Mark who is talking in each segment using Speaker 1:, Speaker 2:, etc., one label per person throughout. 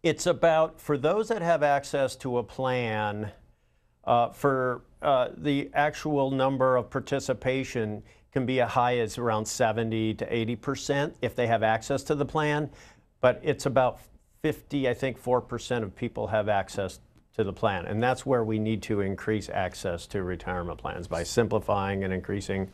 Speaker 1: It's about, for those that have access to a plan, the actual number of participation can be as high as around 70 to 80% if they have access to the plan, but it's about 4% of people have access to the plan. And that's where we need to increase access to retirement plans by simplifying and increasing.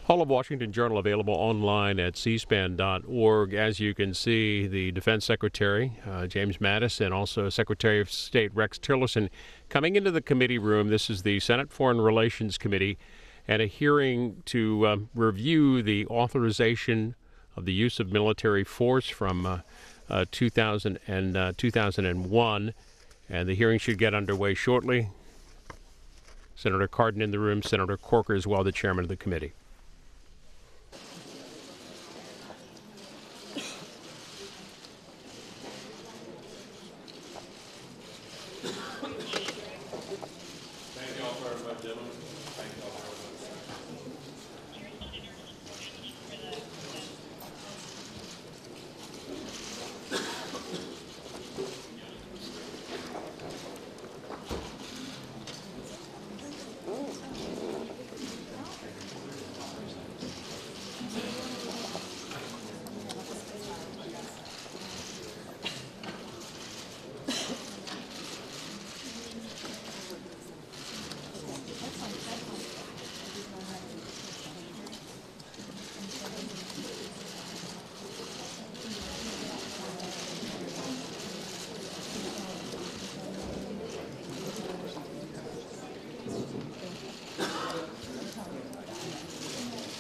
Speaker 2: All of Washington Journal available online at cspan.org. As you can see, the Defense Secretary, James Mattis, and also Secretary of State Rex Tillerson coming into the committee room. This is the Senate Foreign Relations Committee, and a hearing to review the authorization of the use of military force from 2000 and 2001. And the hearing should get underway shortly. Senator Cardin in the room, Senator Corker as well, the chairman of the committee.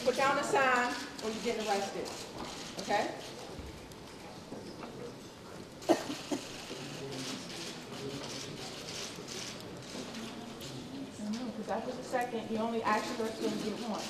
Speaker 3: Put down the sign when you're getting arrested, okay? Because after the second, you only actually are going to get one.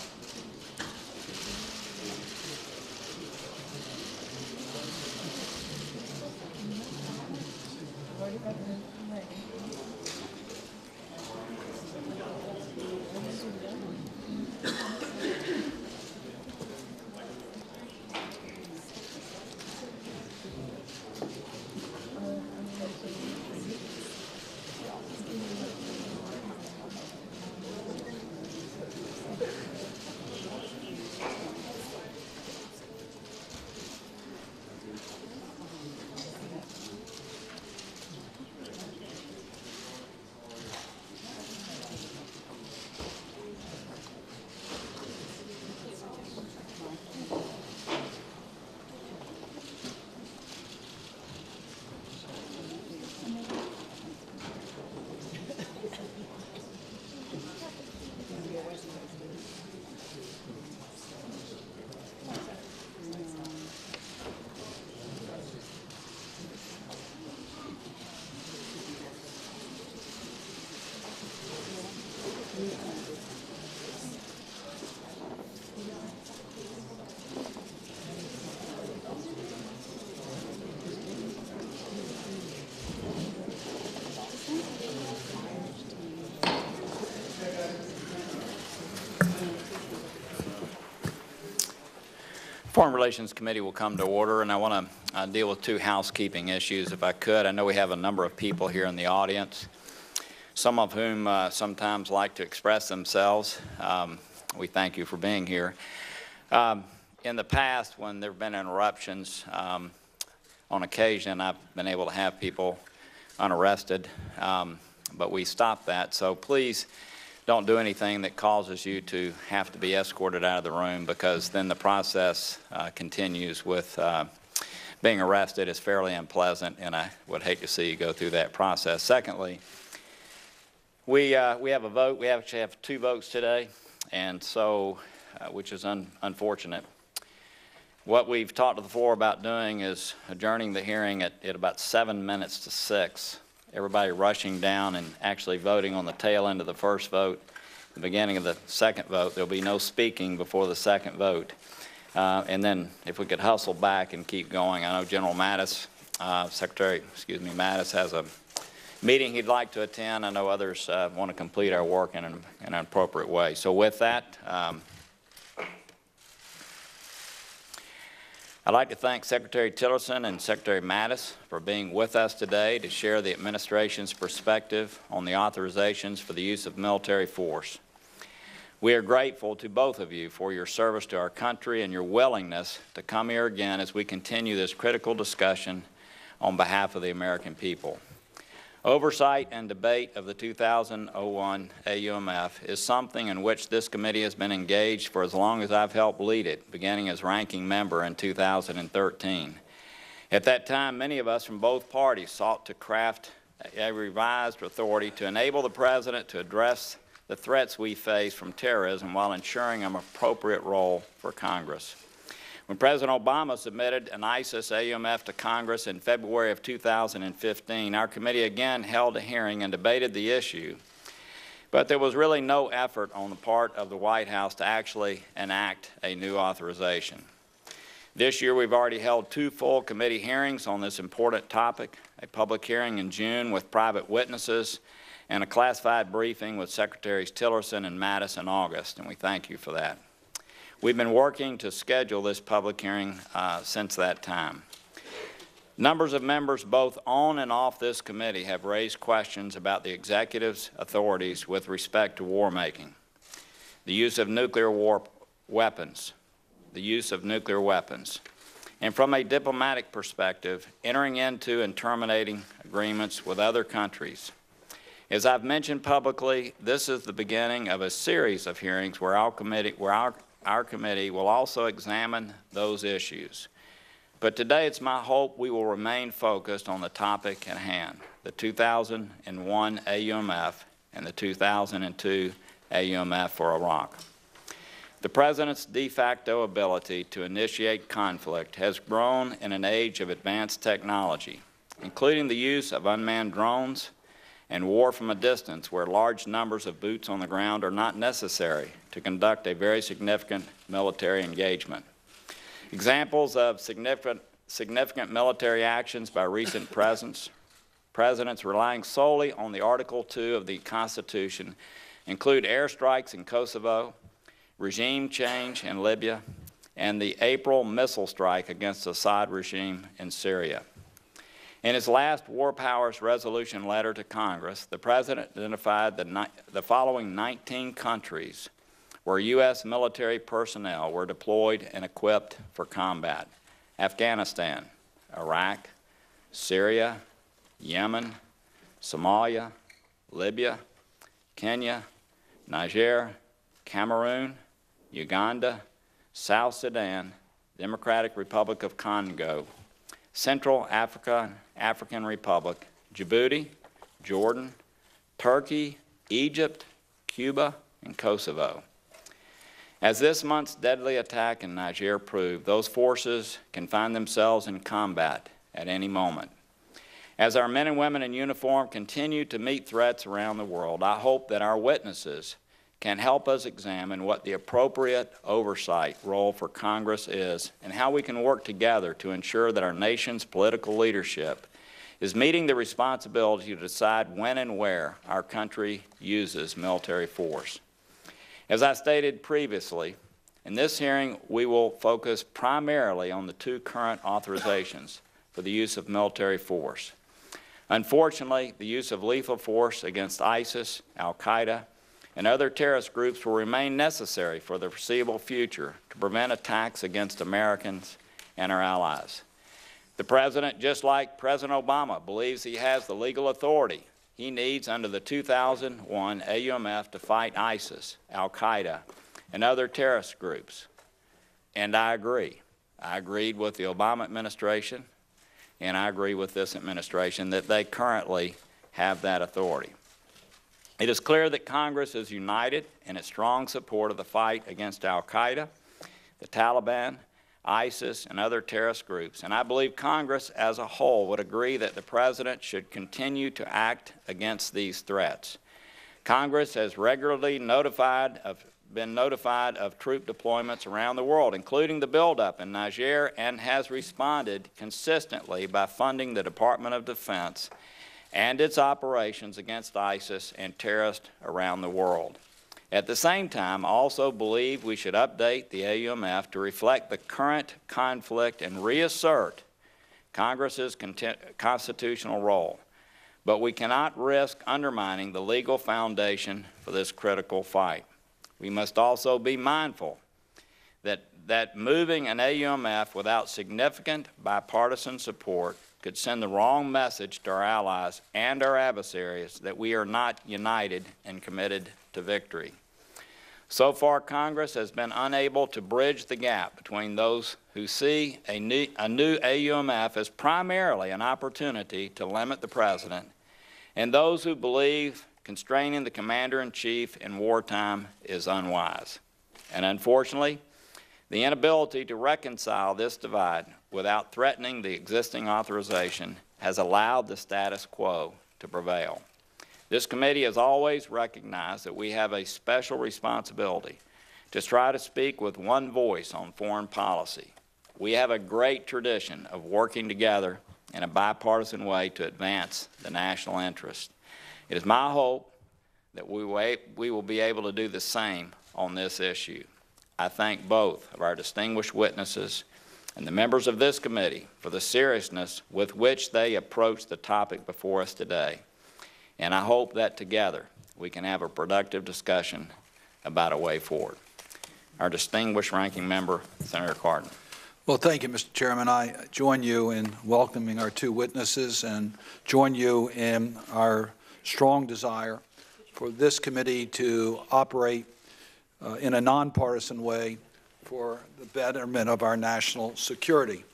Speaker 4: Foreign Relations Committee will come to order, and I want to deal with two housekeeping issues, if I could. I know we have a number of people here in the audience, some of whom sometimes like to express themselves. We thank you for being here. In the past, when there have been interruptions, on occasion I've been able to have people unarrested, but we stopped that. So please don't do anything that causes you to have to be escorted out of the room, because then the process continues with being arrested. Is fairly unpleasant, and I would hate to see you go through that process. Secondly, we have a vote. We actually have two votes today, and so which is unfortunate. What we've talked to the floor about doing is adjourning the hearing at about 7 minutes to 6. Everybody rushing down and actually voting on the tail end of the first vote, the beginning of the second vote. There'll be no speaking before the second vote. And then if we could hustle back and keep going. I know General Mattis, Mattis has a meeting he'd like to attend. I know others want to complete our work in an appropriate way. So with that, I'd like to thank Secretary Tillerson and Secretary Mattis for being with us today to share the administration's perspective on the authorizations for the use of military force. We are grateful to both of you for your service to our country and your willingness to come here again as we continue this critical discussion on behalf of the American people. Oversight and debate of the 2001 AUMF is something in which this committee has been engaged for as long as I've helped lead it, beginning as ranking member in 2013. At that time, many of us from both parties sought to craft a revised authority to enable the President to address the threats we face from terrorism while ensuring an appropriate role for Congress. When President Obama submitted an ISIS AUMF to Congress in February of 2015, our committee again held a hearing and debated the issue, but there was really no effort on the part of the White House to actually enact a new authorization. This year we've already held 2 full committee hearings on this important topic, a public hearing in June with private witnesses and a classified briefing with Secretaries Tillerson and Mattis in August, and we thank you for that. We've been working to schedule this public hearing since that time. Numbers of members both on and off this committee have raised questions about the executive's authorities with respect to war making, the use of nuclear weapons, and from a diplomatic perspective, entering into and terminating agreements with other countries. As I've mentioned publicly, this is the beginning of a series of hearings where our committee will also examine those issues. But today it's my hope we will remain focused on the topic at hand, the 2001 AUMF and the 2002 AUMF for Iraq. The President's de facto ability to initiate conflict has grown in an age of advanced technology, including the use of unmanned drones and war from a distance where large numbers of boots on the ground are not necessary to conduct a very significant military engagement. Examples of significant military actions by recent presidents relying solely on the Article 2 of the Constitution include airstrikes in Kosovo, regime change in Libya, and the April missile strike against the Assad regime in Syria. In his last War Powers Resolution letter to Congress, the President identified the following 19 countries where U.S. military personnel were deployed and equipped for combat: Afghanistan, Iraq, Syria, Yemen, Somalia, Libya, Kenya, Niger, Cameroon, Uganda, South Sudan, Democratic Republic of Congo, Central African Republic, Djibouti, Jordan, Turkey, Egypt, Cuba, and Kosovo. As this month's deadly attack in Niger proved, those forces can find themselves in combat at any moment. As our men and women in uniform continue to meet threats around the world, I hope that our witnesses can help us examine what the appropriate oversight role for Congress is and how we can work together to ensure that our nation's political leadership is meeting the responsibility to decide when and where our country uses military force. As I stated previously, in this hearing we will focus primarily on the 2 current authorizations for the use of military force. Unfortunately, the use of lethal force against ISIS, al-Qaeda, and other terrorist groups will remain necessary for the foreseeable future to prevent attacks against Americans and our allies. The President, just like President Obama, believes he has the legal authority he needs under the 2001 AUMF to fight ISIS, al-Qaeda, and other terrorist groups. And I agree. I agreed with the Obama administration, and I agree with this administration that they currently have that authority. It is clear that Congress is united in its strong support of the fight against al-Qaeda, the Taliban, ISIS, and other terrorist groups, and I believe Congress as a whole would agree that the President should continue to act against these threats. Congress has regularly been notified of troop deployments around the world, including the buildup in Niger, and has responded consistently by funding the Department of Defense and its operations against ISIS and terrorists around the world. At the same time, I also believe we should update the AUMF to reflect the current conflict and reassert Congress's constitutional role. But we cannot risk undermining the legal foundation for this critical fight. We must also be mindful that moving an AUMF without significant bipartisan support could send the wrong message to our allies and our adversaries that we are not united and committed to victory. So far, Congress has been unable to bridge the gap between those who see a new AUMF as primarily an opportunity to limit the president and those who believe constraining the commander-in-chief in wartime is unwise. And unfortunately, the inability to reconcile this divide without threatening the existing authorization has allowed the status quo to prevail. This committee has always recognized that we have a special responsibility to try to speak with one voice on foreign policy. We have a great tradition of working together in a bipartisan way to advance the national interest. It is my hope that we will be able to do the same on this issue. I thank both of our distinguished witnesses and the members of this committee for the seriousness with which they approach the topic before us today. And I hope that together we can have a productive discussion about a way forward. Our distinguished ranking member, Senator Cardin.
Speaker 5: Well, thank you, Mr. Chairman. I join you in welcoming our two witnesses and join you in our strong desire for this committee to operate in a nonpartisan way for the betterment of our national security.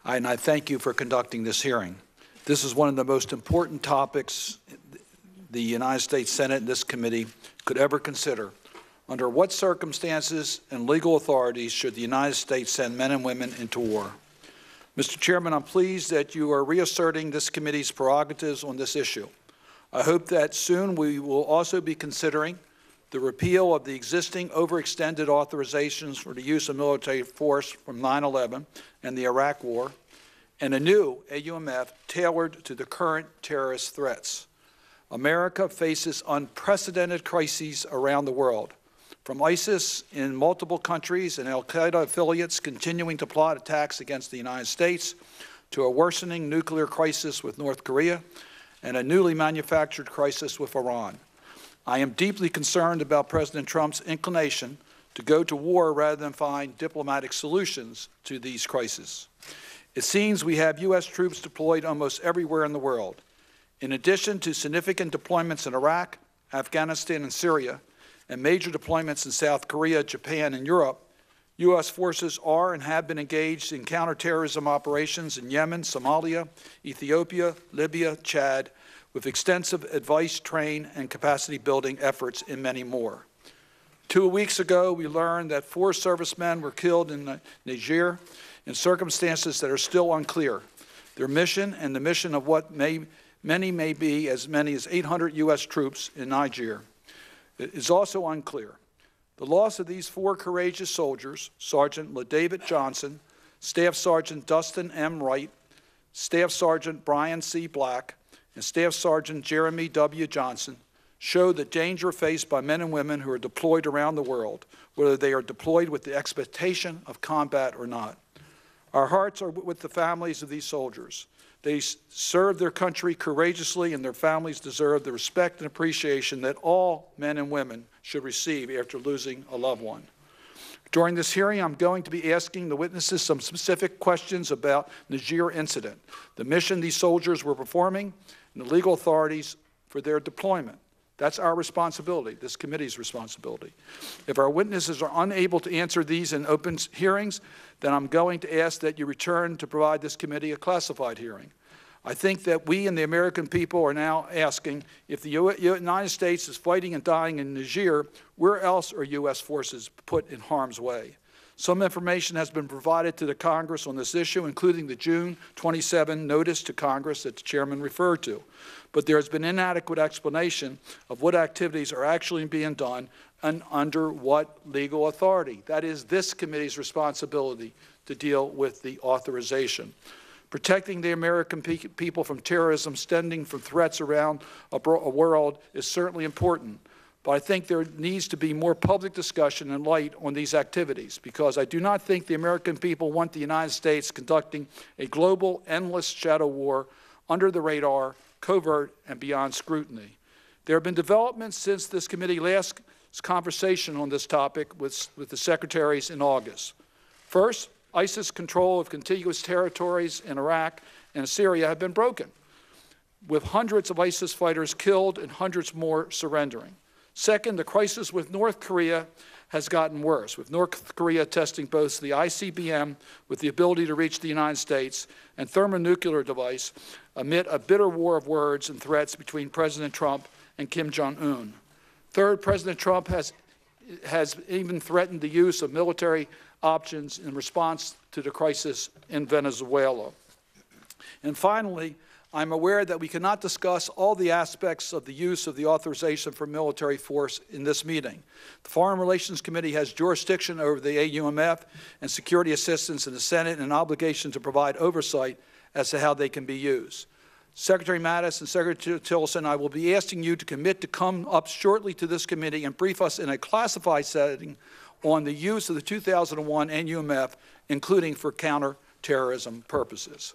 Speaker 5: And I thank you for conducting this hearing. This is one of the most important topics the United States Senate and this committee could ever consider. Under what circumstances and legal authorities should the United States send men and women into war? Mr. Chairman, I'm pleased that you are reasserting this committee's prerogatives on this issue. I hope that soon we will also be considering the repeal of the existing overextended authorizations for the use of military force from 9/11 and the Iraq War, and a new AUMF tailored to the current terrorist threats. America faces unprecedented crises around the world, from ISIS in multiple countries and al-Qaeda affiliates continuing to plot attacks against the United States, to a worsening nuclear crisis with North Korea, and a newly manufactured crisis with Iran. I am deeply concerned about President Trump's inclination to go to war rather than find diplomatic solutions to these crises. It seems we have U.S. troops deployed almost everywhere in the world. In addition to significant deployments in Iraq, Afghanistan, and Syria, and major deployments in South Korea, Japan, and Europe, U.S. forces are and have been engaged in counterterrorism operations in Yemen, Somalia, Ethiopia, Libya, Chad, with extensive advice, train, and capacity building efforts in many more. 2 weeks ago, we learned that 4 servicemen were killed in Niger in circumstances that are still unclear. Their mission and the mission of what many may be as many as 800 U.S. troops in Niger is also unclear. The loss of these 4 courageous soldiers, Sergeant LaDavid Johnson, Staff Sergeant Dustin M. Wright, Staff Sergeant Brian C. Black, and Staff Sergeant Jeremy W. Johnson, show the danger faced by men and women who are deployed around the world, whether they are deployed with the expectation of combat or not. Our hearts are with the families of these soldiers. They serve their country courageously, and their families deserve the respect and appreciation that all men and women should receive after losing a loved one. During this hearing, I'm going to be asking the witnesses some specific questions about the Niger incident, the mission these soldiers were performing, and the legal authorities for their deployment. That's our responsibility, this committee's responsibility. If our witnesses are unable to answer these in open hearings, then I'm going to ask that you return to provide this committee a classified hearing. I think that we and the American people are now asking, if the United States is fighting and dying in Niger, where else are U.S. forces put in harm's way? Some information has been provided to the Congress on this issue, including the June 27 notice to Congress that the chairman referred to. But there has been inadequate explanation of what activities are actually being done and under what legal authority. That is this committee's responsibility to deal with the authorization. Protecting the American people from terrorism stemming from threats around a world is certainly important. but I think there needs to be more public discussion and light on these activities, because I do not think the American people want the United States conducting a global, endless shadow war under the radar, covert, and beyond scrutiny. There have been developments since this committee last conversation on this topic with the secretaries in August. First, ISIS control of contiguous territories in Iraq and Syria have been broken, with hundreds of ISIS fighters killed and hundreds more surrendering. Second, the crisis with North Korea has gotten worse, with North Korea testing both the ICBM with the ability to reach the United States and thermonuclear device amid a bitter war of words and threats between President Trump and Kim Jong-un. Third, President Trump has even threatened the use of military options in response to the crisis in Venezuela. And finally, I'm aware that we cannot discuss all the aspects of the use of the authorization for military force in this meeting. The Foreign Relations Committee has jurisdiction over the AUMF and security assistance in the Senate and an obligation to provide oversight as to how they can be used. Secretary Mattis and Secretary Tillerson, I will be asking you to commit to come up shortly to this committee and brief us in a classified setting on the use of the 2001 AUMF, including for counterterrorism purposes.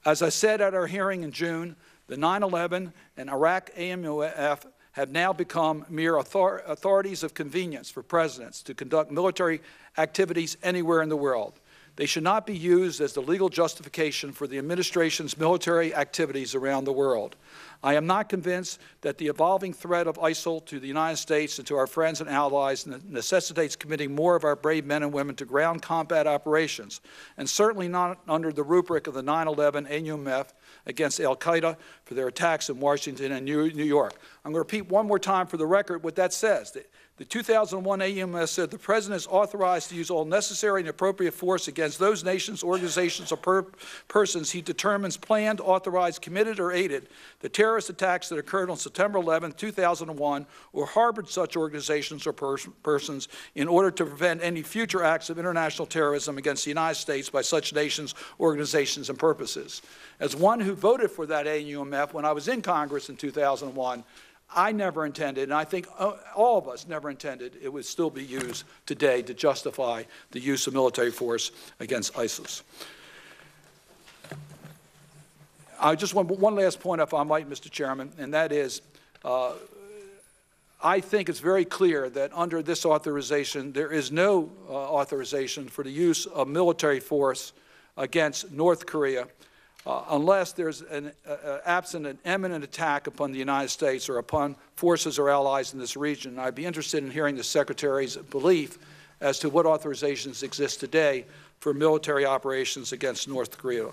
Speaker 5: As I said at our hearing in June, the 9/11 and Iraq AUMF have now become mere authorities of convenience for presidents to conduct military activities anywhere in the world. They should not be used as the legal justification for the administration's military activities around the world. I am not convinced that the evolving threat of ISIL to the United States and to our friends and allies necessitates committing more of our brave men and women to ground combat operations, and certainly not under the rubric of the 9/11 AUMF against al-Qaeda for their attacks in Washington and New York. I'm going to repeat one more time for the record what that says. The 2001 AUMF said the President is authorized to use all necessary and appropriate force against those nations, organizations, or persons he determines planned, authorized, committed, or aided the terrorist attacks that occurred on September 11, 2001, or harbored such organizations or persons in order to prevent any future acts of international terrorism against the United States by such nations, organizations, and purposes. As one who voted for that AUMF when I was in Congress in 2001, I never intended, and I think all of us never intended, it would still be used today to justify the use of military force against ISIS. I just want one last point, if I might, Mr. Chairman, and that is, I think it's very clear that under this authorization, there is no authorization for the use of military force against North Korea unless there's absent an imminent attack upon the United States or upon forces or allies in this region. I'd be interested in hearing the Secretary's belief as to what authorizations exist today for military operations against North Korea.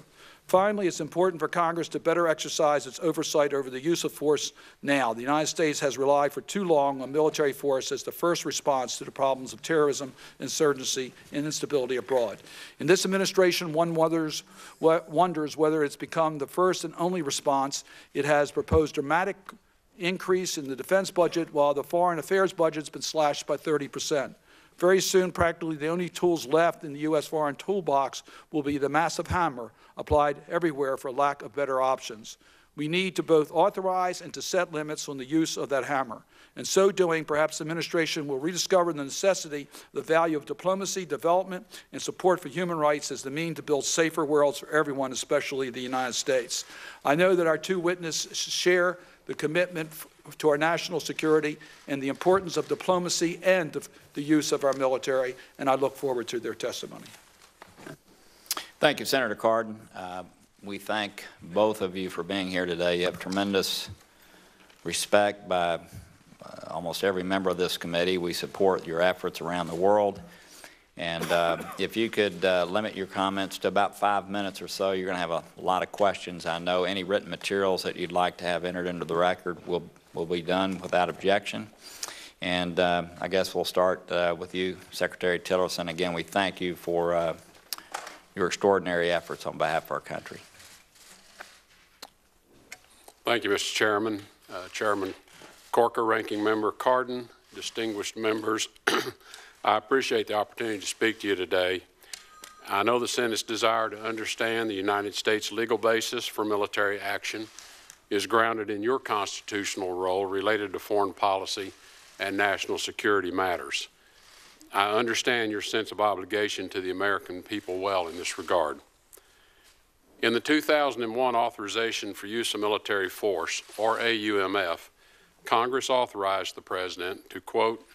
Speaker 5: Finally, it's important for Congress to better exercise its oversight over the use of force now. The United States has relied for too long on military force as the first response to the problems of terrorism, insurgency, and instability abroad. In this administration, one wonders whether it's become the first and only response. It has proposed dramatic increase in the defense budget while the foreign affairs budget has been slashed by 30%. Very soon, practically the only tools left in the U.S. foreign toolbox will be the massive hammer applied everywhere for lack of better options. We need to both authorize and to set limits on the use of that hammer. In so doing, perhaps the administration will rediscover the necessity, the value of diplomacy, development, and support for human rights as the means to build safer worlds for everyone, especially the United States. I know that our two witnesses share the commitment to our national security and the importance of diplomacy and the use of our military, and I look forward to their testimony.
Speaker 4: Thank you, Senator Cardin. We thank both of you for being here today. You have tremendous respect by almost every member of this committee. We support your efforts around the world. And if you could limit your comments to about 5 minutes or so, you're going to have a lot of questions. I know any written materials that you'd like to have entered into the record will be done without objection. And I guess we'll start with you, Secretary Tillerson. Again, we thank you for your extraordinary efforts on behalf of our country.
Speaker 6: Thank you, Mr. Chairman. Chairman Corker, Ranking Member Cardin, distinguished members, I appreciate the opportunity to speak to you today. I know the Senate's desire to understand the United States legal basis for military action is grounded in your constitutional role related to foreign policy and national security matters. I understand your sense of obligation to the American people well in this regard. In the 2001 Authorization for Use of Military Force, or AUMF, Congress authorized the President to, quote,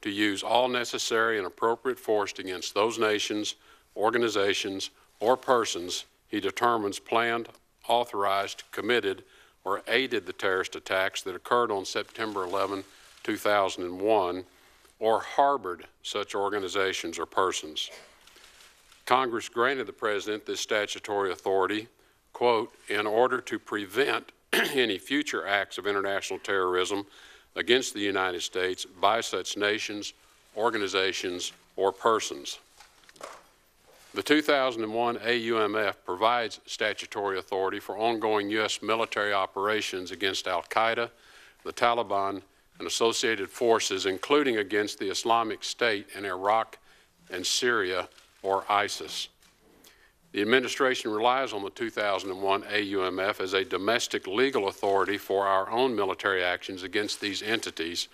Speaker 6: to use all necessary and appropriate force against those nations, organizations, or persons he determines planned, authorized, committed, or aided the terrorist attacks that occurred on September 11, 2001, or harbored such organizations or persons. Congress granted the President this statutory authority, quote, in order to prevent any future acts of international terrorism against the United States by such nations, organizations, or persons. The 2001 AUMF provides statutory authority for ongoing U.S. military operations against al-Qaeda, the Taliban, and associated forces, including against the Islamic State in Iraq and Syria, or ISIS. The administration relies on the 2001 AUMF as a domestic legal authority for our own military actions against these entities,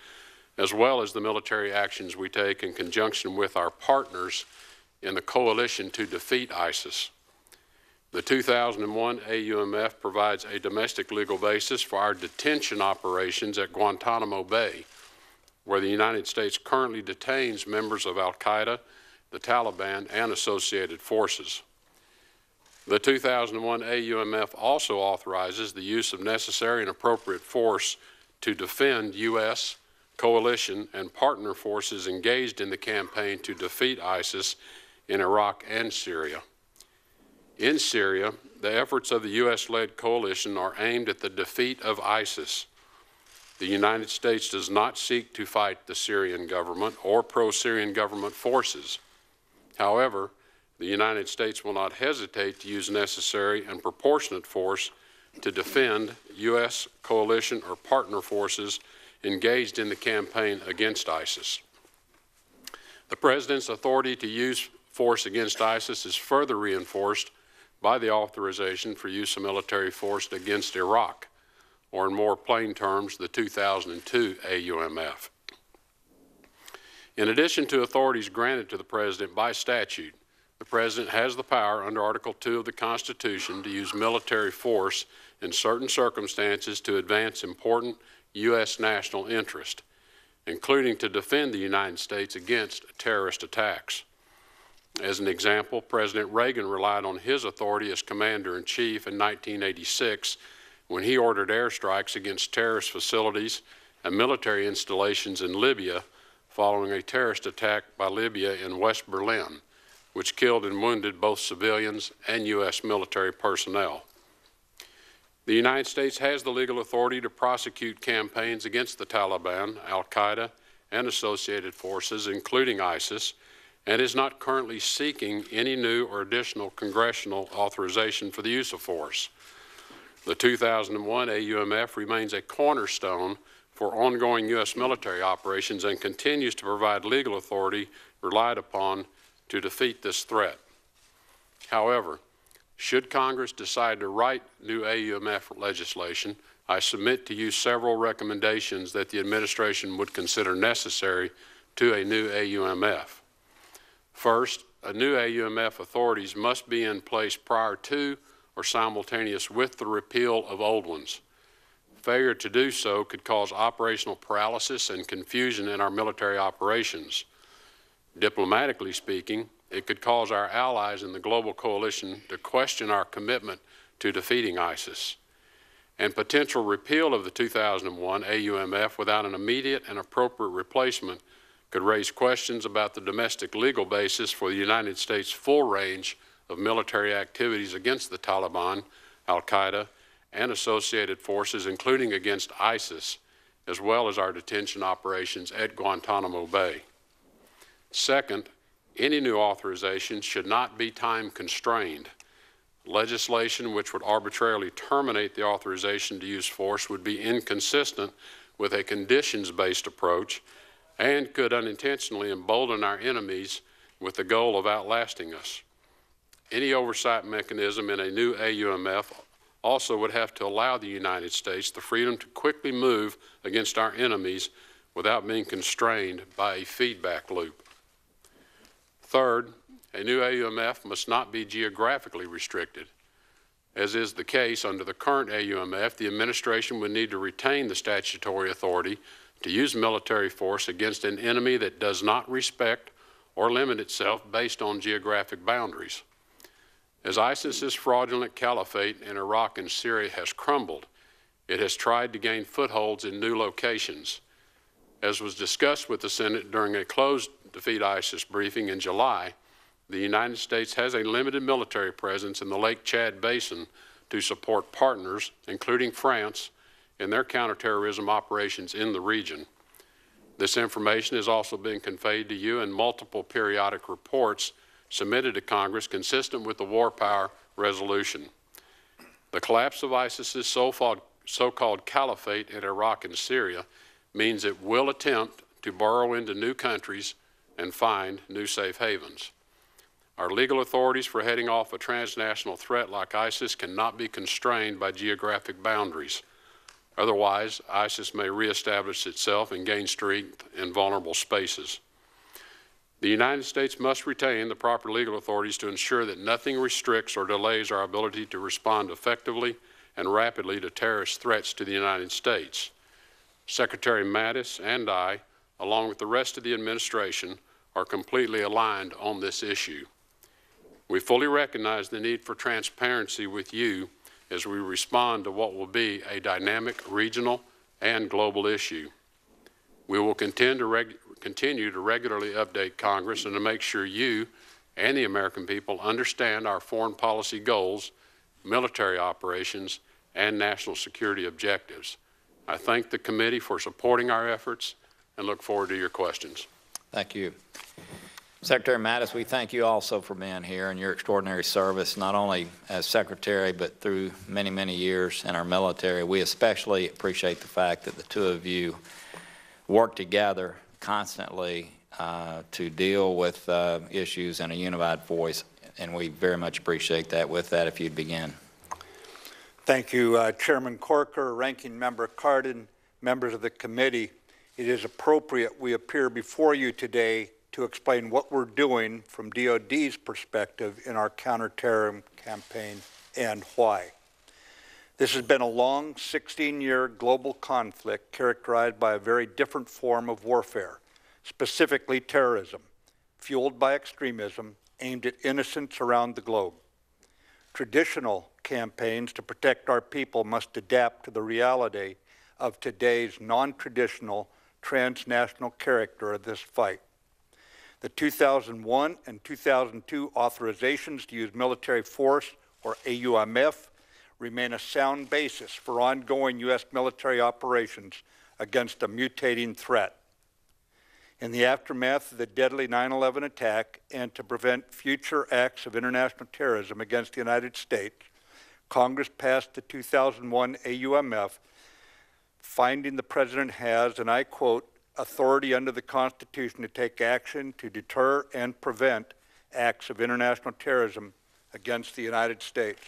Speaker 6: as well as the military actions we take in conjunction with our partners in the coalition to defeat ISIS. The 2001 AUMF provides a domestic legal basis for our detention operations at Guantanamo Bay, where the United States currently detains members of al-Qaeda, the Taliban, and associated forces. The 2001 AUMF also authorizes the use of necessary and appropriate force to defend U.S., coalition, and partner forces engaged in the campaign to defeat ISIS in Iraq and Syria. In Syria, the efforts of the U.S.-led coalition are aimed at the defeat of ISIS. The United States does not seek to fight the Syrian government or pro-Syrian government forces. However, the United States will not hesitate to use necessary and proportionate force to defend U.S., coalition, or partner forces engaged in the campaign against ISIS. The President's authority to use force against ISIS is further reinforced by the authorization for use of military force against Iraq, or in more plain terms, the 2002 AUMF. In addition to authorities granted to the President by statute, the President has the power under Article 2 of the Constitution to use military force in certain circumstances to advance important U.S. national interest, including to defend the United States against terrorist attacks. As an example, President Reagan relied on his authority as Commander-in-Chief in 1986 when he ordered airstrikes against terrorist facilities and military installations in Libya following a terrorist attack by Libya in West Berlin, which killed and wounded both civilians and U.S. military personnel. The United States has the legal authority to prosecute campaigns against the Taliban, al-Qaeda, and associated forces, including ISIS, and is not currently seeking any new or additional congressional authorization for the use of force. The 2001 AUMF remains a cornerstone for ongoing U.S. military operations and continues to provide legal authority relied upon to defeat this threat. However, should Congress decide to write new AUMF legislation, I submit to you several recommendations that the administration would consider necessary to a new AUMF. First, a new AUMF authorities must be in place prior to or simultaneous with the repeal of old ones. Failure to do so could cause operational paralysis and confusion in our military operations. Diplomatically speaking, it could cause our allies in the global coalition to question our commitment to defeating ISIS. And potential repeal of the 2001 AUMF without an immediate and appropriate replacement could raise questions about the domestic legal basis for the United States' full range of military activities against the Taliban, al-Qaeda, and associated forces, including against ISIS, as well as our detention operations at Guantanamo Bay. Second, any new authorization should not be time constrained. Legislation which would arbitrarily terminate the authorization to use force would be inconsistent with a conditions-based approach and could unintentionally embolden our enemies with the goal of outlasting us. Any oversight mechanism in a new AUMF also would have to allow the United States the freedom to quickly move against our enemies without being constrained by a feedback loop. Third, a new AUMF must not be geographically restricted. As is the case under the current AUMF, the administration would need to retain the statutory authority to use military force against an enemy that does not respect or limit itself based on geographic boundaries. As ISIS's fraudulent caliphate in Iraq and Syria has crumbled, it has tried to gain footholds in new locations. As was discussed with the Senate during a closed Defeat ISIS briefing in July, the United States has a limited military presence in the Lake Chad Basin to support partners, including France, in their counterterrorism operations in the region. This information is also being conveyed to you in multiple periodic reports submitted to Congress consistent with the War Power Resolution. The collapse of ISIS's so-called caliphate in Iraq and Syria means it will attempt to burrow into new countries and find new safe havens. Our legal authorities for heading off a transnational threat like ISIS cannot be constrained by geographic boundaries. Otherwise, ISIS may reestablish itself and gain strength in vulnerable spaces. The United States must retain the proper legal authorities to ensure that nothing restricts or delays our ability to respond effectively and rapidly to terrorist threats to the United States. Secretary Mattis and I, along with the rest of the administration, are completely aligned on this issue. We fully recognize the need for transparency with you as we respond to what will be a dynamic regional and global issue. We will continue to regularly update Congress and to make sure you and the American people understand our foreign policy goals, military operations, and national security objectives. I thank the committee for supporting our efforts and look forward to your questions.
Speaker 4: Thank you. Secretary Mattis, we thank you also for being here and your extraordinary service, not only as Secretary, but through many, many years in our military. We especially appreciate the fact that the two of you work together constantly to deal with issues in a unified voice, and we very much appreciate that. With that, if you'd begin.
Speaker 5: Thank you, Chairman Corker, Ranking Member Cardin, members of the committee. It is appropriate we appear before you today to explain what we're doing from DOD's perspective in our counterterrorism campaign and why. This has been a long 16-year global conflict characterized by a very different form of warfare, specifically terrorism, fueled by extremism aimed at innocents around the globe. Traditional campaigns to protect our people must adapt to the reality of today's non-traditional transnational character of this fight. The 2001 and 2002 authorizations to use military force, or AUMF, remain a sound basis for ongoing U.S. military operations against a mutating threat. In the aftermath of the deadly 9/11 attack and to prevent future acts of international terrorism against the United States, Congress passed the 2001 AUMF, finding the President has, and I quote, authority under the Constitution to take action to deter and prevent acts of international terrorism against the United States.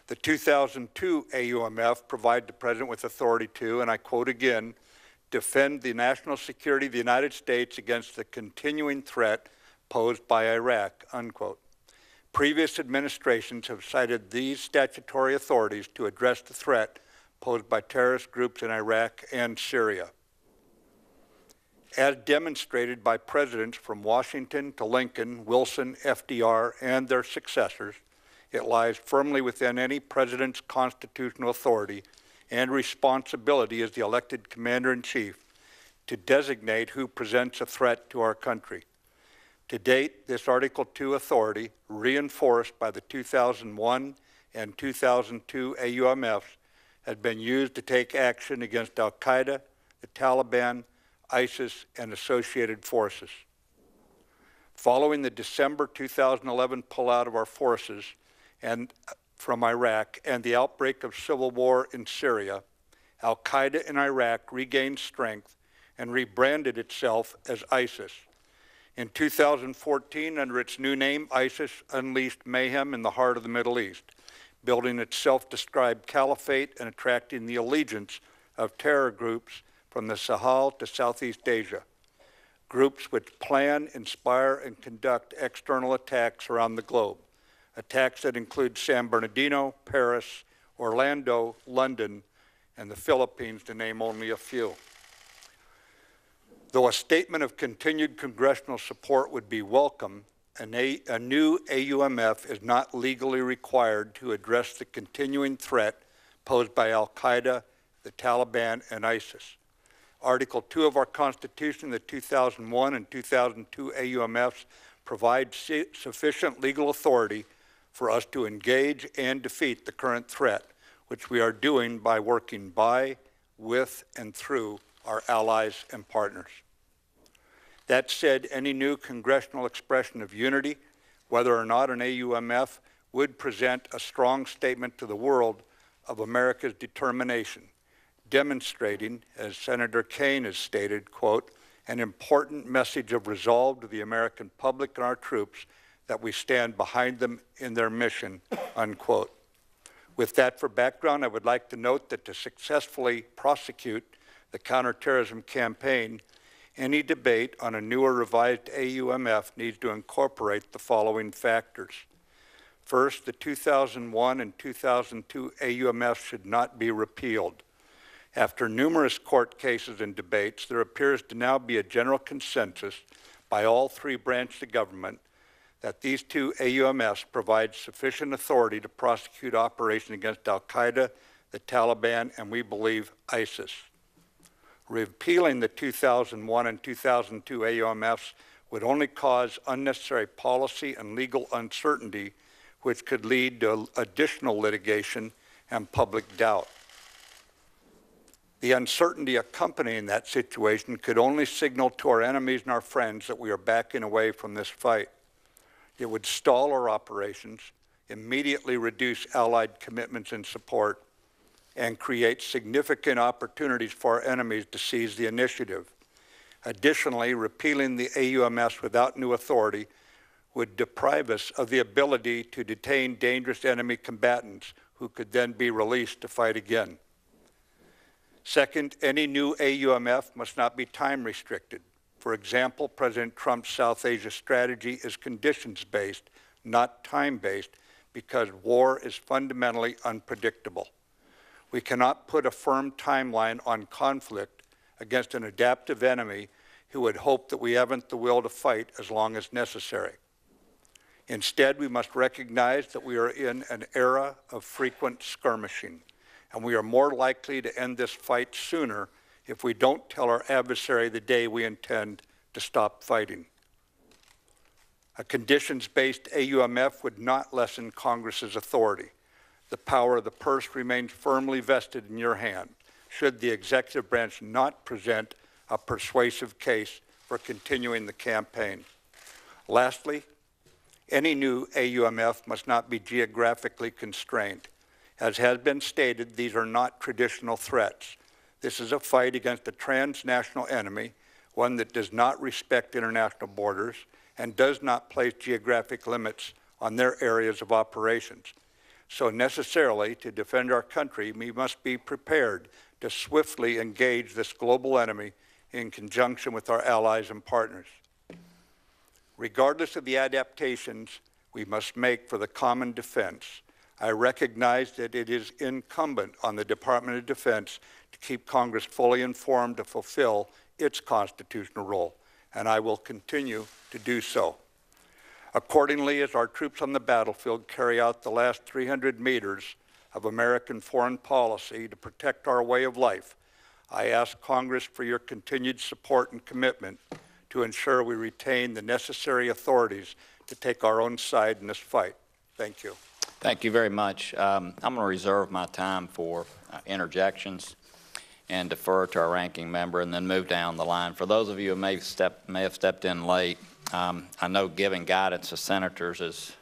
Speaker 5: The 2002 AUMF provided the President with authority to, and I quote again, defend the national security of the United States against the continuing threat posed by Iraq, unquote. Previous administrations have cited these statutory authorities to address the threat posed by terrorist groups in Iraq and Syria. As demonstrated by presidents from Washington to Lincoln, Wilson, FDR, and their successors, it lies firmly within any president's constitutional authority and responsibility as the elected commander-in-chief to designate who presents a threat to our country. To date, this Article II authority, reinforced by the 2001 and 2002 AUMFs, has been used to take action against al-Qaeda, the Taliban, ISIS, and associated forces. Following the December 2011 pullout of our forces and from Iraq and the outbreak of civil war in Syria, al-Qaeda in Iraq regained strength and rebranded itself as ISIS. In 2014, under its new name, ISIS unleashed mayhem in the heart of the Middle East, building its self-described caliphate and attracting the allegiance of terror groups
Speaker 7: from the Sahel to Southeast Asia. Groups which plan, inspire, and conduct external attacks around the globe. Attacks that include San Bernardino, Paris, Orlando, London, and the Philippines, to name only a few. Though a statement of continued congressional support would be welcome, a new AUMF is not legally required to address the continuing threat posed by al-Qaeda, the Taliban, and ISIS. Article 2 of our Constitution, the 2001 and 2002 AUMFs, provide sufficient legal authority for us to engage and defeat the current threat, which we are doing by working by, with, and through our allies and partners. That said, any new congressional expression of unity, whether or not an AUMF, would present a strong statement to the world of America's determination, demonstrating, as Senator Kaine has stated, quote, an important message of resolve to the American public and our troops that we stand behind them in their mission, unquote. With that for background, I would like to note that to successfully prosecute the counterterrorism campaign, any debate on a new or revised AUMF needs to incorporate the following factors. First, the 2001 and 2002 AUMF should not be repealed. After numerous court cases and debates, there appears to now be a general consensus by all three branches of government that these two AUMFs provide sufficient authority to prosecute operations against al-Qaeda, the Taliban, and we believe ISIS. Repealing the 2001 and 2002 AUMFs would only cause unnecessary policy and legal uncertainty, which could lead to additional litigation and public doubt. The uncertainty accompanying that situation could only signal to our enemies and our friends that we are backing away from this fight. It would stall our operations, immediately reduce Allied commitments and support, and create significant opportunities for our enemies to seize the initiative. Additionally, repealing the AUMFs without new authority would deprive us of the ability to detain dangerous enemy combatants who could then be released to fight again. Second, any new AUMF must not be time restricted. For example, President Trump's South Asia strategy is conditions-based, not time-based, because war is fundamentally unpredictable. We cannot put a firm timeline on conflict against an adaptive enemy who would hope that we haven't the will to fight as long as necessary. Instead, we must recognize that we are in an era of frequent skirmishing, and we are more likely to end this fight sooner if we don't tell our adversary the day we intend to stop fighting. A conditions-based AUMF would not lessen Congress's authority. The power of the purse remains firmly vested in your hand, should the executive branch not present a persuasive case for continuing the campaign. Lastly, any new AUMF must not be geographically constrained. As has been stated, these are not traditional threats. This is a fight against a transnational enemy, one that does not respect international borders and does not place geographic limits on their areas of operations. So necessarily, to defend our country, we must be prepared to swiftly engage this global enemy in conjunction with our allies and partners. Regardless of the adaptations we must make for the common defense, I recognize that it is incumbent on the Department of Defense to keep Congress fully informed to fulfill its constitutional role, and I will continue to do so. Accordingly, as our troops on the battlefield carry out the last 300 meters of American foreign policy to protect our way of life, I ask Congress for your continued support and commitment to ensure we retain the necessary authorities to take our own side in this fight. Thank you.
Speaker 4: Thank you very much. I'm going to reserve my time for interjections and defer to our ranking member and then move down the line. For those of you who may have stepped in late, I know giving guidance to senators is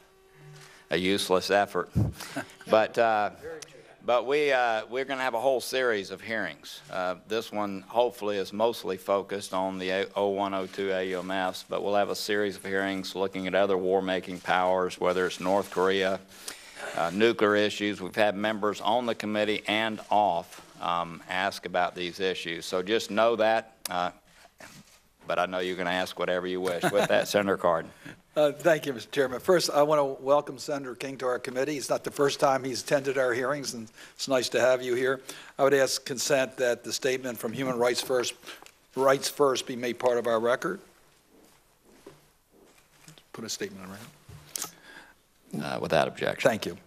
Speaker 4: a useless effort, but we're going to have a whole series of hearings. This one hopefully is mostly focused on the 0102 AUMFs, but we'll have a series of hearings looking at other war-making powers, whether it's North Korea, nuclear issues. We've had members on the committee and off ask about these issues. So just know that, but I know you're going to ask whatever you wish. With that, Senator Cardin.
Speaker 5: Thank you, Mr. Chairman. First, I want to welcome Senator King to our committee. It's not the first time he's attended our hearings, and it's nice to have you here. I would ask consent that the statement from Human Rights First be made part of our record. Put a statement on record.
Speaker 4: Without objection.
Speaker 5: Thank you.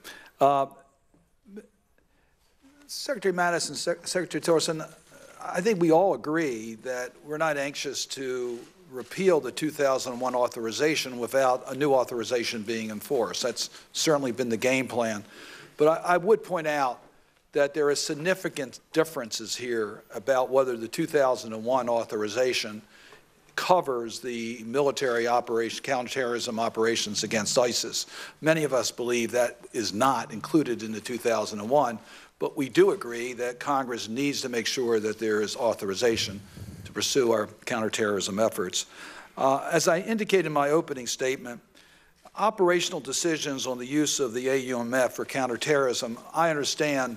Speaker 5: Secretary Mattis and Secretary Tillerson, I think we all agree that we're not anxious to repeal the 2001 authorization without a new authorization being enforced. That's certainly been the game plan. But I would point out that there are significant differences here about whether the 2001 authorization covers the military operation, counterterrorism operations against ISIS. Many of us believe that is not included in the 2001, but we do agree that Congress needs to make sure that there is authorization to pursue our counterterrorism efforts. As I indicated in my opening statement, operational decisions on the use of the AUMF for counterterrorism, I understand,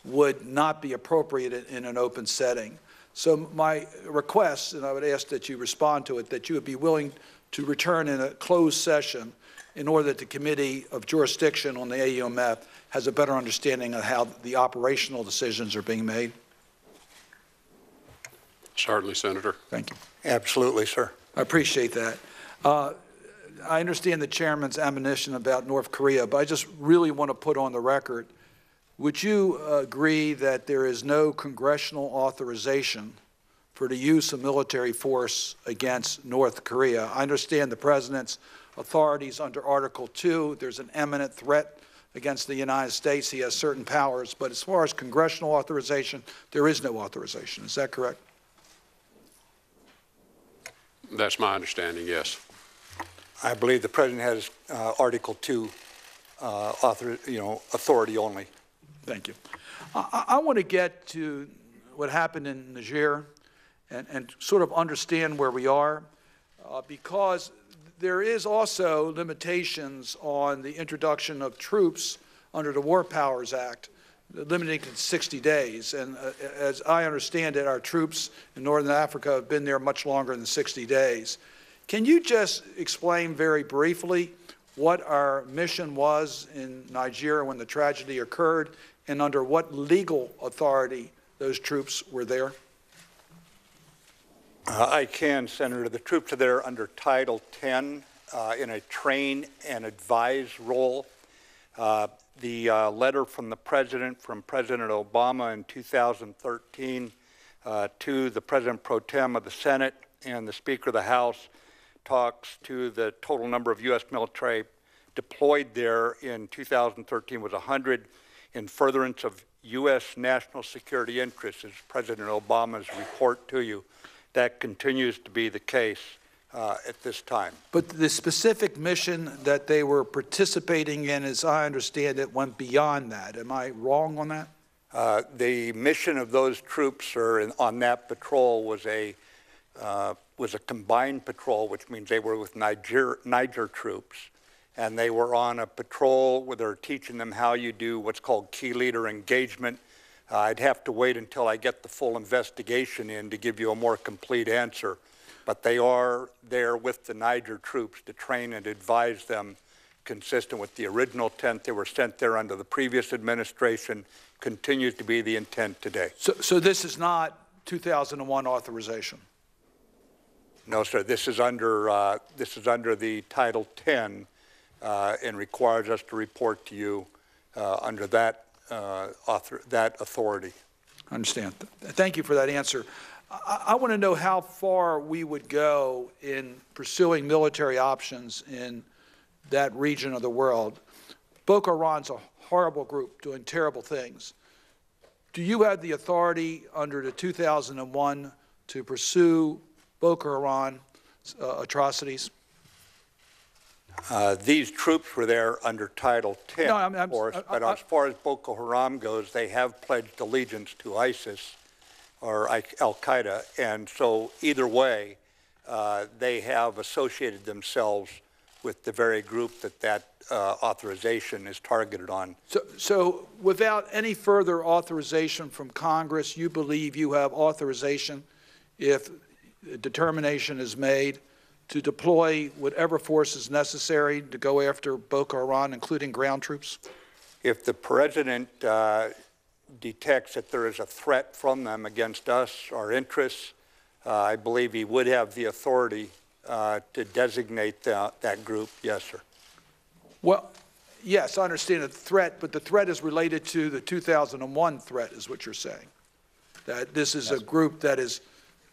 Speaker 5: would not be appropriate in an open setting. So my request, and I would ask that you respond to it, that you would be willing to return in a closed session in order that the Committee of Jurisdiction on the AUMF has a better understanding of how the operational decisions are being made.
Speaker 6: Certainly, Senator.
Speaker 5: Thank you.
Speaker 7: Absolutely, sir.
Speaker 5: I appreciate that. I understand the Chairman's admonition about North Korea, but I just really want to put on the record, would you agree that there is no congressional authorization for the use of military force against North Korea? I understand the President's authorities under Article 2. There's an imminent threat against the United States. He has certain powers, but as far as congressional authorization, there is no authorization. Is that correct?
Speaker 6: That's my understanding, yes.
Speaker 7: I believe the President has Article 2 authority only.
Speaker 5: Thank you. I want to get to what happened in Niger and sort of understand where we are, because there is also limitations on the introduction of troops under the War Powers Act, limiting to 60 days. And as I understand it, our troops in Northern Africa have been there much longer than 60 days. Can you just explain very briefly what our mission was in Niger when the tragedy occurred, and under what legal authority those troops were there?
Speaker 7: I can, Senator. The troops are there under Title 10 in a train and advise role. The letter from the President, from President Obama in 2013 to the President Pro Tem of the Senate and the Speaker of the House talks to the total number of U.S. military deployed there in 2013 was 100 in furtherance of U.S. national security interests, as President Obama's report to you. That continues to be the case at this time.
Speaker 5: But the specific mission that they were participating in, as I understand it, went beyond that. Am I wrong on that?
Speaker 7: The mission of those troops on that patrol was a combined patrol, which means they were with Niger troops. And they were on a patrol where they're teaching them how you do what's called key leader engagement. I'd have to wait until I get the full investigation in to give you a more complete answer. But they are there with the Niger troops to train and advise them consistent with the original intent. They were sent there under the previous administration, continues to be the intent today.
Speaker 5: So this is not 2001 authorization?
Speaker 7: No, sir. This is under the Title 10 and requires us to report to you under that authority.
Speaker 5: I understand. Thank you for that answer. I want to know how far we would go in pursuing military options in that region of the world. Boko Haram's a horrible group doing terrible things. Do you have the authority under the 2001 to pursue Boko Haram atrocities?
Speaker 7: These troops were there under Title 10, of course, but as far as Boko Haram goes, they have pledged allegiance to ISIS or al-Qaeda, and so either way, they have associated themselves with the very group that authorization is targeted on.
Speaker 5: So without any further authorization from Congress, you believe you have authorization, if a determination is made, to deploy whatever force is necessary to go after Boko Haram, including ground troops?
Speaker 7: If the President detects that there is a threat from them against us, our interests, I believe he would have the authority to designate that group. Yes, sir.
Speaker 5: Well, yes, I understand the threat, but the threat is related to the 2001 threat, is what you're saying. That this is a group that is,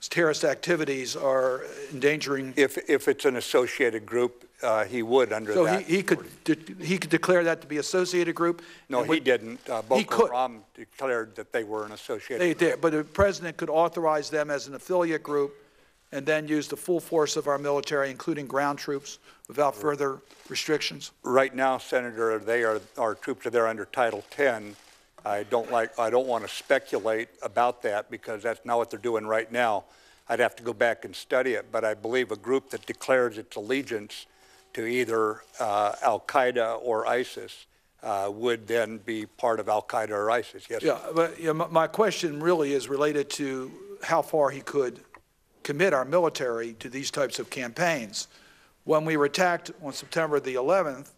Speaker 5: terrorist activities are endangering.
Speaker 7: If it's an associated group, he would under
Speaker 5: so
Speaker 7: that.
Speaker 5: He could declare that to be associated group?
Speaker 7: No, he didn't. Boko Haram declared that they were an associated group.
Speaker 5: They did, but the President could authorize them as an affiliate group and then use the full force of our military, including ground troops, without further restrictions?
Speaker 7: Right now, Senator, our troops are there under Title 10. I don't want to speculate about that because that's not what they're doing right now. I'd have to go back and study it, but I believe a group that declares its allegiance to either al-Qaeda or ISIS would then be part of al-Qaeda or ISIS. Yes.
Speaker 5: Yeah, but my question really is related to how far he could commit our military to these types of campaigns. When we were attacked on September the 11th,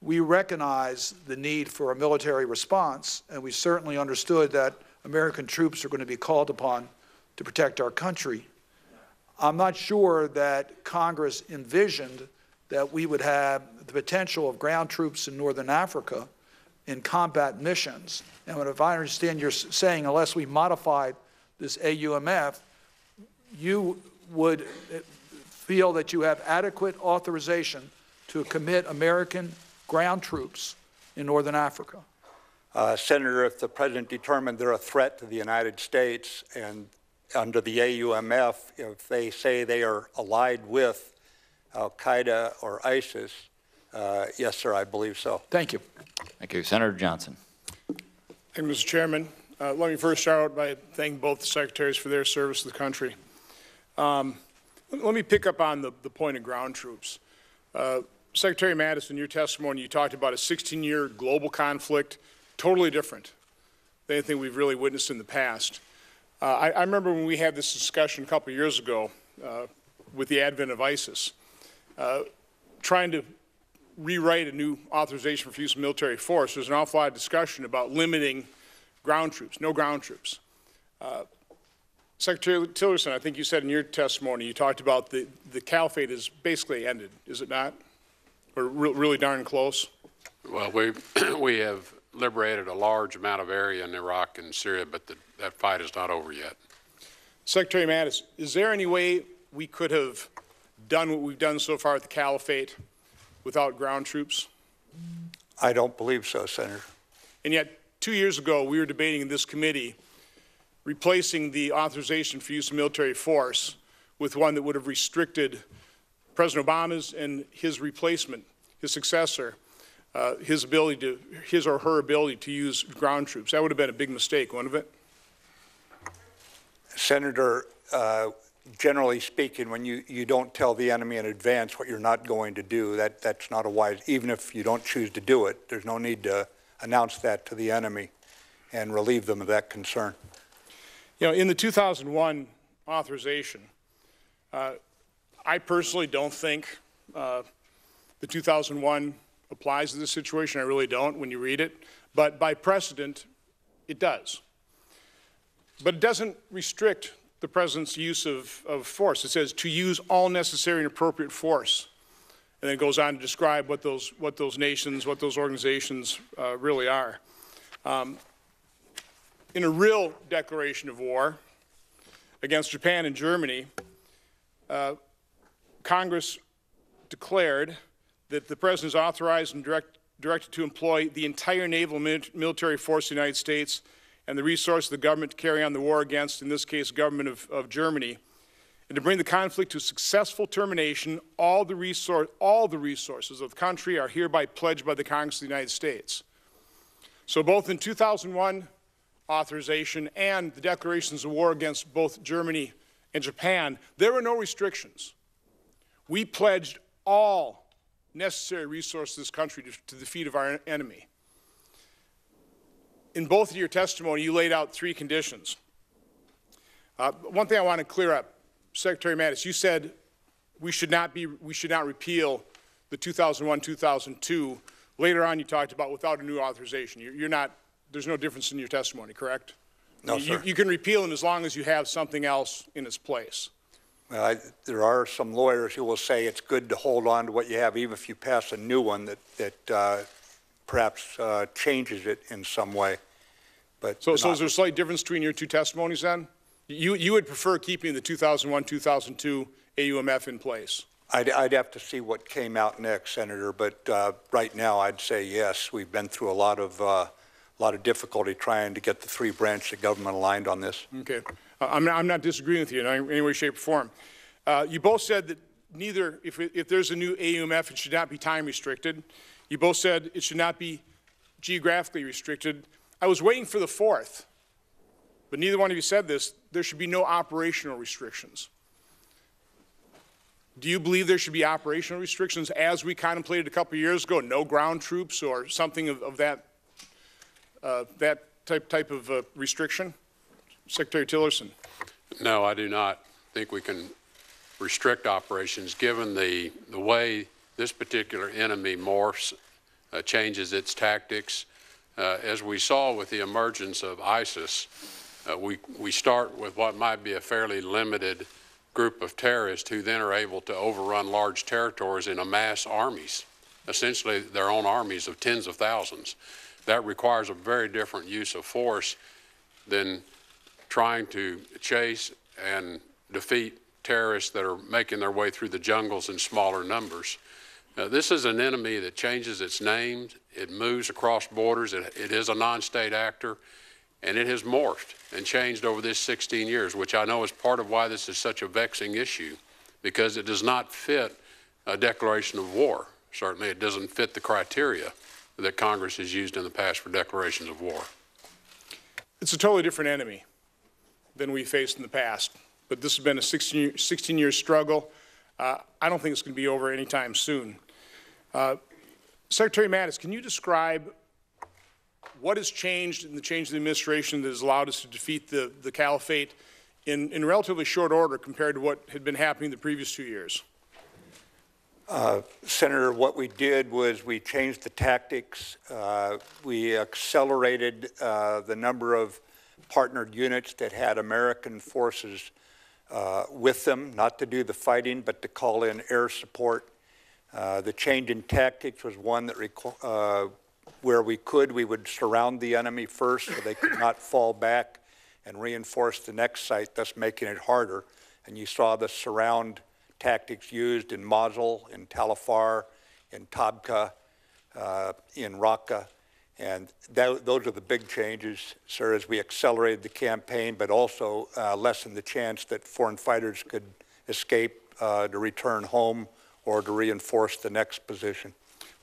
Speaker 5: we recognized the need for a military response, and we certainly understood that American troops are going to be called upon to protect our country. I'm not sure that Congress envisioned that we would have the potential of ground troops in northern Africa in combat missions. And if I understand you're saying, unless we modified this AUMF, you would feel that you have adequate authorization to commit American ground troops in northern Africa?
Speaker 7: Senator, if the President determined they're a threat to the United States and under the AUMF, if they say they are allied with al-Qaeda or ISIS, yes, sir, I believe so.
Speaker 5: Thank you.
Speaker 4: Thank you. Senator Johnson.
Speaker 8: Thank you, Mr. Chairman. Let me first start out by thanking both the secretaries for their service to the country. Let me pick up on the point of ground troops. Secretary Mattis, in your testimony, you talked about a 16-year global conflict, totally different than anything we've really witnessed in the past. I remember when we had this discussion a couple of years ago with the advent of ISIS, trying to rewrite a new authorization for use of military force. There's an awful lot of discussion about limiting ground troops, no ground troops. Secretary Tillerson, I think you said in your testimony, you talked about the caliphate is basically ended, is it not? Or really darn close?
Speaker 6: Well, we have liberated a large amount of area in Iraq and Syria, but that fight is not over yet.
Speaker 8: Secretary Mattis, is there any way we could have done what we've done so far at the caliphate without ground troops?
Speaker 7: I don't believe so, Senator.
Speaker 8: And yet, 2 years ago, we were debating in this committee replacing the authorization for use of military force with one that would have restricted President Obama's and his replacement, his successor, his or her ability to use ground troops. That would have been a big mistake, wouldn't it?
Speaker 7: Senator, generally speaking, when you don't tell the enemy in advance what you're not going to do, that's not a wise, even if you don't choose to do it, there's no need to announce that to the enemy and relieve them of that concern.
Speaker 8: You know, in the 2001 authorization, I personally don't think the 2001 applies to this situation. I really don't when you read it. But by precedent, it does. But it doesn't restrict the President's use of force. It says to use all necessary and appropriate force. And then it goes on to describe what those nations, what those organizations really are. In a real declaration of war against Japan and Germany, Congress declared that the President is authorized and directed to employ the entire naval military force of the United States and the resources of the government to carry on the war against, in this case, the government of Germany, and to bring the conflict to a successful termination. All the resources of the country are hereby pledged by the Congress of the United States. So both in 2001 authorization and the declarations of war against both Germany and Japan, there were no restrictions. We pledged all necessary resources of this country to the defeat of our enemy. In both of your testimony, you laid out 3 conditions. One thing I want to clear up, Secretary Mattis, you said we should not repeal the 2001-2002. Later on, you talked about without a new authorization. There's no difference in your testimony, correct?
Speaker 7: No, sir.
Speaker 8: You can repeal them as long as you have something else in its place.
Speaker 7: Well, there are some lawyers who will say it's good to hold on to what you have, even if you pass a new one that perhaps changes it in some way. But
Speaker 8: so is there a slight difference between your 2 testimonies then? You would prefer keeping the 2001-2002 AUMF in place?
Speaker 7: I'd have to see what came out next, Senator, but right now I'd say yes. We've been through a lot of difficulty trying to get the 3 branches of government aligned on this.
Speaker 8: Okay. I'm not disagreeing with you in any way, shape, or form. You both said that if there's a new AUMF, it should not be time restricted. You both said it should not be geographically restricted. I was waiting for the 4th, but neither one of you said this. There should be no operational restrictions. Do you believe there should be operational restrictions as we contemplated a couple of years ago? No ground troops or something of that type of restriction? Secretary Tillerson.
Speaker 6: No, I do not think we can restrict operations given the way this particular enemy morphs, changes its tactics. As we saw with the emergence of ISIS, we start with what might be a fairly limited group of terrorists who then are able to overrun large territories and amass armies, essentially their own armies of tens of thousands. That requires a very different use of force than trying to chase and defeat terrorists that are making their way through the jungles in smaller numbers. This is an enemy that changes its name, it moves across borders, it is a non-state actor, and it has morphed and changed over this 16 years, which I know is part of why this is such a vexing issue, because it does not fit a declaration of war. Certainly it doesn't fit the criteria that Congress has used in the past for declarations of war.
Speaker 8: It's a totally different enemy than we faced in the past, but this has been a 16-year struggle. I don't think it's going to be over anytime soon. Secretary Mattis, can you describe what has changed in the change of the administration that has allowed us to defeat the caliphate in relatively short order compared to what had been happening the previous 2 years?
Speaker 7: Senator, what we did was we changed the tactics. We accelerated the number of partnered units that had American forces with them, not to do the fighting, but to call in air support. The change in tactics was one that where we would surround the enemy first so they could not fall back and reinforce the next site, thus making it harder. And you saw the surround tactics used in Mosul, in Tal-Afar, in Tabqa, in Raqqa. And those are the big changes, sir, as we accelerated the campaign, but also lessened the chance that foreign fighters could escape to return home or to reinforce the next position.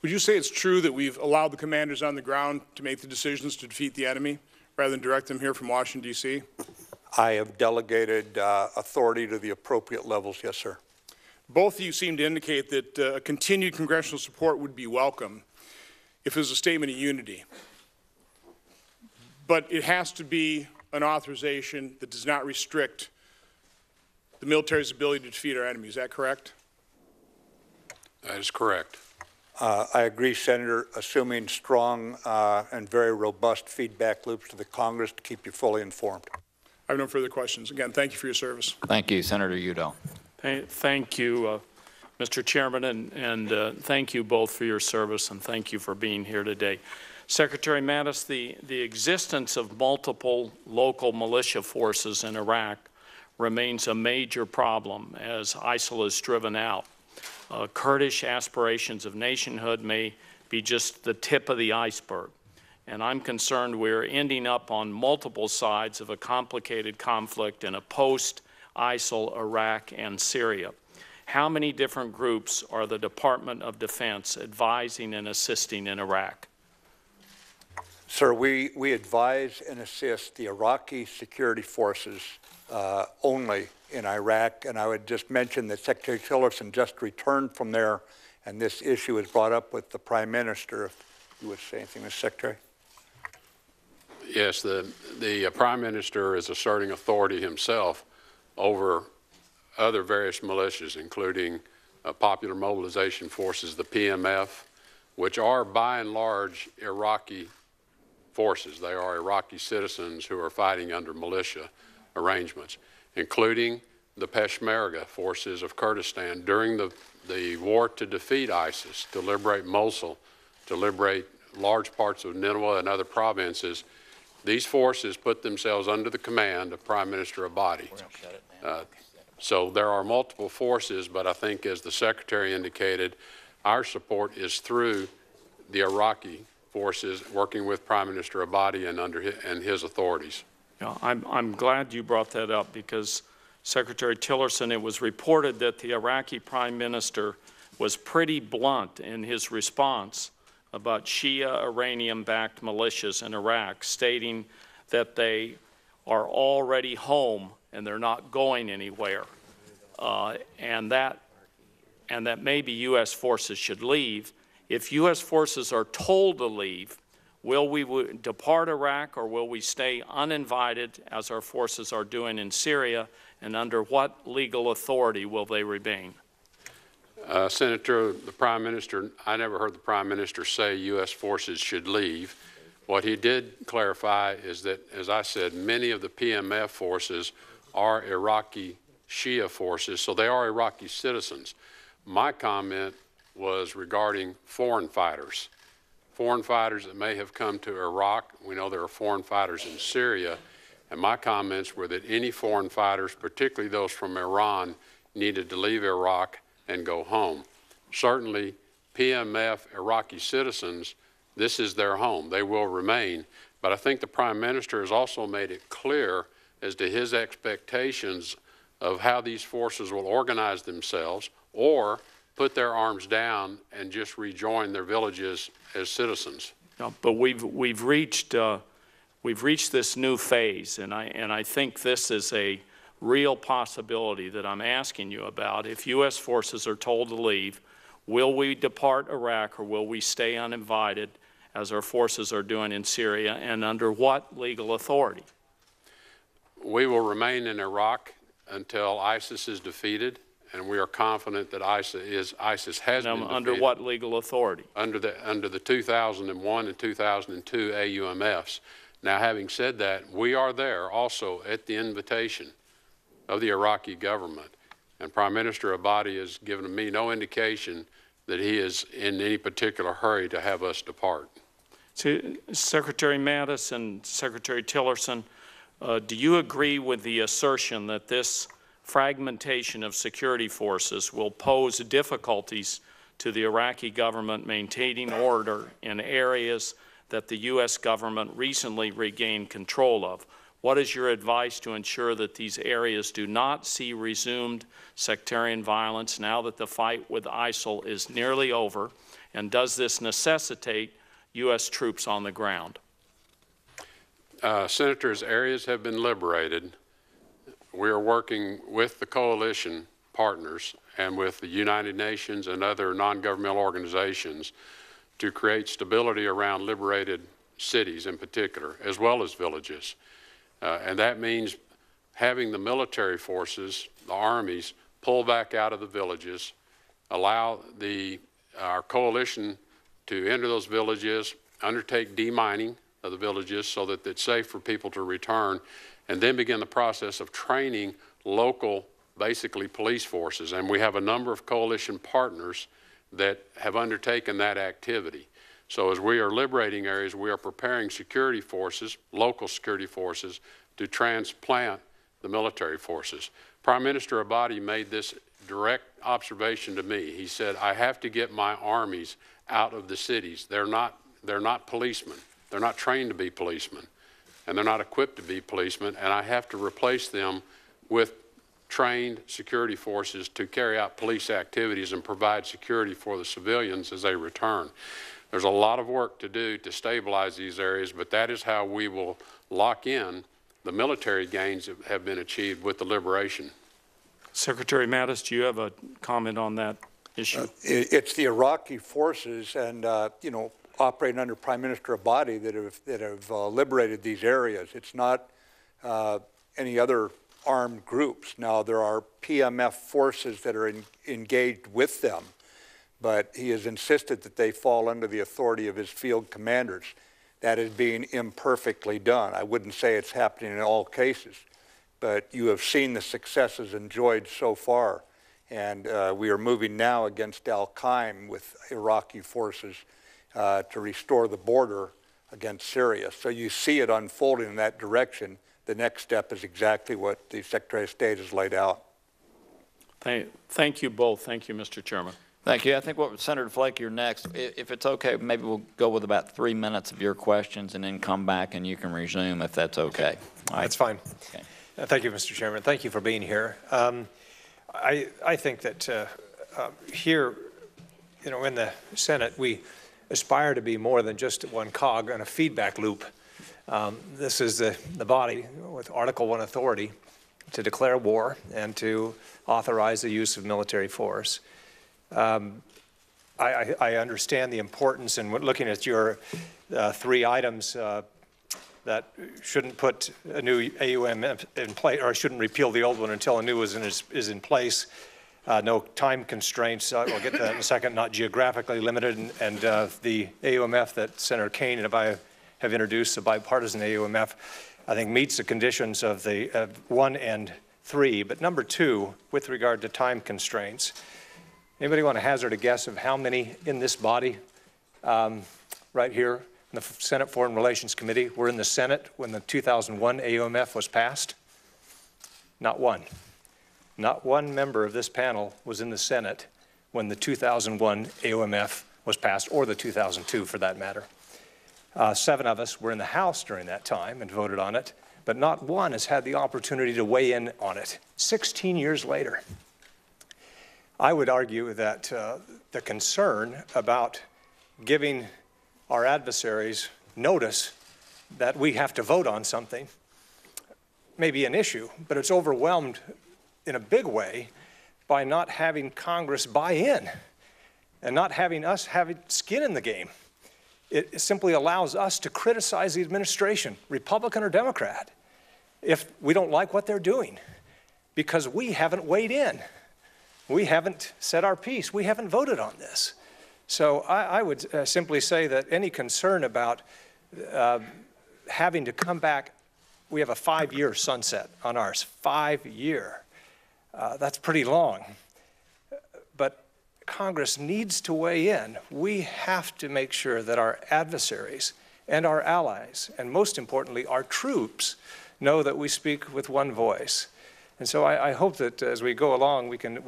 Speaker 8: Would you say it's true that we've allowed the commanders on the ground to make the decisions to defeat the enemy rather than direct them here from Washington, D.C.?
Speaker 7: I have delegated authority to the appropriate levels, yes, sir.
Speaker 8: Both of you seem to indicate that continued congressional support would be welcome if it was a statement of unity. But it has to be an authorization that does not restrict the military's ability to defeat our enemy. Is that correct?
Speaker 6: That is correct.
Speaker 7: I agree, Senator, assuming strong and very robust feedback loops to the Congress to keep you fully informed.
Speaker 8: I have no further questions. Again, thank you for your service.
Speaker 4: Thank you, Senator Udall.
Speaker 9: Thank you, Mr. Chairman, and thank you both for your service, and thank you for being here today. Secretary Mattis, the existence of multiple local militia forces in Iraq remains a major problem as ISIL is driven out. Kurdish aspirations of nationhood may be just the tip of the iceberg, and I'm concerned we're ending up on multiple sides of a complicated conflict in a post-ISIL Iraq and Syria. How many different groups are the Department of Defense advising and assisting in Iraq?
Speaker 7: Sir, we advise and assist the Iraqi security forces only in Iraq, and I would just mention that Secretary Tillerson just returned from there and this issue was brought up with the Prime Minister. If you would say anything, Mr. Secretary.
Speaker 6: Yes, the Prime Minister is asserting authority himself over other various militias, including Popular Mobilization Forces, the PMF, which are by and large Iraqi forces. They are Iraqi citizens who are fighting under militia arrangements, including the Peshmerga forces of Kurdistan during the war to defeat ISIS, to liberate Mosul, to liberate large parts of Nineveh and other provinces. These forces put themselves under the command of Prime Minister Abadi. So there are multiple forces, but I think, as the Secretary indicated, our support is through the Iraqi forces working with Prime Minister Abadi and his authorities.
Speaker 9: Yeah, I'm glad you brought that up, because Secretary Tillerson, it was reported that the Iraqi Prime Minister was pretty blunt in his response about Shia Iranian-backed militias in Iraq, stating that they are already home and they're not going anywhere, and that maybe U.S. forces should leave. If U.S. forces are told to leave, will we depart Iraq, or will we stay uninvited, as our forces are doing in Syria, and under what legal authority will they remain?
Speaker 6: Senator, the Prime Minister, I never heard the Prime Minister say U.S. forces should leave. What he did clarify is that, as I said, many of the PMF forces are Iraqi Shia forces, so they are Iraqi citizens. My comment was regarding foreign fighters that may have come to Iraq. We know there are foreign fighters in Syria, and my comments were that any foreign fighters, particularly those from Iran, needed to leave Iraq and go home. Certainly, PMF Iraqi citizens, this is their home. They will remain. But I think the Prime Minister has also made it clear as to his expectations of how these forces will organize themselves or put their arms down and just rejoin their villages as citizens.
Speaker 9: No, but we've reached this new phase, and I think this is a real possibility that I'm asking you about. If U.S. forces are told to leave, will we depart Iraq, or will we stay uninvited, as our forces are doing in Syria, and under what legal authority?
Speaker 6: We will remain in Iraq until ISIS is defeated, and we are confident that ISIS has been defeated.
Speaker 9: Under what legal authority?
Speaker 6: Under the 2001 and 2002 AUMFs. Now, having said that, we are there also at the invitation of the Iraqi government, and Prime Minister Abadi has given me no indication that he is in any particular hurry to have us depart.
Speaker 9: So, Secretary Mattis and Secretary Tillerson, do you agree with the assertion that this fragmentation of security forces will pose difficulties to the Iraqi government maintaining order in areas that the U.S. government recently regained control of? What is your advice to ensure that these areas do not see resumed sectarian violence now that the fight with ISIL is nearly over? And does this necessitate U.S. troops on the ground?
Speaker 6: Senators, areas have been liberated. We are working with the coalition partners and with the United Nations and other non-governmental organizations to create stability around liberated cities in particular, as well as villages. And that means having the military forces, the armies, pull back out of the villages, allow our coalition to enter those villages, undertake demining of the villages so that it's safe for people to return, and then begin the process of training local, basically police forces. And we have a number of coalition partners that have undertaken that activity. So as we are liberating areas, we are preparing security forces, local security forces, to transplant the military forces. Prime Minister Abadi made this direct observation to me. He said, I have to get my armies out of the cities. They're not policemen. They're not trained to be policemen, and they're not equipped to be policemen, and I have to replace them with trained security forces to carry out police activities and provide security for the civilians as they return. There's a lot of work to do to stabilize these areas, but that is how we will lock in the military gains that have been achieved with the liberation.
Speaker 9: Secretary Mattis, do you have a comment on that? issue?
Speaker 7: It's the Iraqi forces and, you know, operating under Prime Minister Abadi that have liberated these areas. It's not any other armed groups. Now, there are PMF forces that are engaged with them, but he has insisted that they fall under the authority of his field commanders. That is being imperfectly done. I wouldn't say it's happening in all cases, but you have seen the successes enjoyed so far. And we are moving now against al-Qaeda with Iraqi forces to restore the border against Syria. So you see it unfolding in that direction. The next step is exactly what the Secretary of State has laid out.
Speaker 9: Thank you both. Thank you, Mr. Chairman.
Speaker 4: Thank you. I think Senator Flake, you're next. If it's okay, maybe we'll go with about 3 minutes of your questions and then come back and you can resume if that's okay. All right.
Speaker 10: That's fine.
Speaker 4: Okay.
Speaker 10: Thank you, Mr. Chairman. Thank you for being here. I think that here, you know, in the Senate, we aspire to be more than just one cog in a feedback loop. This is the body with Article 1 authority to declare war and to authorize the use of military force. I understand the importance in looking at your 3 items that shouldn't put a new AUMF in place, or shouldn't repeal the old one until a new is in place. No time constraints, we'll get to that in a second, not geographically limited, and the AUMF that Senator Kane and I have introduced, the bipartisan AUMF, I think meets the conditions of the 1 and 3. But number 2, with regard to time constraints, anybody want to hazard a guess of how many in this body right here in the Senate Foreign Relations Committee were in the Senate when the 2001 AUMF was passed? Not one. Not one member of this panel was in the Senate when the 2001 AUMF was passed, or the 2002 for that matter. 7 of us were in the House during that time and voted on it, but not one has had the opportunity to weigh in on it 16 years later. I would argue that the concern about giving our adversaries notice that we have to vote on something may be an issue, but it's overwhelmed in a big way by not having Congress buy in and not having us have skin in the game. It simply allows us to criticize the administration, Republican or Democrat, if we don't like what they're doing, because we haven't weighed in. We haven't said our piece. We haven't voted on this. So I would simply say that any concern about having to come back, we have a 5-year sunset on ours, 5-year. That's pretty long. But Congress needs to weigh in. We have to make sure that our adversaries and our allies, and most importantly, our troops, know that we speak with one voice. And so I hope that as we go along, we can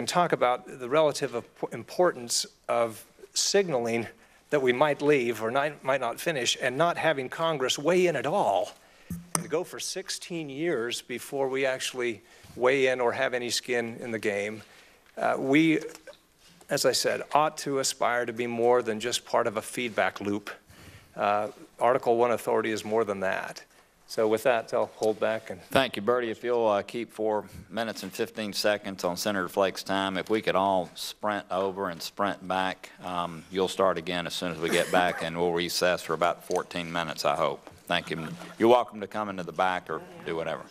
Speaker 10: talk about the relative importance of signaling that we might leave or might not finish, and not having Congress weigh in at all, and go for 16 years before we actually weigh in or have any skin in the game. We, as I said, ought to aspire to be more than just part of a feedback loop. Article 1 authority is more than that. So with that, I'll hold back.
Speaker 4: Thank you, Bertie. If you'll keep 4 minutes and 15 seconds on Senator Flake's time, if we could all sprint over and sprint back, you'll start again as soon as we get back, and we'll recess for about 14 minutes, I hope. Thank you. You're welcome to come into the back or do whatever.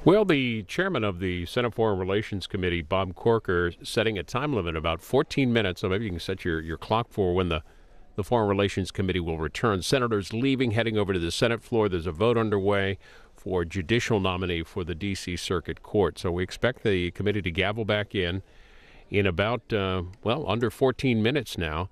Speaker 2: Well, the chairman of the Senate Foreign Relations Committee, Bob Corker, setting a time limit about 14 minutes, so maybe you can set your clock for when the Foreign Relations Committee will return. Senators leaving, heading over to the Senate floor. There's a vote underway for judicial nominee for the D.C. Circuit Court. So we expect the committee to gavel back in about, under 14 minutes now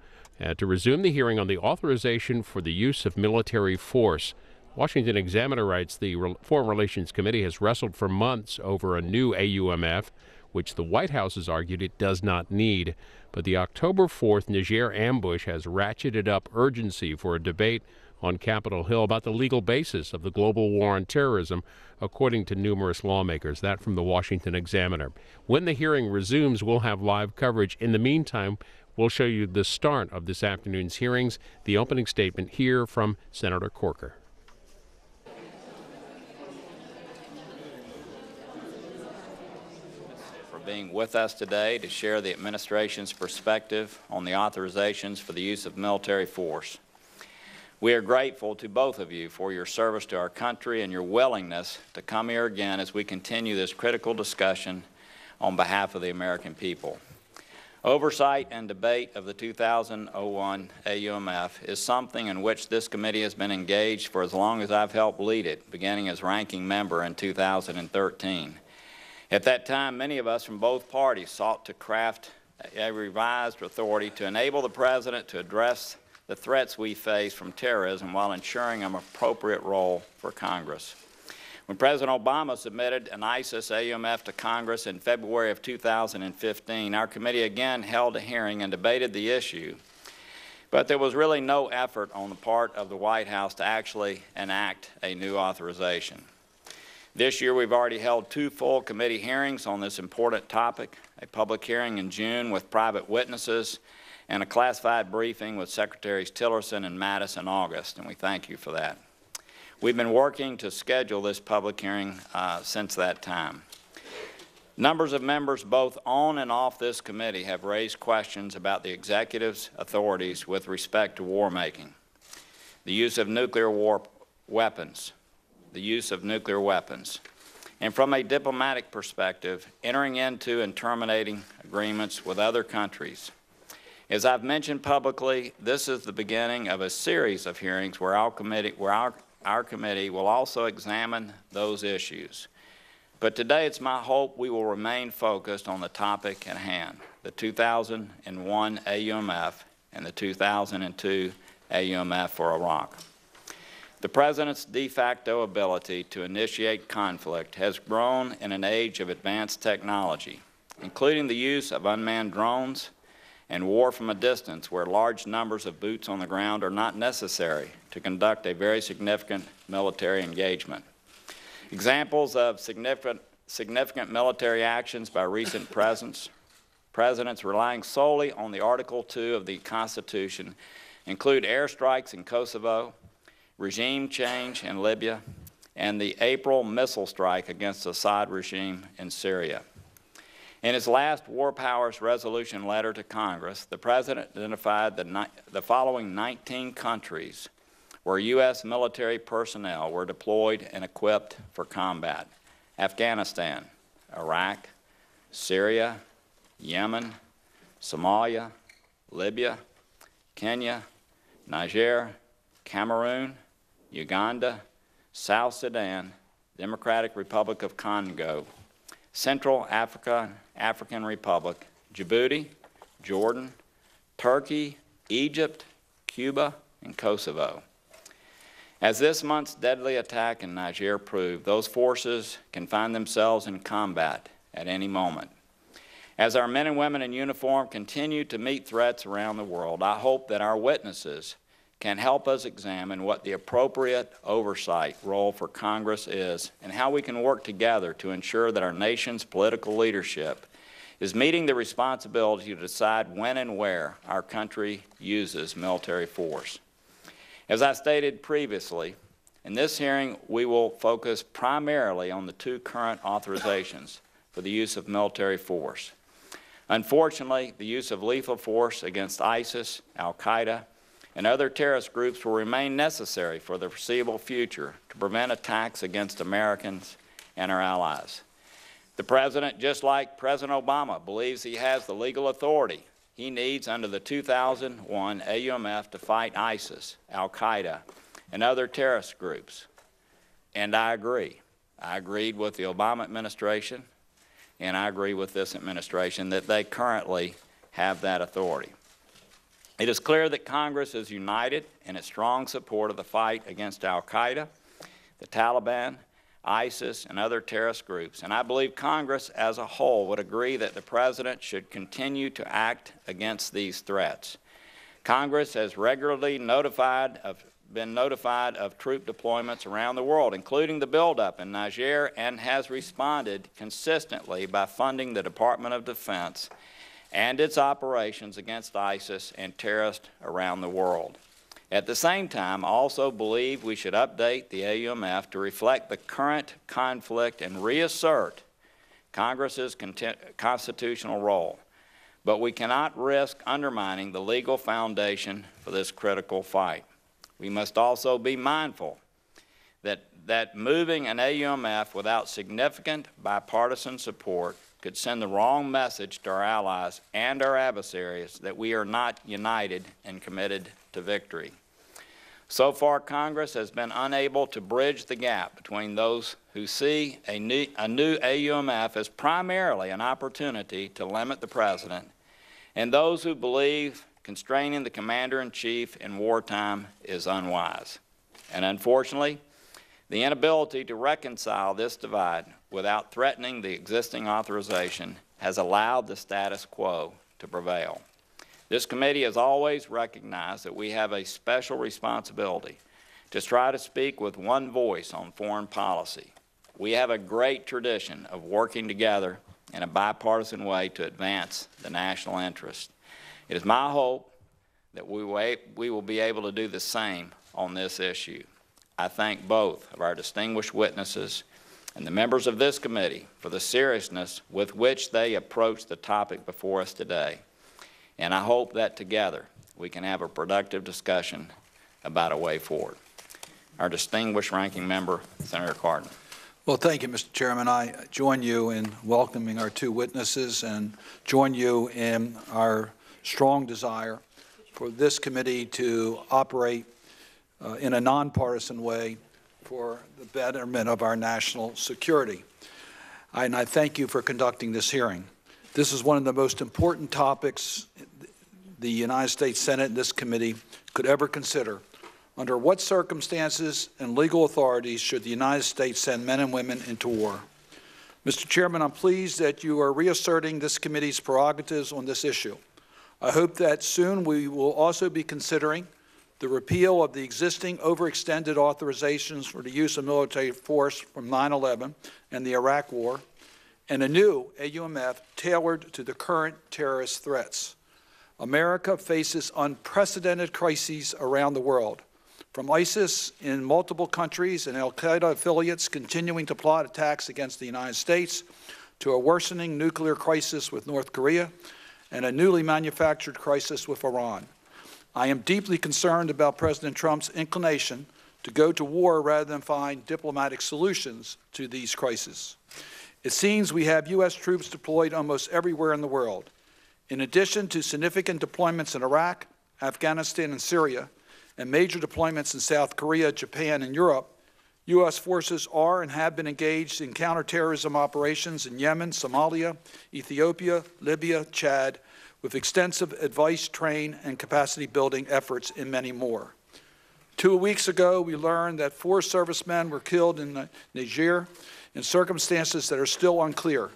Speaker 2: to resume the hearing on the authorization for the use of military force. Washington Examiner writes the Foreign Relations Committee has wrestled for months over a new AUMF, which the White House has argued it does not need. But the October 4th Niger ambush has ratcheted up urgency for a debate on Capitol Hill about the legal basis of the global war on terrorism, according to numerous lawmakers. That from the Washington Examiner. When the hearing resumes, we'll have live coverage. In the meantime, we'll show you the start of this afternoon's hearings, the opening statement here from Senator Corker.
Speaker 4: Being with us today to share the administration's perspective on the authorizations for the use of military force. We are grateful to both of you for your service to our country and your willingness to come here again as we continue this critical discussion on behalf of the American people. Oversight and debate of the 2001 AUMF is something in which this committee has been engaged for as long as I've helped lead it, beginning as ranking member in 2013. At that time, many of us from both parties sought to craft a revised authority to enable the President to address the threats we face from terrorism while ensuring an appropriate role for Congress. When President Obama submitted an ISIS AUMF to Congress in February of 2015, our committee again held a hearing and debated the issue, but there was really no effort on the part of the White House to actually enact a new authorization. This year, we've already held 2 full committee hearings on this important topic, a public hearing in June with private witnesses and a classified briefing with Secretaries Tillerson and Mattis in August, and we thank you for that. We've been working to schedule this public hearing since that time. Numbers of members both on and off this committee have raised questions about the executive's authorities with respect to war making, the use of nuclear weapons, and from a diplomatic perspective, entering into and terminating agreements with other countries. As I've mentioned publicly, this is the beginning of a series of hearings where our committee will also examine those issues. But today it's my hope we will remain focused on the topic at hand, the 2001 AUMF and the 2002 AUMF for Iraq. The President's de facto ability to initiate conflict has grown in an age of advanced technology, including the use of unmanned drones and war from a distance where large numbers of boots on the ground are not necessary to conduct a very significant military engagement. Examples of significant military actions by recent presidents relying solely on the Article 2 of the Constitution include airstrikes in Kosovo, regime change in Libya, and the April missile strike against the Assad regime in Syria. In his last War Powers Resolution letter to Congress, the President identified the following 19 countries where U.S. military personnel were deployed and equipped for combat: Afghanistan, Iraq, Syria, Yemen, Somalia, Libya, Kenya, Niger, Cameroon, Uganda, South Sudan, Democratic Republic of Congo, Central African Republic, Djibouti, Jordan, Turkey, Egypt, Cuba, and Kosovo. As this month's deadly attack in Niger proved, those forces can find themselves in combat at any moment. As our men and women in uniform continue to meet threats around the world, I hope that our witnesses can help us examine what the appropriate oversight role for Congress is and how we can work together to ensure that our nation's political leadership is meeting the responsibility to decide when and where our country uses military force. As I stated previously, in this hearing we will focus primarily on the two current authorizations for the use of military force. Unfortunately, the use of lethal force against ISIS, al-Qaeda, and other terrorist groups will remain necessary for the foreseeable future to prevent attacks against Americans and our allies. The President, just like President Obama, believes he has the legal authority he needs under the 2001 AUMF to fight ISIS, al-Qaeda, and other terrorist groups. And I agree. I agreed with the Obama administration, and I agree with this administration that they currently have that authority. It is clear that Congress is united in its strong support of the fight against al-Qaeda, the Taliban, ISIS, and other terrorist groups, and I believe Congress as a whole would agree that the President should continue to act against these threats. Congress has regularly been notified of troop deployments around the world, including the buildup in Niger, and has responded consistently by funding the Department of Defense and its operations against ISIS and terrorists around the world. At the same time, I also believe we should update the AUMF to reflect the current conflict and reassert Congress's constitutional role. But we cannot risk undermining the legal foundation for this critical fight. We must also be mindful that moving an AUMF without significant bipartisan support could send the wrong message to our allies and our adversaries that we are not united and committed to victory. So far, Congress has been unable to bridge the gap between those who see a new AUMF as primarily an opportunity to limit the President and those who believe constraining the Commander-in-Chief in wartime is unwise. And unfortunately, the inability to reconcile this divide without threatening the existing authorization has allowed the status quo to prevail. This committee has always recognized that we have a special responsibility to try to speak with one voice on foreign policy. We have a great tradition of working together in a bipartisan way to advance the national interest. It is my hope that we will be able to do the same on this issue. I thank both of our distinguished witnesses and the members of this committee for the seriousness with which they approached the topic before us today. And I hope that together we can have a productive discussion about a way forward. Our distinguished ranking member, Senator Cardin.
Speaker 5: Well, thank you, Mr. Chairman. I join you in welcoming our two witnesses and join you in our strong desire for this committee to operate in a nonpartisan way for the betterment of our national security. And I thank you for conducting this hearing. This is one of the most important topics the United States Senate and this committee could ever consider. Under what circumstances and legal authorities should the United States send men and women into war? Mr. Chairman, I'm pleased that you are reasserting this committee's prerogatives on this issue. I hope that soon we will also be considering the repeal of the existing overextended authorizations for the use of military force from 9/11 and the Iraq War, and a new AUMF tailored to the current terrorist threats. America faces unprecedented crises around the world, from ISIS in multiple countries and al-Qaeda affiliates continuing to plot attacks against the United States, to a worsening nuclear crisis with North Korea, and a newly manufactured crisis with Iran. I am deeply concerned about President Trump's inclination to go to war rather than find diplomatic solutions to these crises. It seems we have U.S. troops deployed almost everywhere in the world. In addition to significant deployments in Iraq, Afghanistan, and Syria, and major deployments in South Korea, Japan, and Europe, U.S. forces are and have been engaged in counterterrorism operations in Yemen, Somalia, Ethiopia, Libya, Chad, with extensive advice, train, and capacity-building efforts in many more. 2 weeks ago, we learned that 4 servicemen were killed in Niger in circumstances that are still unclear.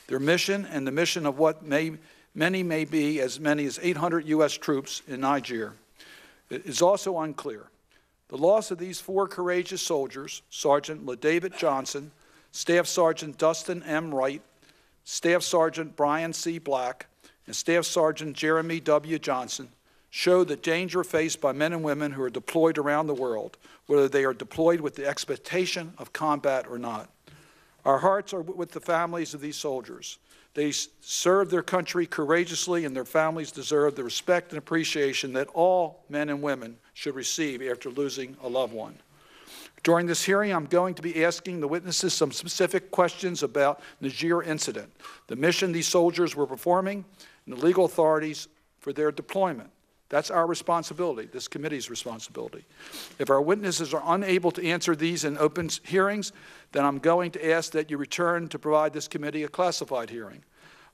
Speaker 5: Their mission and the mission of what many may be as many as 800 U.S. troops in Niger. It is also unclear. The loss of these 4 courageous soldiers, Sergeant LaDavid Johnson, Staff Sergeant Dustin M. Wright, Staff Sergeant Brian C. Black, and Staff Sergeant Jeremy W. Johnson, show the danger faced by men and women who are deployed around the world, whether they are deployed with the expectation of combat or not. Our hearts are with the families of these soldiers. They serve their country courageously, and their families deserve the respect and appreciation that all men and women should receive after losing a loved one. During this hearing, I'm going to be asking the witnesses some specific questions about the Niger incident, the mission these soldiers were performing, and the legal authorities for their deployment. That's our responsibility, this committee's responsibility. If our witnesses are unable to answer these in open hearings, then I'm going to ask that you return to provide this committee a classified hearing.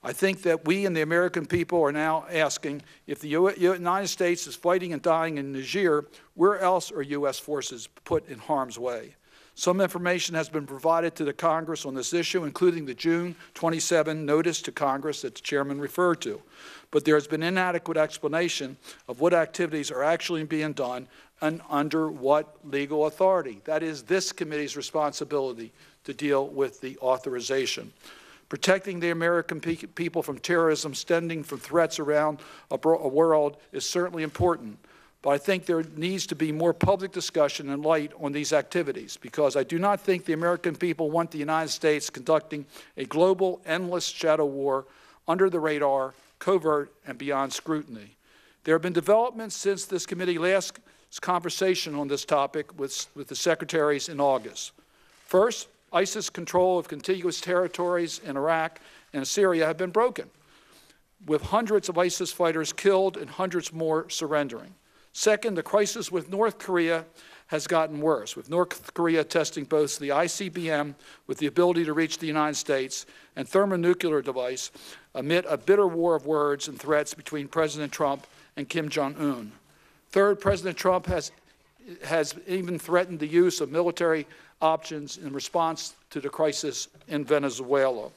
Speaker 5: I think that we and the American people are now asking, if the United States is fighting and dying in Niger, where else are U.S. forces put in harm's way? Some information has been provided to the Congress on this issue, including the June 27 notice to Congress that the chairman referred to. But there has been inadequate explanation of what activities are actually being done and under what legal authority. That is this committee's responsibility to deal with the authorization. Protecting the American people from terrorism stemming from threats around a world is certainly important. But I think there needs to be more public discussion and light on these activities, because I do not think the American people want the United States conducting a global, endless shadow war under the radar, covert, and beyond scrutiny. There have been developments since this committee last conversation on this topic with the secretaries in August. First, ISIS control of contiguous territories in Iraq and Syria have been broken, with hundreds of ISIS fighters killed and hundreds more surrendering. Second, the crisis with North Korea has gotten worse, with North Korea testing both the ICBM with the ability to reach the United States and thermonuclear device amid a bitter war of words and threats between President Trump and Kim Jong-un. Third, President Trump has even threatened the use of military options in response to the crisis in Venezuela.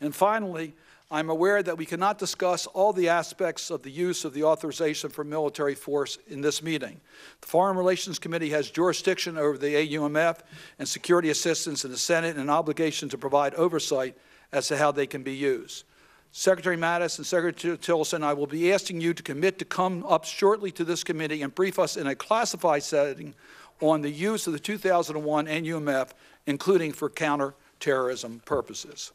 Speaker 5: And finally, I'm aware that we cannot discuss all the aspects of the use of the authorization for military force in this meeting. The Foreign Relations Committee has jurisdiction over the AUMF and security assistance in the Senate and an obligation to provide oversight as to how they can be used. Secretary Mattis and Secretary Tillerson, I will be asking you to commit to come up shortly to this committee and brief us in a classified setting on the use of the 2001 AUMF, including for counterterrorism purposes.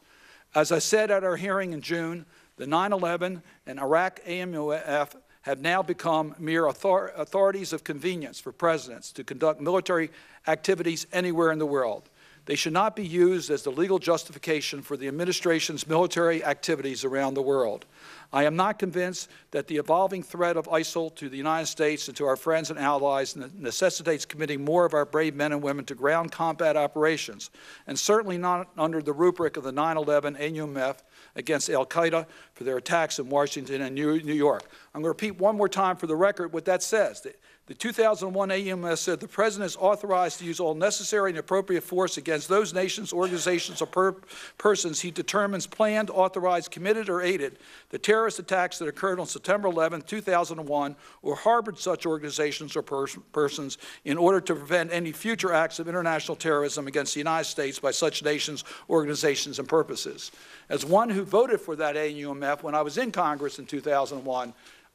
Speaker 5: As I said at our hearing in June, the 9/11 and Iraq AUMF have now become mere authorities of convenience for presidents to conduct military activities anywhere in the world. They should not be used as the legal justification for the administration's military activities around the world. I am not convinced that the evolving threat of ISIL to the United States and to our friends and allies necessitates committing more of our brave men and women to ground combat operations, and certainly not under the rubric of the 9/11 AUMF against al-Qaeda for their attacks in Washington and New York. I'm going to repeat one more time for the record what that says. The 2001 AUMF said the President is authorized to use all necessary and appropriate force against those nations, organizations, or persons he determines planned, authorized, committed, or aided the terrorist attacks that occurred on September 11, 2001, or harbored such organizations or persons in order to prevent any future acts of international terrorism against the United States by such nations, organizations, and purposes. As one who voted for that AUMF when I was in Congress in 2001,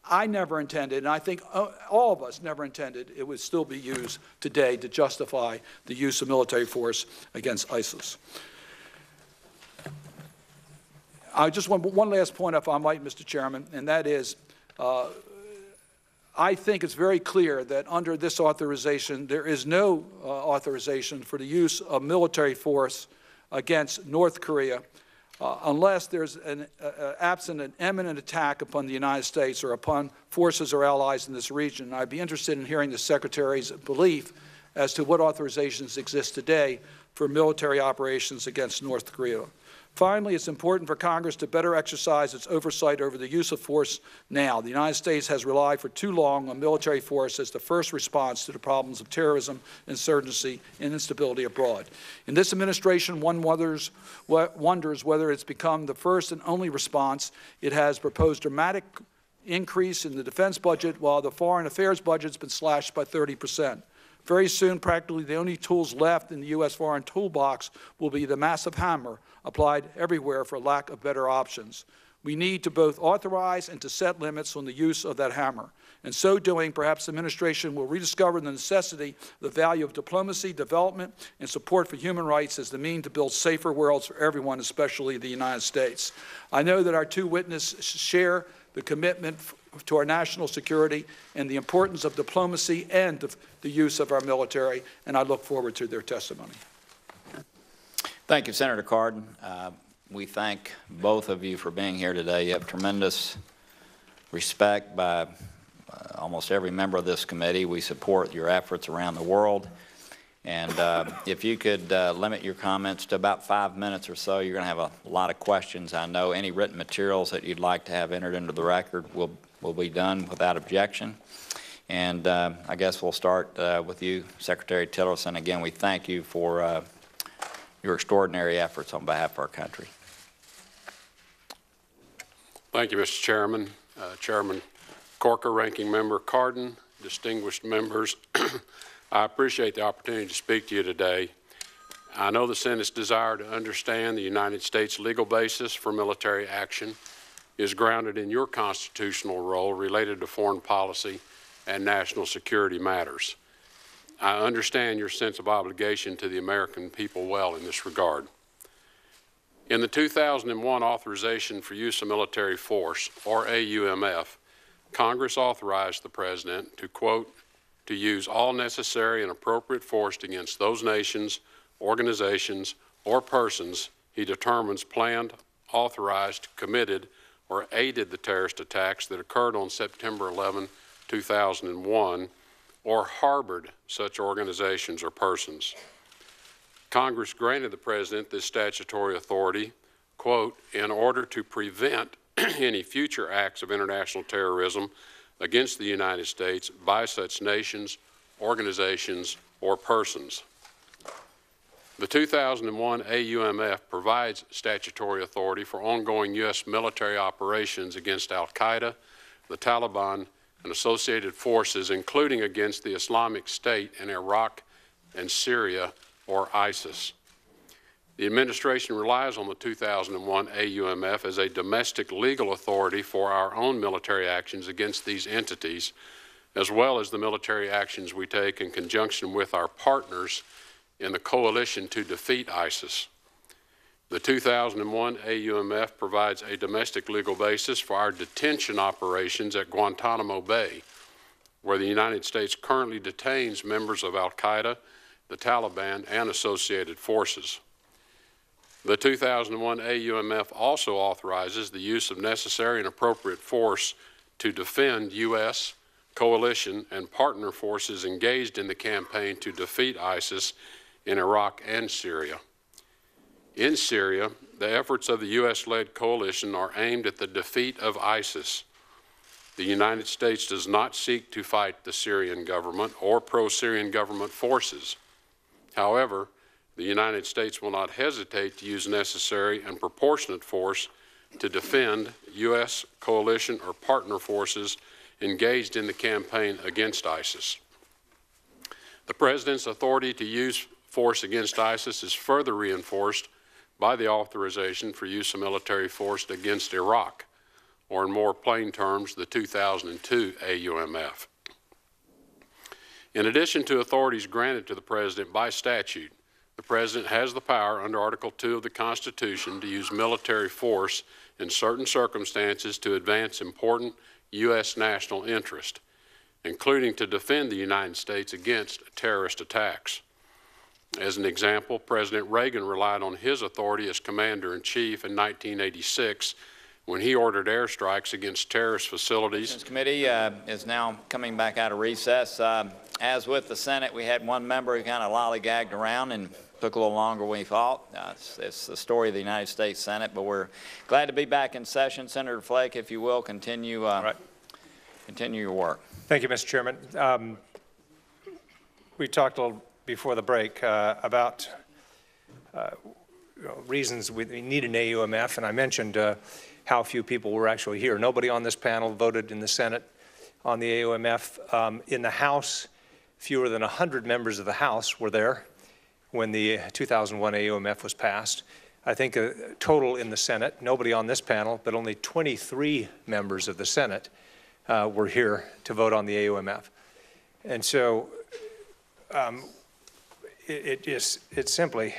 Speaker 5: I never intended, and I think all of us never intended, it would still be used today to justify the use of military force against ISIS. I just want one last point, if I might, Mr. Chairman, and that is, I think it's very clear that under this authorization, there is no authorization for the use of military force against North Korea unless there's absent an imminent attack upon the United States or upon forces or allies in this region. I'd be interested in hearing the Secretary's belief as to what authorizations exist today for military operations against North Korea. Finally, it's important for Congress to better exercise its oversight over the use of force now. The United States has relied for too long on military force as the first response to the problems of terrorism, insurgency, and instability abroad. In this administration, one wonders whether it's become the first and only response. It has proposed dramatic increase in the defense budget, while the foreign affairs budget's been slashed by 30%. Very soon, practically the only tools left in the U.S. foreign toolbox will be the massive hammer applied everywhere for lack of better options. We need to both authorize and to set limits on the use of that hammer. In so doing, perhaps the administration will rediscover the necessity, the value of diplomacy, development, and support for human rights as the means to build safer worlds for everyone, especially the United States. I know that our two witnesses share the commitment to our national security and the importance of diplomacy and the use of our military, and I look forward to their testimony.
Speaker 4: Thank you, Senator Cardin. We thank both of you for being here today. You have tremendous respect by almost every member of this committee. We support your efforts around the world. And if you could limit your comments to about 5 minutes or so, you're going to have a lot of questions. I know any written materials that you'd like to have entered into the record will be done without objection. And I guess we'll start with you, Secretary Tillerson. Again, we thank you for your extraordinary efforts on behalf of our country.
Speaker 6: Thank you, Mr. Chairman. Chairman Corker, Ranking Member Cardin, distinguished members, I appreciate the opportunity to speak to you today. I know the Senate's desire to understand the United States legal basis for military action is grounded in your constitutional role related to foreign policy and national security matters. I understand your sense of obligation to the American people well in this regard. In the 2001 Authorization for Use of Military Force, or AUMF, Congress authorized the President to, quote, to use all necessary and appropriate force against those nations, organizations, or persons he determines planned, authorized, committed, or aided the terrorist attacks that occurred on September 11, 2001, or harbored such organizations or persons. Congress granted the President this statutory authority, quote, in order to prevent any future acts of international terrorism against the United States by such nations, organizations, or persons. The 2001 AUMF provides statutory authority for ongoing U.S. military operations against al-Qaeda, the Taliban, and associated forces, including against the Islamic State in Iraq and Syria, or ISIS. The administration relies on the 2001 AUMF as a domestic legal authority for our own military actions against these entities, as well as the military actions we take in conjunction with our partners in the coalition to defeat ISIS. The 2001 AUMF provides a domestic legal basis for our detention operations at Guantanamo Bay, where the United States currently detains members of al-Qaeda, the Taliban, and associated forces. The 2001 AUMF also authorizes the use of necessary and appropriate force to defend U.S., coalition, and partner forces engaged in the campaign to defeat ISIS in Iraq and Syria. In Syria, the efforts of the U.S.-led coalition are aimed at the defeat of ISIS. The United States does not seek to fight the Syrian government or pro-Syrian government forces. However, the United States will not hesitate to use necessary and proportionate force to defend U.S., coalition, or partner forces engaged in the campaign against ISIS. The President's authority to use force against ISIS is further reinforced by the authorization for use of military force against Iraq, or in more plain terms, the 2002 AUMF. In addition to authorities granted to the President by statute, the President has the power under Article 2 of the Constitution to use military force in certain circumstances to advance important U.S. national interest, including to defend the United States against terrorist attacks. As an example, President Reagan relied on his authority as Commander-in-Chief in 1986 when he ordered airstrikes against terrorist facilities.
Speaker 4: This committee is now coming back out of recess. As with the Senate, we had one member who kind of lollygagged around and took a little longer than we thought. It's the story of the United States Senate, but we're glad to be back in session. Senator Flake, if you will, continue your work.
Speaker 10: Thank you, Mr. Chairman. We talked a little before the break about reasons we need an AUMF, and I mentioned how few people were actually here. Nobody on this panel voted in the Senate on the AUMF. In the House, fewer than 100 members of the House were there when the 2001 AUMF was passed. I think a total in the Senate, nobody on this panel, but only 23 members of the Senate were here to vote on the AUMF. And so it simply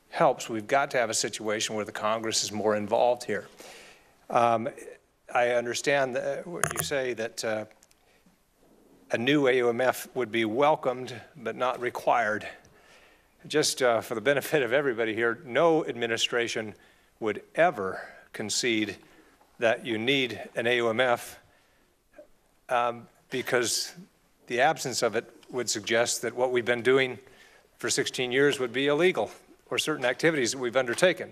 Speaker 10: helps. We've got to have a situation where the Congress is more involved here. I understand what you say that a new AUMF would be welcomed but not required. Just for the benefit of everybody here, no administration would ever concede that you need an AUMF because the absence of it would suggest that what we've been doing for 16 years would be illegal, or certain activities that we've undertaken.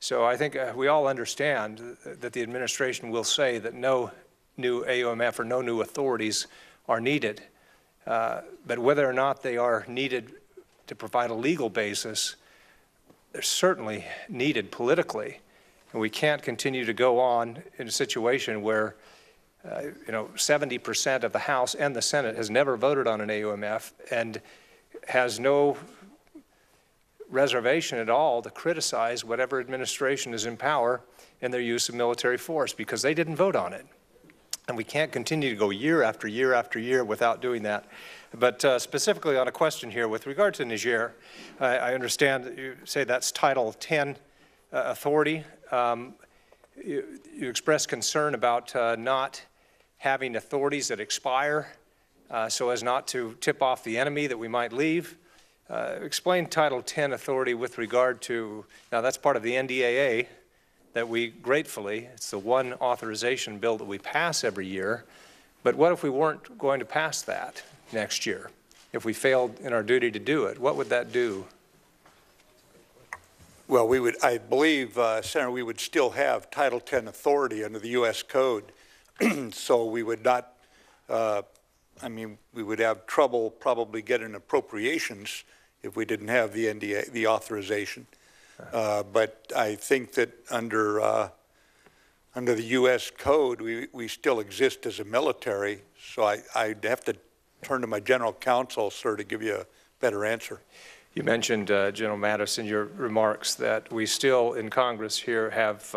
Speaker 10: So I think we all understand that the administration will say that no new AUMF or no new authorities are needed. But whether or not they are needed to provide a legal basis, they're certainly needed politically. And we can't continue to go on in a situation where 70% of the House and the Senate has never voted on an AUMF and has no reservation at all to criticize whatever administration is in power in their use of military force because they didn't vote on it. And we can't continue to go year after year after year without doing that. But specifically on a question here with regard to Niger, I understand that you say that's Title 10 authority. You express concern about not having authorities that expire so as not to tip off the enemy that we might leave. Explain Title 10 authority with regard to, now that's part of the NDAA that we gratefully, it's the one authorization bill that we pass every year, but what if we weren't going to pass that next year? If we failed in our duty to do it, what would that do?
Speaker 7: Well, we would, I believe, Senator, we would still have Title 10 authority under the U.S. Code, so we would not, we would have trouble probably getting appropriations if we didn't have the NDA, the authorization. But I think that under the U.S. Code, we still exist as a military, so I'd have to turn to my general counsel, sir, to give you a better answer.
Speaker 10: You mentioned, General Mattis, in your remarks that we still in Congress here have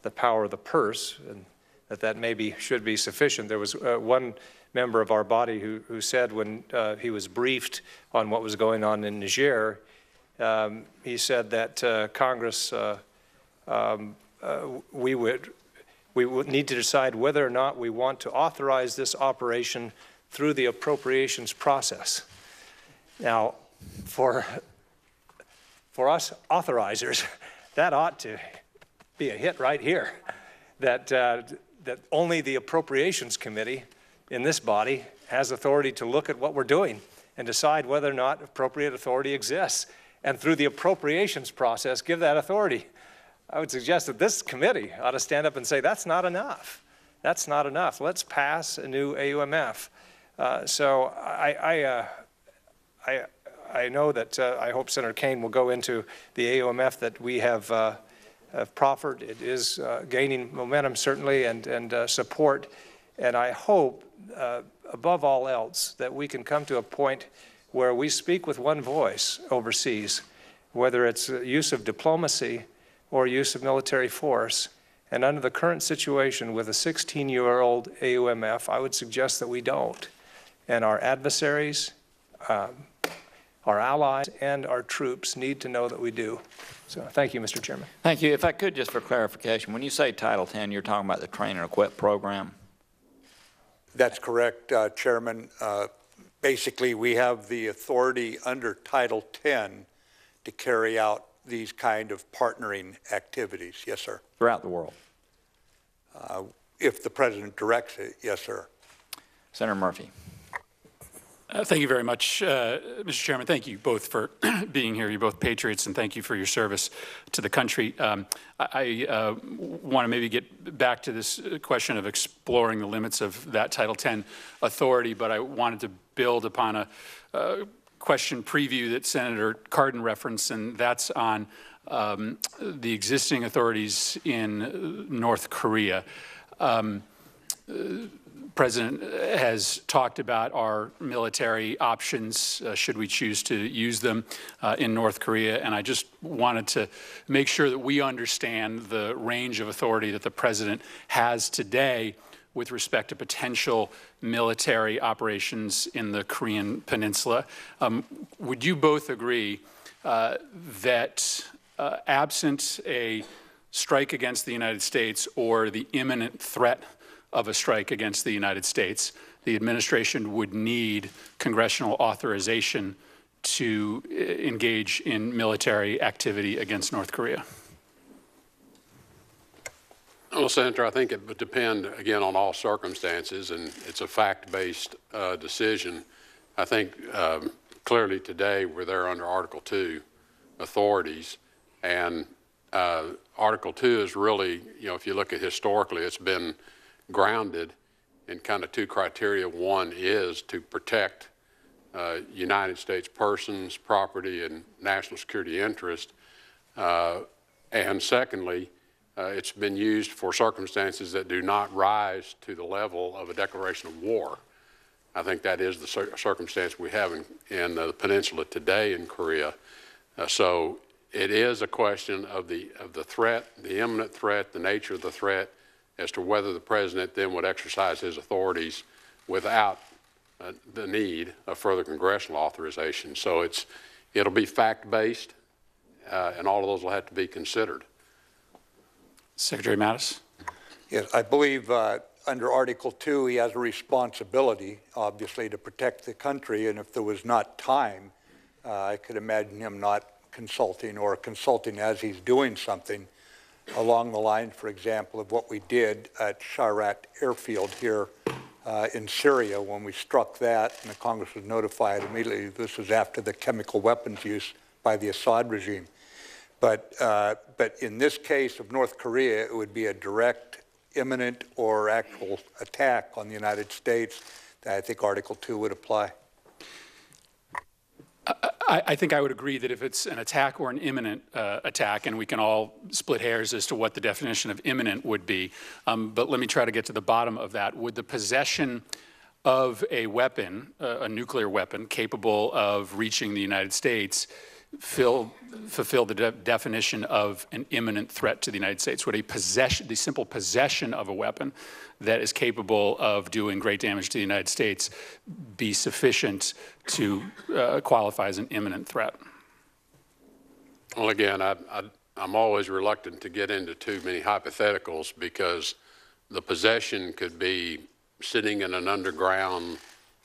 Speaker 10: the power of the purse, and that maybe should be sufficient. There was one member of our body who said when he was briefed on what was going on in Niger, he said that Congress, we would need to decide whether or not we want to authorize this operation through the appropriations process. Now, for us authorizers, that ought to be a hit right here, that only the Appropriations Committee in this body has authority to look at what we're doing and decide whether or not appropriate authority exists. And through the appropriations process, give that authority. I would suggest that this committee ought to stand up and say, that's not enough. That's not enough. Let's pass a new AUMF. So I know that I hope Senator Kaine will go into the AUMF that we have proffered. It is gaining momentum, certainly, and support. And I hope, above all else, that we can come to a point where we speak with one voice overseas, whether it's use of diplomacy or use of military force. And under the current situation with a 16-year-old AUMF, I would suggest that we don't. And our adversaries, our allies, and our troops need to know that we do. So thank you, Mr. Chairman.
Speaker 4: Thank you. If I could, just for clarification, when you say Title 10, you're talking about the train and equip program?
Speaker 7: That's correct, Chairman. Basically, we have the authority under Title 10 to carry out these kind of partnering activities. Yes, sir.
Speaker 4: Throughout the world?
Speaker 7: If the President directs it, yes, sir.
Speaker 4: Senator Murphy.
Speaker 11: Thank you very much, Mr. Chairman. Thank you both for being here. You're both patriots, and thank you for your service to the country. I want to maybe get back to this question of exploring the limits of that Title 10 authority, but I wanted to build upon a question preview that Senator Cardin referenced, and that's on the existing authorities in North Korea. President has talked about our military options, should we choose to use them in North Korea, and I just wanted to make sure that we understand the range of authority that the President has today with respect to potential military operations in the Korean Peninsula. Would you both agree that absent a strike against the United States or the imminent threat of a strike against the United States, the administration would need congressional authorization to engage in military activity against North Korea?
Speaker 6: Well, Senator, I think it would depend, again, on all circumstances, and it's a fact-based decision. I think clearly today we're there under Article 2 authorities, and Article 2 is really, if you look at historically, it's been grounded in kind of two criteria. One is to protect United States persons, property, and national security interest. And secondly, it's been used for circumstances that do not rise to the level of a declaration of war. I think that is the circumstance we have in the peninsula today in Korea. So it is a question of the threat, the imminent threat, the nature of the threat, as to whether the President then would exercise his authorities without the need of further congressional authorization. So it'll be fact-based, and all of those will have to be considered.
Speaker 11: Secretary Mattis?
Speaker 7: Yes, I believe under Article 2, he has a responsibility, obviously, to protect the country, and if there was not time, I could imagine him not consulting or consulting as he's doing something along the line, for example, of what we did at Sharat Airfield here in Syria when we struck that, and the Congress was notified immediately. This was after the chemical weapons use by the Assad regime. But in this case of North Korea, it would be a direct, imminent, or actual attack on the United States that I think Article 2 would apply.
Speaker 11: I think I would agree that if it's an attack or an imminent attack, and we can all split hairs as to what the definition of imminent would be, but let me try to get to the bottom of that. Would the possession of a weapon, a nuclear weapon, capable of reaching the United States, fulfill the definition of an imminent threat to the United States? Would the simple possession of a weapon that is capable of doing great damage to the United States be sufficient to qualify as an imminent threat?
Speaker 6: Well, again, I'm always reluctant to get into too many hypotheticals, because the possession could be sitting in an underground,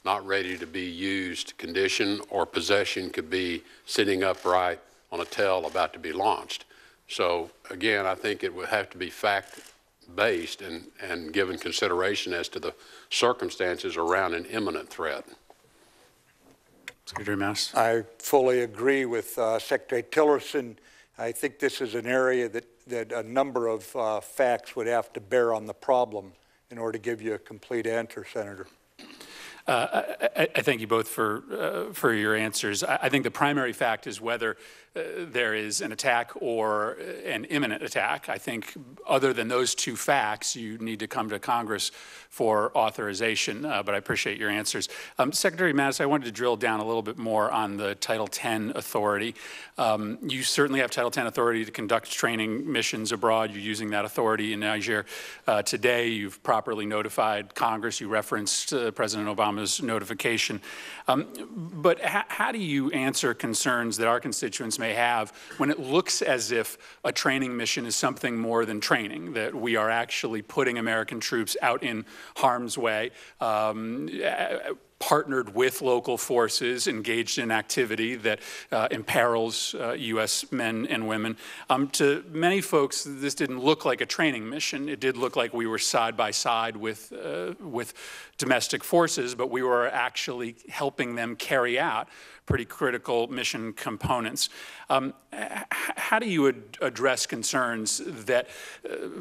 Speaker 6: not ready to be used condition, or possession could be sitting upright on a tail about to be launched. So again, I think it would have to be fact-based and given consideration as to the circumstances around an imminent threat.
Speaker 11: Secretary Mattis?
Speaker 7: I fully agree with Secretary Tillerson. I think this is an area that a number of facts would have to bear on the problem in order to give you a complete answer, Senator.
Speaker 11: I thank you both for your answers. I think the primary fact is whether there is an attack or an imminent attack. I think other than those two facts, you need to come to Congress for authorization, but I appreciate your answers. Secretary Mattis, I wanted to drill down a little bit more on the Title X authority. You certainly have Title X authority to conduct training missions abroad. You're using that authority in Niger. Today, you've properly notified Congress. You referenced President Obama's notification. But how do you answer concerns that our constituents may have when it looks as if a training mission is something more than training, that we are actually putting American troops out in harm's way, partnered with local forces, engaged in activity that imperils U.S. men and women? To many folks, this didn't look like a training mission. It did look like we were side by side with domestic forces, but we were actually helping them carry out pretty critical mission components. How do you address concerns that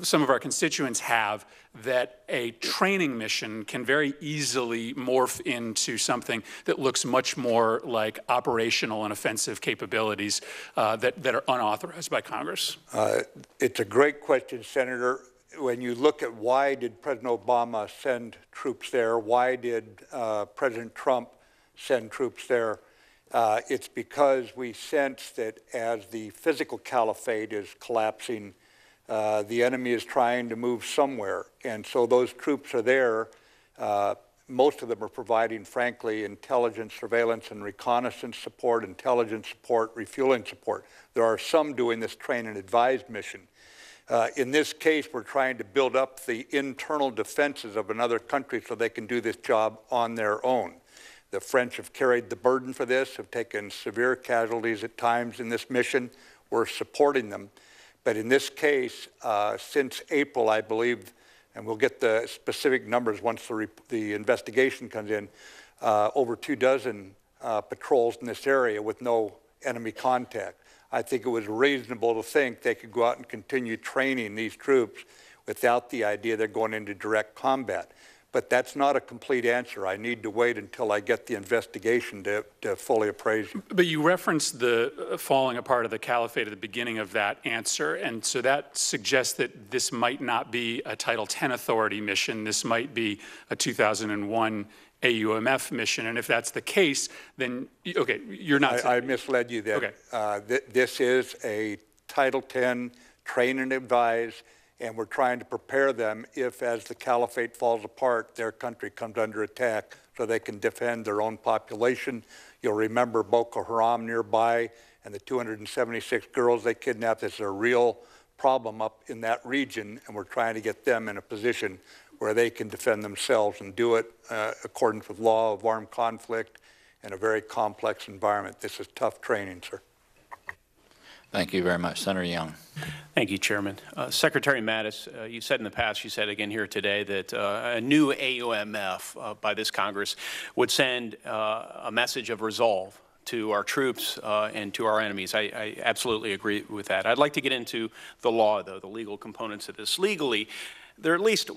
Speaker 11: some of our constituents have that a training mission can very easily morph into something that looks much more like operational and offensive capabilities that are unauthorized by Congress?
Speaker 7: It's a great question, Senator. When you look at why did President Obama send troops there, why did President Trump send troops there, it's because we sense that as the physical caliphate is collapsing, the enemy is trying to move somewhere. And so those troops are there. Most of them are providing, frankly, intelligence, surveillance, and reconnaissance support, intelligence support, refueling support. There are some doing this train and advise mission. In this case, we're trying to build up the internal defenses of another country so they can do this job on their own. The French have carried the burden for this, have taken severe casualties at times in this mission. We're supporting them. But in this case, since April, I believe, and we'll get the specific numbers once the investigation comes in, over 24 patrols in this area with no enemy contact. I think it was reasonable to think they could go out and continue training these troops without the idea they're going into direct combat. But that's not a complete answer. I need to wait until I get the investigation to fully appraise you.
Speaker 11: But you referenced the falling apart of the caliphate at the beginning of that answer, and so that suggests that this might not be a Title X authority mission. This might be a 2001 AUMF mission, and if that's the case, then, okay, you're not...
Speaker 7: I misled you there. Okay. This is a Title X train and advise, and we're trying to prepare them if, as the caliphate falls apart, their country comes under attack so they can defend their own population. You'll remember Boko Haram nearby and the 276 girls they kidnapped. This is a real problem up in that region, and we're trying to get them in a position where they can defend themselves and do it according to the law of armed conflict in a very complex environment. This is tough training, sir.
Speaker 4: Thank you very much. Senator Young.
Speaker 12: Thank you, Chairman. Secretary Mattis, you said in the past, you said again here today, that a new AUMF by this Congress would send a message of resolve to our troops and to our enemies. I absolutely agree with that. I'd like to get into the law, though, the legal components of this. Legally, there are at least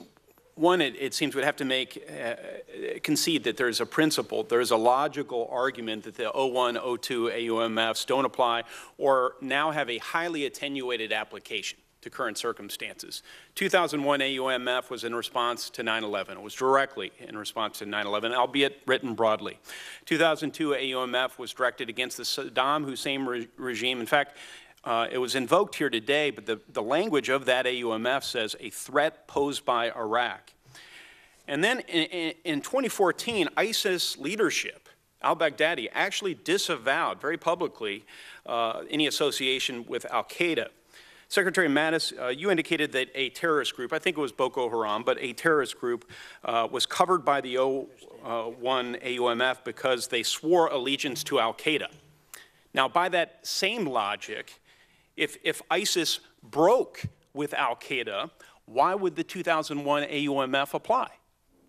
Speaker 12: one, it seems, would have to concede that there's a principle, there's a logical argument that the 01, 02 AUMFs don't apply or now have a highly attenuated application to current circumstances. 2001 AUMF was in response to 9/11. It was directly in response to 9/11, albeit written broadly. 2002 AUMF was directed against the Saddam Hussein regime. In fact, it was invoked here today, but the language of that AUMF says a threat posed by Iraq. And then in 2014, ISIS leadership, al-Baghdadi, actually disavowed very publicly any association with al-Qaeda. Secretary Mattis, you indicated that a terrorist group, I think it was Boko Haram, but a terrorist group was covered by the 01 AUMF because they swore allegiance to al-Qaeda. Now, by that same logic, if ISIS broke with al-Qaeda, why would the 2001 AUMF apply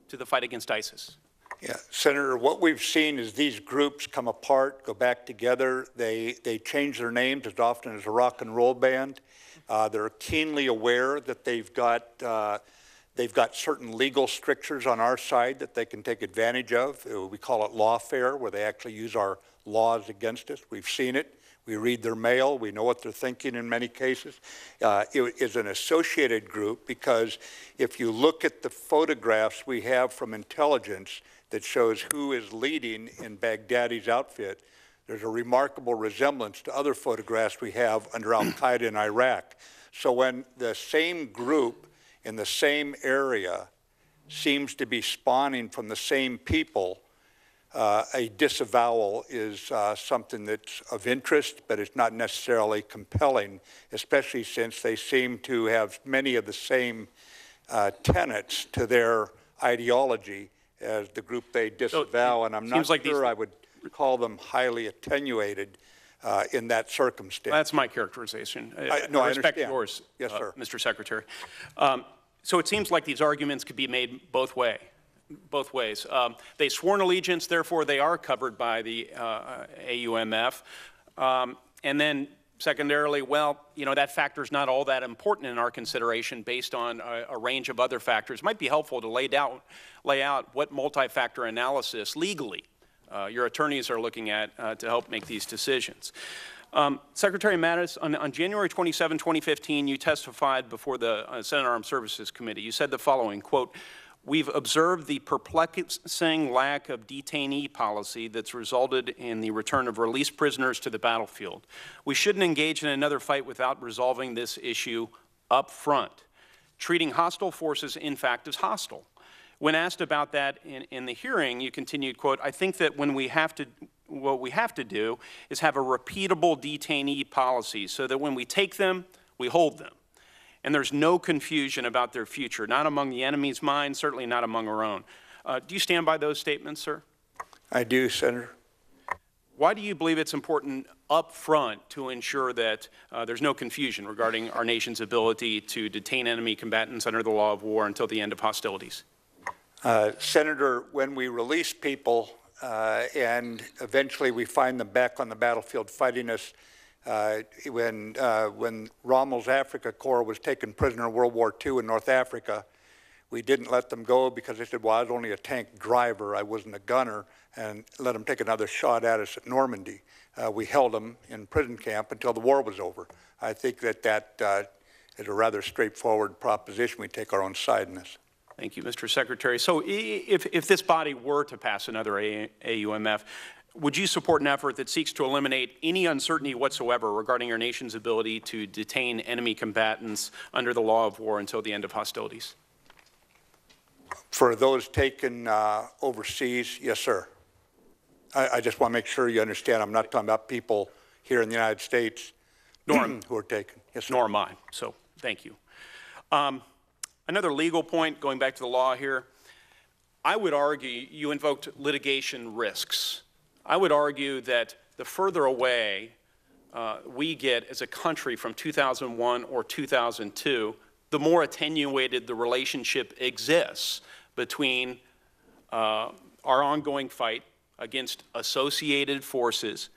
Speaker 12: to the fight against ISIS?
Speaker 7: Yeah, Senator, what we've seen is these groups come apart, go back together. They change their names as often as a rock and roll band. They're keenly aware that they've got certain legal strictures on our side that they can take advantage of. We call it lawfare, where they actually use our laws against us. We've seen it. We read their mail. We know what they're thinking in many cases. It is an associated group because if you look at the photographs we have from intelligence that shows who is leading in Baghdadi's outfit, there's a remarkable resemblance to other photographs we have under al-Qaeda in Iraq. So when the same group in the same area seems to be spawning from the same people, a disavowal is something that's of interest, but it's not necessarily compelling, especially since they seem to have many of the same tenets to their ideology as the group they disavow, and I'm not sure I would call them highly attenuated in that circumstance.
Speaker 12: That's my characterization.
Speaker 7: No, I
Speaker 12: respect
Speaker 7: understand.
Speaker 12: yours,
Speaker 7: yes, sir.
Speaker 12: Mr. Secretary. So it seems like these arguments could be made both ways. They swore an allegiance, therefore they are covered by the AUMF. And then Secondarily, well, you know, that factor is not all that important in our consideration based on a range of other factors. It might be helpful to lay out what multi-factor analysis legally your attorneys are looking at to help make these decisions. Secretary Mattis, on January 27, 2015, you testified before the Senate Armed Services Committee. You said the following, quote, "We've observed the perplexing lack of detainee policy that's resulted in the return of released prisoners to the battlefield. We shouldn't engage in another fight without resolving this issue up front. Treating hostile forces, in fact, as hostile." When asked about that in the hearing, you continued, quote, "I think that what we have to do is have a repeatable detainee policy so that when we take them, we hold them. And there's no confusion about their future, not among the enemy's mind, certainly not among our own." Do you stand by those statements, sir?
Speaker 7: I do, Senator.
Speaker 12: Why do you believe it's important up front to ensure that there's no confusion regarding our nation's ability to detain enemy combatants under the law of war until the end of hostilities?
Speaker 7: Senator, when we release people and eventually we find them back on the battlefield fighting us, when Rommel's Africa Corps was taken prisoner in World War II in North Africa, we didn't let them go because they said, well, I was only a tank driver, I wasn't a gunner, and let them take another shot at us at Normandy. We held them in prison camp until the war was over. I think that is a rather straightforward proposition. We take our own side in this.
Speaker 12: Thank you, Mr. Secretary. So if this body were to pass another AUMF, would you support an effort that seeks to eliminate any uncertainty whatsoever regarding our nation's ability to detain enemy combatants under the law of war until the end of hostilities?
Speaker 7: For those taken overseas, yes, sir. I just want to make sure you understand I'm not talking about people here in the United States who are taken. Yes, sir.
Speaker 12: Nor am I, so thank you. Another legal point, going back to the law here, I would argue you invoked litigation risks. I would argue that the further away we get as a country from 2001 or 2002, the more attenuated the relationship exists between our ongoing fight against associated forces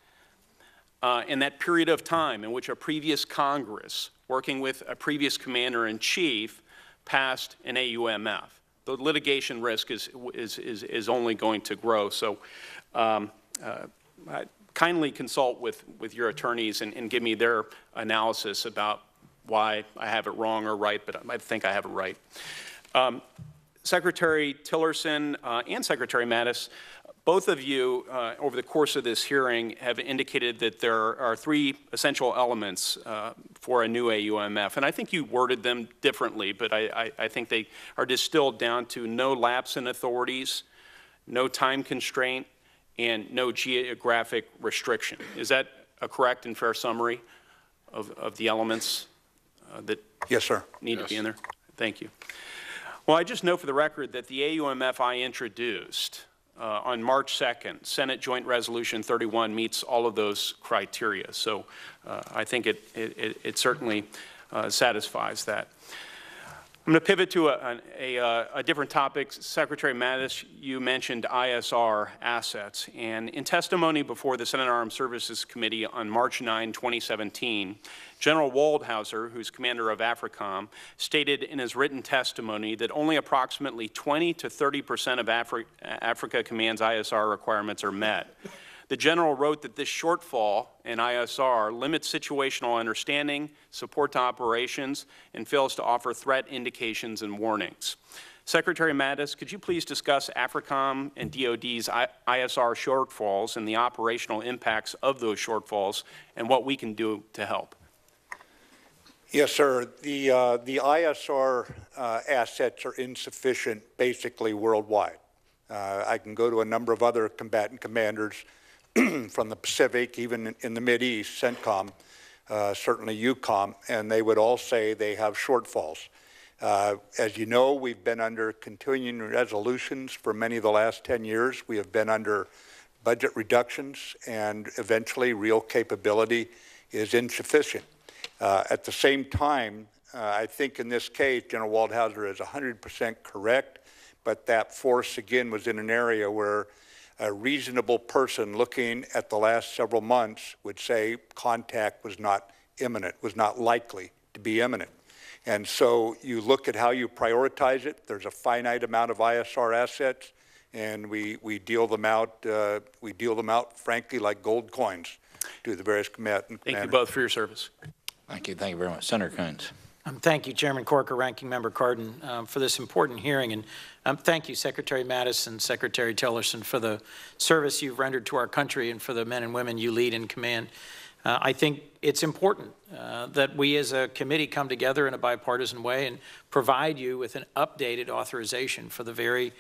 Speaker 12: and that period of time in which a previous Congress, working with a previous commander-in-chief, passed an AUMF. The litigation risk is only going to grow. So kindly consult with your attorneys and give me their analysis about why I have it wrong or right, but I think I have it right. Secretary Tillerson and Secretary Mattis, both of you, over the course of this hearing, have indicated that there are three essential elements for a new AUMF, and I think you worded them differently, but I think they are distilled down to no lapse in authorities, no time constraint, and no geographic restriction. Is that a correct and fair summary of the elements that
Speaker 7: yes, sir.
Speaker 12: need to be in there? Thank you. Well, I just know for the record that the AUMF I introduced on March 2nd, Senate Joint Resolution 31 meets all of those criteria. So I think it certainly satisfies that. I'm going to pivot to a different topic. Secretary Mattis, you mentioned ISR assets. And in testimony before the Senate Armed Services Committee on March 9, 2017, General Waldhauser, who's commander of AFRICOM, stated in his written testimony that only approximately 20 to 30% of Africa Command's ISR requirements are met. The general wrote that this shortfall in ISR limits situational understanding, support to operations, and fails to offer threat indications and warnings. Secretary Mattis, could you please discuss AFRICOM and DoD's ISR shortfalls and the operational impacts of those shortfalls and what we can do to help?
Speaker 7: Yes, sir. The ISR assets are insufficient basically worldwide. I can go to a number of other combatant commanders from the Pacific, even in the Mideast, CENTCOM, certainly EUCOM, and they would all say they have shortfalls. As you know, we've been under continuing resolutions for many of the last 10 years. We have been under budget reductions, and eventually real capability is insufficient. At the same time, I think in this case, General Waldhauser is 100% correct, but that force, again, was in an area where a reasonable person looking at the last several months would say contact was not imminent, was not likely to be imminent. And so you look at how you prioritize it. There's a finite amount of ISR assets, and we deal them out. We deal them out, frankly, like gold coins to the various commanders.
Speaker 12: Thank you both for your service.
Speaker 4: Thank you. Thank you very much. Senator Coons.
Speaker 13: Thank you, Chairman Corker, Ranking Member Cardin, for this important hearing. And thank you, Secretary Mattis and Secretary Tillerson, for the service you've rendered to our country and for the men and women you lead in command. I think it's important that we as a committee come together in a bipartisan way and provide you with an updated authorization for the very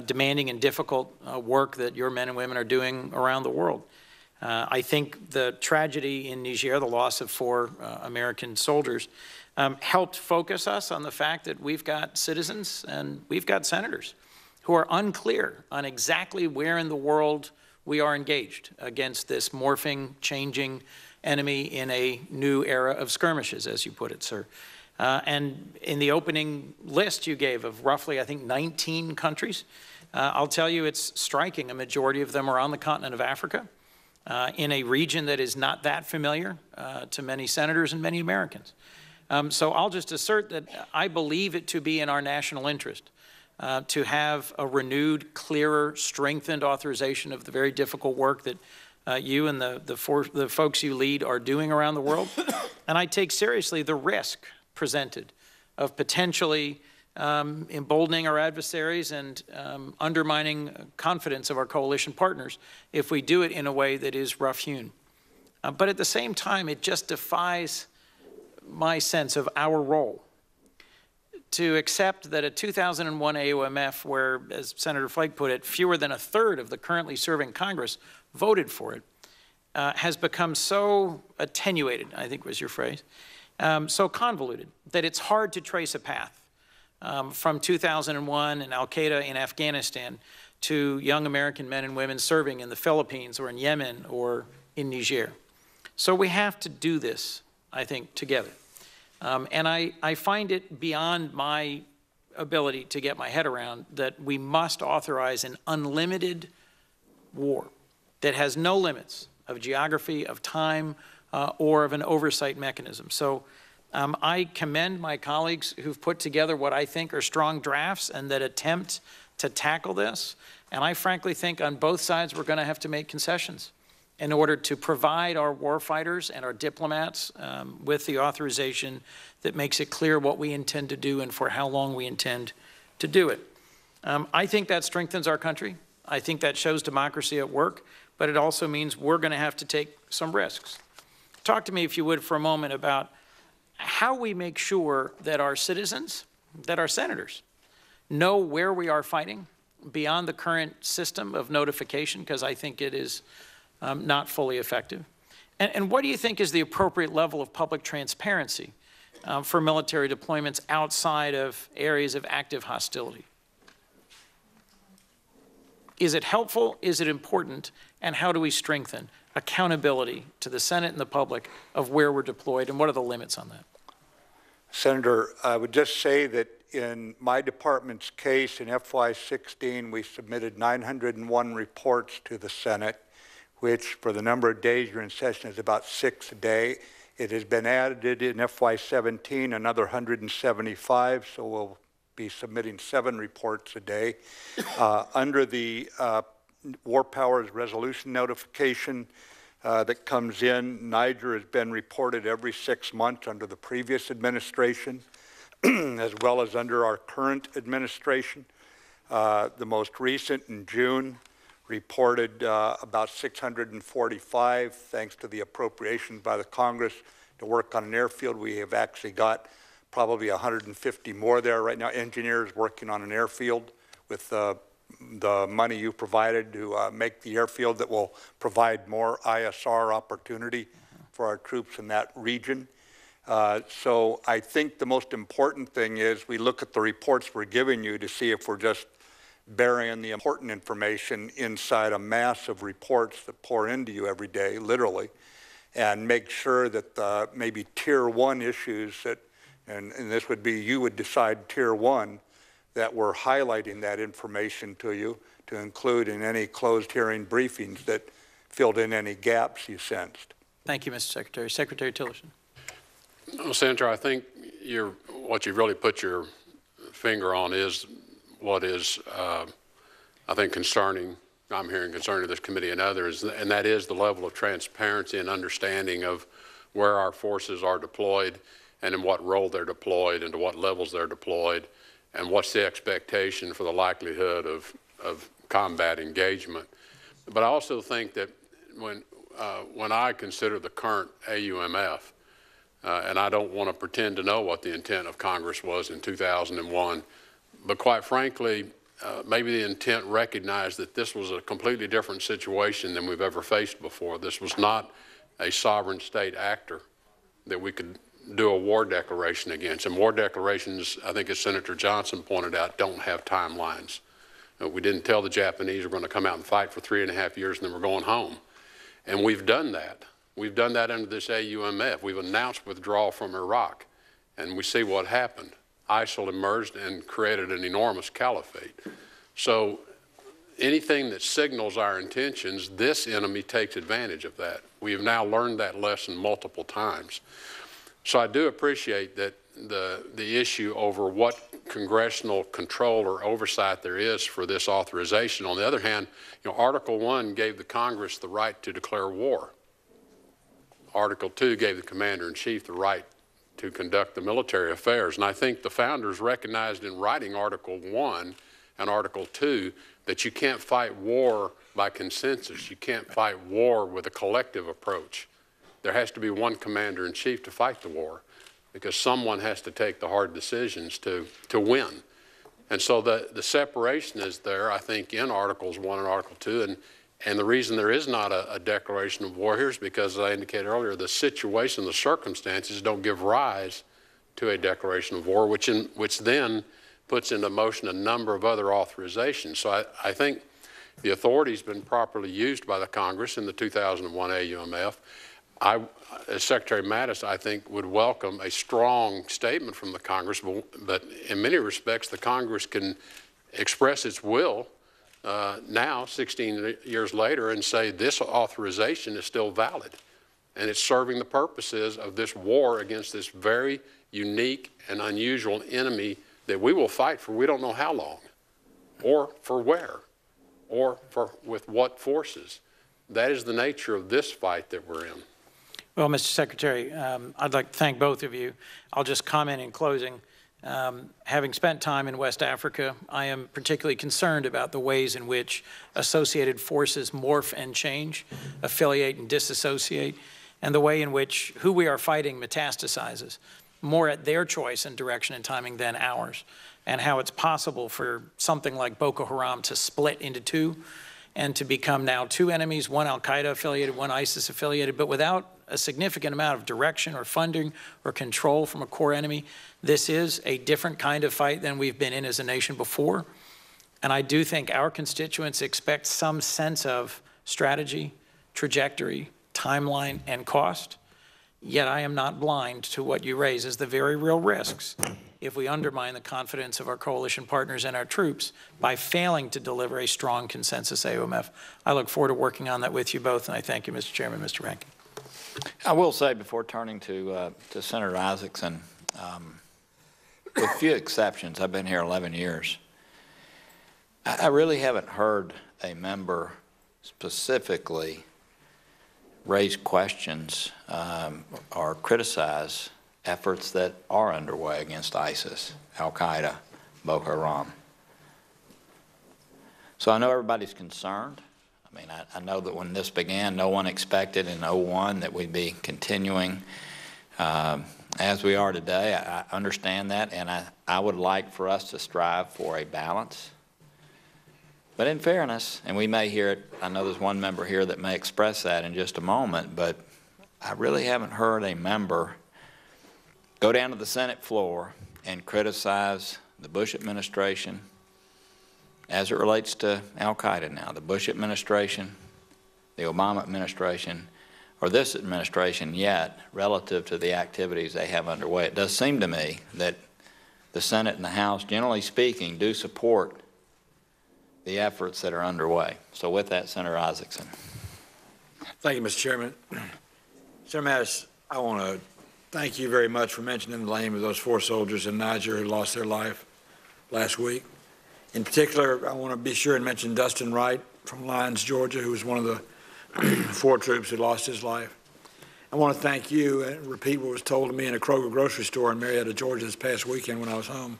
Speaker 13: demanding and difficult work that your men and women are doing around the world. I think the tragedy in Niger, the loss of 4 American soldiers, helped focus us on the fact that we've got citizens and we've got senators who are unclear on exactly where in the world we are engaged against this morphing, changing enemy in a new era of skirmishes, as you put it, sir. And in the opening list you gave of roughly, I think, 19 countries, I'll tell you it's striking. A majority of them are on the continent of Africa, in a region that is not that familiar to many senators and many Americans. So I'll just assert that I believe it to be in our national interest to have a renewed, clearer, strengthened authorization of the very difficult work that you and the folks you lead are doing around the world. And I take seriously the risk presented of potentially emboldening our adversaries and undermining confidence of our coalition partners if we do it in a way that is rough-hewn. But at the same time, it just defies my sense of our role to accept that a 2001 AUMF, where, as Senator Flake put it, fewer than 1/3 of the currently serving Congress voted for it, has become so attenuated, I think was your phrase, so convoluted, that it's hard to trace a path from 2001 and al-Qaeda in Afghanistan to young American men and women serving in the Philippines or in Yemen or in Niger. So we have to do this, I think, together. And I find it beyond my ability to get my head around that we must authorize an unlimited war that has no limits of geography, of time, or of an oversight mechanism. So I commend my colleagues who've put together what I think are strong drafts and that attempt to tackle this. And I frankly think on both sides we're going to have to make concessions in order to provide our warfighters and our diplomats with the authorization that makes it clear what we intend to do and for how long we intend to do it. I think that strengthens our country. I think that shows democracy at work, but it also means we're going to have to take some risks. Talk to me, if you would, for a moment about how we make sure that our citizens, that our senators, know where we are fighting beyond the current system of notification, because I think it is not fully effective. And what do you think is the appropriate level of public transparency for military deployments outside of areas of active hostility? Is it helpful? Is it important? And how do we strengthen accountability to the Senate and the public of where we're deployed, and what are the limits on that?
Speaker 7: Senator, I would just say that in my department's case in FY16, we submitted 901 reports to the Senate, which for the number of days you're in session is about 6 a day. It has been added in FY17, another 175, so we'll be submitting 7 reports a day. Under the War Powers Resolution notification that comes in, Niger has been reported every 6 months under the previous administration, as well as under our current administration. The most recent in June reported about 645, thanks to the appropriations by the Congress to work on an airfield. We have actually got probably 150 more there right now, engineers working on an airfield with the money you provided to make the airfield that will provide more ISR opportunity for our troops in that region. So I think the most important thing is we look at the reports we're giving you to see if we're just burying the important information inside a mass of reports that pour into you every day, literally, and make sure that maybe tier 1 issues that, and this would be, you would decide tier 1, that we're highlighting that information to you to include in any closed hearing briefings that filled in any gaps you sensed.
Speaker 13: Thank you, Mr. Secretary. Secretary Tillerson.
Speaker 6: Well, Senator, I think what you've really put your finger on is what is, I think, concerning. I'm hearing concerning this committee and others, and that is the level of transparency and understanding of where our forces are deployed and in what role they're deployed and to what levels they're deployed, and what's the expectation for the likelihood of combat engagement. But I also think that when I consider the current AUMF, and I don't want to pretend to know what the intent of Congress was in 2001, but quite frankly, maybe the intent recognized that this was a completely different situation than we've ever faced before. This was not a sovereign state actor that we could do a war declaration against. And war declarations, I think as Senator Johnson pointed out, don't have timelines. We didn't tell the Japanese we're going to come out and fight for 3.5 years and then we're going home. And we've done that. We've done that under this AUMF. We've announced withdrawal from Iraq, and we see what happened. ISIL emerged and created an enormous caliphate. So anything that signals our intentions, this enemy takes advantage of that. We have now learned that lesson multiple times. So I do appreciate that the issue over what congressional control or oversight there is for this authorization. On the other hand, Article 1 gave the Congress the right to declare war. Article 2 gave the Commander-in-Chief the right to conduct the military affairs. And I think the founders recognized in writing Article 1 and Article 2 that you can't fight war by consensus. You can't fight war with a collective approach. There has to be one Commander-in-Chief to fight the war, because someone has to take the hard decisions to win. And so the separation is there, I think, in Articles 1 and Article 2. And the reason there is not a declaration of war here is because, as I indicated earlier, the situation, the circumstances don't give rise to a declaration of war, which then puts into motion a number of other authorizations. So I think the authority has been properly used by the Congress in the 2001 AUMF. As Secretary Mattis, I think, would welcome a strong statement from the Congress, but in many respects, the Congress can express its will now, 16 years later, and say this authorization is still valid, and it's serving the purposes of this war against this very unique and unusual enemy that we will fight for we don't know how long, or for where, or with what forces. That is the nature of this fight that we're in.
Speaker 13: Well, Mr. Secretary, I'd like to thank both of you. I'll just comment in closing. Having spent time in West Africa, I am particularly concerned about the ways in which associated forces morph and change, affiliate and disassociate, and the way in which who we are fighting metastasizes, more at their choice and direction and timing than ours, and how it's possible for something like Boko Haram to split into two and to become now two enemies, one al-Qaeda affiliated, one ISIS affiliated, but without a significant amount of direction or funding or control from a core enemy. This is a different kind of fight than we've been in as a nation before. And I do think our constituents expect some sense of strategy, trajectory, timeline, and cost. Yet I am not blind to what you raise as the very real risks if we undermine the confidence of our coalition partners and our troops by failing to deliver a strong consensus AUMF. I look forward to working on that with you both, and I thank you, Mr. Chairman, Mr. Rankin.
Speaker 4: I will say, before turning to Senator Isaacson, with few exceptions, I've been here 11 years, I really haven't heard a member specifically raise questions or criticize efforts that are underway against ISIS, al-Qaeda, Boko Haram. So I know everybody's concerned. I mean, I know that when this began, no one expected in 2001 that we'd be continuing as we are today. I understand that, and I would like for us to strive for a balance. But in fairness, and we may hear it, I know there's one member here that may express that in just a moment, but I really haven't heard a member go down to the Senate floor and criticize the Bush administration as it relates to al-Qaeda now, the Bush administration, the Obama administration, or this administration yet, relative to the activities they have underway. It does seem to me that the Senate and the House, generally speaking, do support the efforts that are underway. So with that, Senator Isaacson.
Speaker 5: Thank you, Mr. Chairman. Senator Mattis, I want to thank you very much for mentioning the name of those 4 soldiers in Niger who lost their life last week. In particular, I want to be sure and mention Dustin Wright from Lyons, Georgia, who was one of the 4 troops who lost his life. I want to thank you and repeat what was told to me in a Kroger grocery store in Marietta, Georgia this past weekend when I was home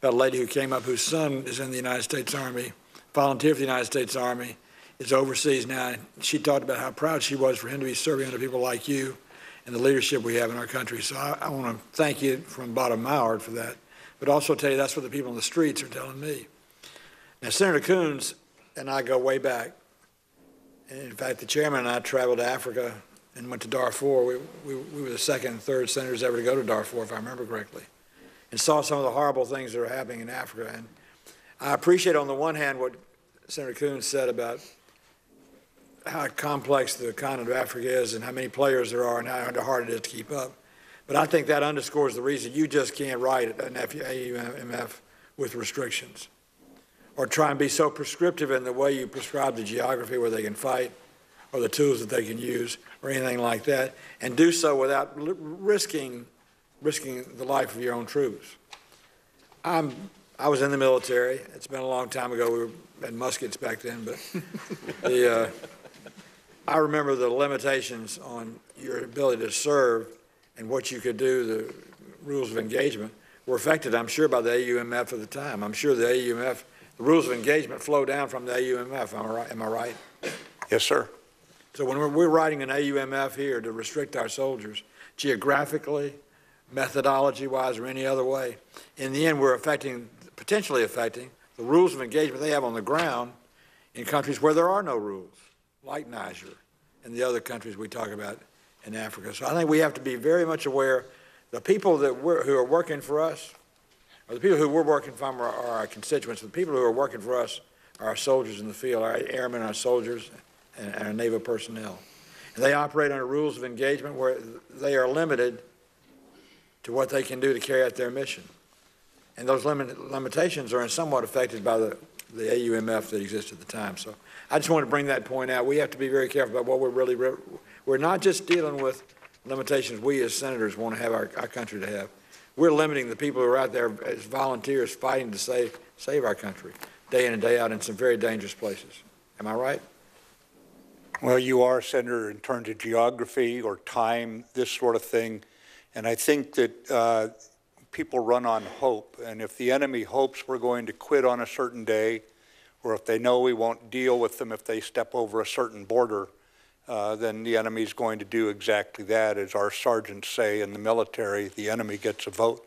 Speaker 5: about a lady who came up whose son is in the United States Army, volunteered for the United States Army, is overseas now. She talked about how proud she was for him to be serving under people like you and the leadership we have in our country. So I want to thank you from the bottom of my heart for that, but also tell you that's what the people on the streets are telling me. Now, Senator Coons and I go way back. And in fact, the chairman and I traveled to Africa and went to Darfur. We were the 2nd and 3rd senators ever to go to Darfur, if I remember correctly, and saw some of the horrible things that are happening in Africa. And I appreciate on the one hand what Senator Coons said about how complex the continent of Africa is and how many players there are and how hard it is to keep up. But I think that underscores the reason you just can't write an AUMF with restrictions or try and be so prescriptive in the way you prescribe the geography where they can fight or the tools that they can use or anything like that, and do so without risking the life of your own troops. I was in the military. It's been a long time ago. We had muskets back then, but I remember the limitations on your ability to serve and what you could do, the rules of engagement, were affected, I'm sure, by the AUMF at the time. I'm sure the AUMF, the rules of engagement flow down from the AUMF. Am I right?
Speaker 7: Yes, sir.
Speaker 5: So when we're writing an AUMF here to restrict our soldiers, geographically, methodology-wise, or any other way, in the end we're potentially affecting the rules of engagement they have on the ground in countries where there are no rules, like Niger and the other countries we talk about in Africa. So I think we have to be very much aware the people who are working for us, or the people who we're working from are our constituents. The people who are working for us are our soldiers in the field, our airmen, our soldiers, and our naval personnel. And they operate under rules of engagement where they are limited to what they can do to carry out their mission. And those limitations are somewhat affected by the AUMF that exists at the time. So I just want to bring that point out. We have to be very careful about what we're not just dealing with limitations we as senators want to have our country to have. We're limiting the people who are out there as volunteers fighting to save our country day in and day out in some very dangerous places. Am I right?
Speaker 7: Well, you are, Senator, in terms of geography or time, this sort of thing. And I think that people run on hope. And if the enemy hopes we're going to quit on a certain day, or if they know we won't deal with them if they step over a certain border, then the enemy is going to do exactly that. As our sergeants say in the military, the enemy gets a vote.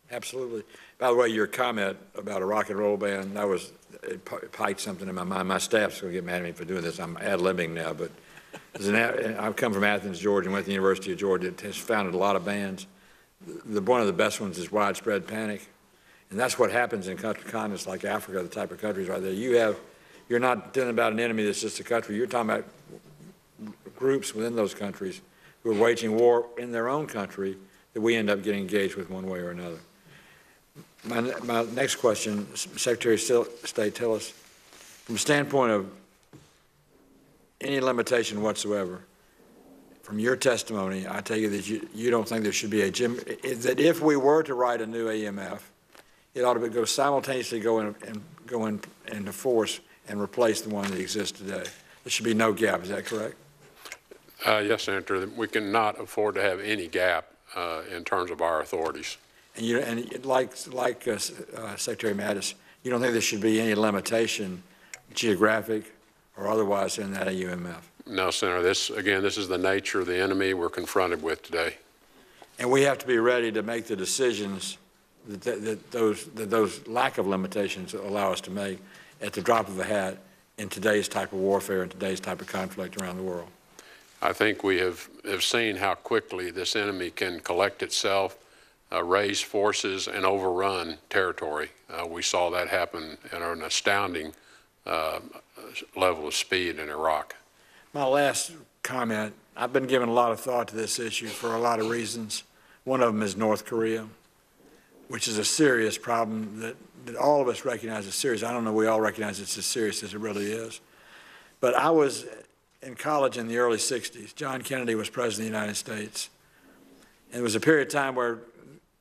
Speaker 5: Absolutely. By the way, your comment about a rock and roll band, it piked something in my mind. My staff's going to get mad at me for doing this. I'm ad-libbing now, but I've come from Athens, Georgia, and went to the University of Georgia. It has founded a lot of bands. One of the best ones is Widespread Panic. And that's what happens in continents like Africa, the type of countries right there. You're not dealing about an enemy that's just a country. You're talking about groups within those countries who are waging war in their own country that we end up getting engaged with one way or another. My next question, Secretary of State Tillerson, from the standpoint of any limitation whatsoever, from your testimony, I take it that you don't think there should be that if we were to write a new AUMF, it ought to simultaneously go into force and replace the one that exists today. There should be no gap. is that correct?
Speaker 6: Yes, Senator. We cannot afford to have any gap in terms of our authorities.
Speaker 5: And like Secretary Mattis, you don't think there should be any limitation, geographic or otherwise, in that AUMF?
Speaker 6: No, Senator. This is the nature of the enemy we're confronted with today.
Speaker 5: And we have to be ready to make the decisions that those lack of limitations allow us to make at the drop of a hat in today's type of warfare and today's type of conflict around the world.
Speaker 6: I think we have seen how quickly this enemy can collect itself, raise forces, and overrun territory. We saw that happen at an astounding level of speed in Iraq.
Speaker 5: My last comment, I've been giving a lot of thought to this issue for a lot of reasons. One of them is North Korea, which is a serious problem that that all of us recognize as serious. I don't know we all recognize it's as serious as it really is. But I was in college in the early 60s. John Kennedy was president of the United States. And it was a period of time where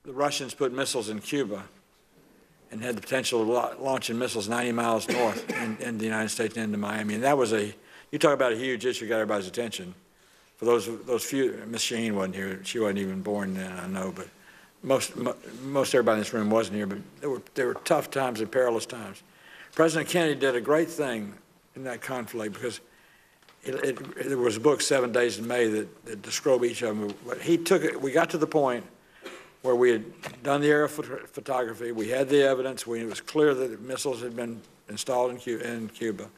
Speaker 5: the Russians put missiles in Cuba and had the potential of launching missiles 90 miles north in the United States and into Miami. And that was you talk about a huge issue, got everybody's attention. For those few, Miss Sheen wasn't here. She wasn't even born then, I know, but most everybody in this room wasn't here. But there were tough times and perilous times. President Kennedy did a great thing in that conflict because there was a book, 7 Days in May, that described each of them. But he took it. We got to the point where we had done the aerial photography. We had the evidence. It was clear that missiles had been installed in Cuba.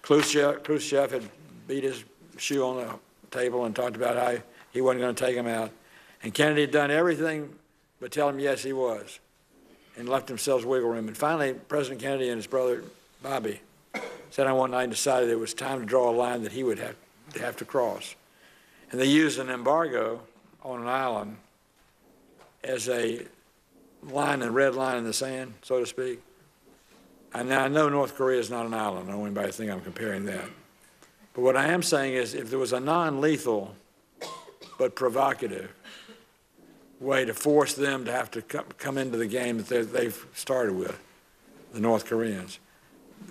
Speaker 5: Khrushchev had beat his shoe on the table and talked about how he wasn't going to take them out. And Kennedy had done everything but tell him yes, he was, and left themselves wiggle room. And finally, President Kennedy and his brother Bobby sat down one night and decided it was time to draw a line that he would have to cross. And they used an embargo on an island as a line, a red line in the sand, so to speak. And now I know North Korea is not an island. I don't want anybody to think I'm comparing that. But what I am saying is if there was a non-lethal but provocative way to force them to have to come into the game that they've started with, the North Koreans,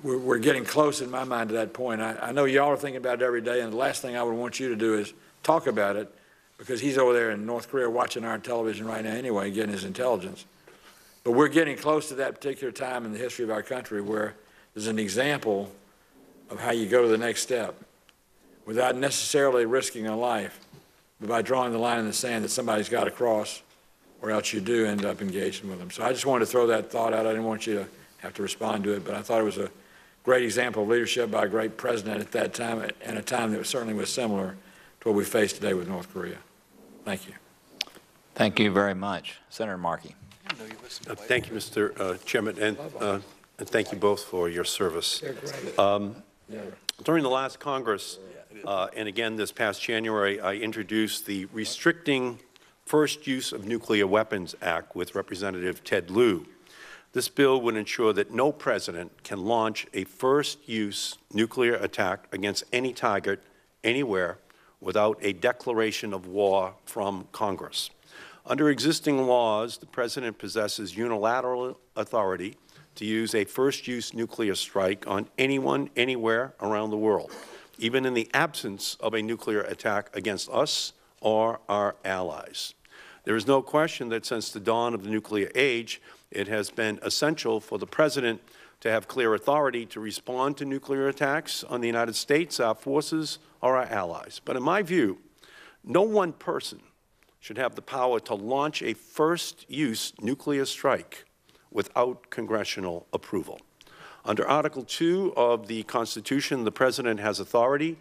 Speaker 5: we're getting close in my mind to that point. I know y'all are thinking about it every day, and the last thing I would want you to do is talk about it because he's over there in North Korea watching our television right now anyway, getting his intelligence. But we're getting close to that particular time in the history of our country where there's an example of how you go to the next step without necessarily risking a life, but by drawing the line in the sand that somebody's got to cross, or else you do end up engaging with them. So I just wanted to throw that thought out. I didn't want you to have to respond to it, but I thought it was a great example of leadership by a great president at that time, and a time that certainly was similar to what we face today with North Korea. Thank you.
Speaker 4: Thank you very much. Senator Markey.
Speaker 14: Thank you, Mr. Chairman, and thank you both for your service. During the last Congress, and again this past January, I introduced the Restricting First Use of Nuclear Weapons Act with Representative Ted Lieu. This bill would ensure that no president can launch a first-use nuclear attack against any target anywhere without a declaration of war from Congress. Under existing laws, the President possesses unilateral authority to use a first-use nuclear strike on anyone, anywhere around the world, even in the absence of a nuclear attack against us or our allies. There is no question that since the dawn of the nuclear age, it has been essential for the President to have clear authority to respond to nuclear attacks on the United States, our forces, or our allies. But in my view, no one person should have the power to launch a first-use nuclear strike without congressional approval. Under Article 2 of the Constitution, the President has authority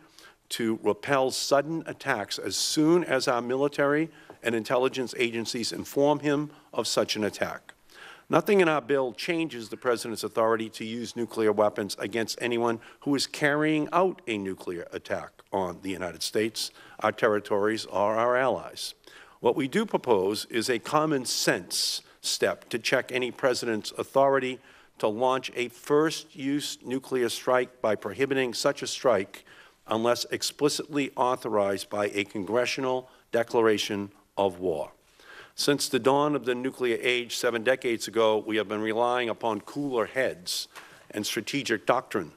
Speaker 14: to repel sudden attacks as soon as our military and intelligence agencies inform him of such an attack. Nothing in our bill changes the President's authority to use nuclear weapons against anyone who is carrying out a nuclear attack on the United States, our territories, or our allies. What we do propose is a common-sense step to check any President's authority to launch a first-use nuclear strike by prohibiting such a strike unless explicitly authorized by a congressional declaration of war. Since the dawn of the nuclear age 7 decades ago, we have been relying upon cooler heads and strategic doctrine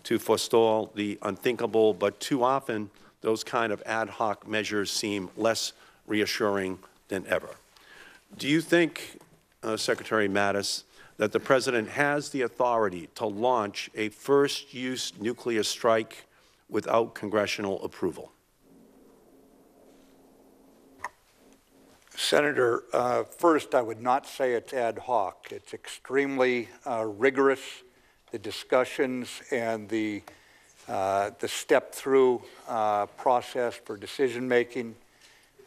Speaker 14: to forestall the unthinkable, but too often those kind of ad hoc measures seem less reassuring than ever. Do you think, Secretary Mattis, that the President has the authority to launch a first-use nuclear strike without congressional approval?
Speaker 7: Senator, first, I would not say it's ad hoc. It's extremely rigorous, the discussions and the step-through process for decision-making.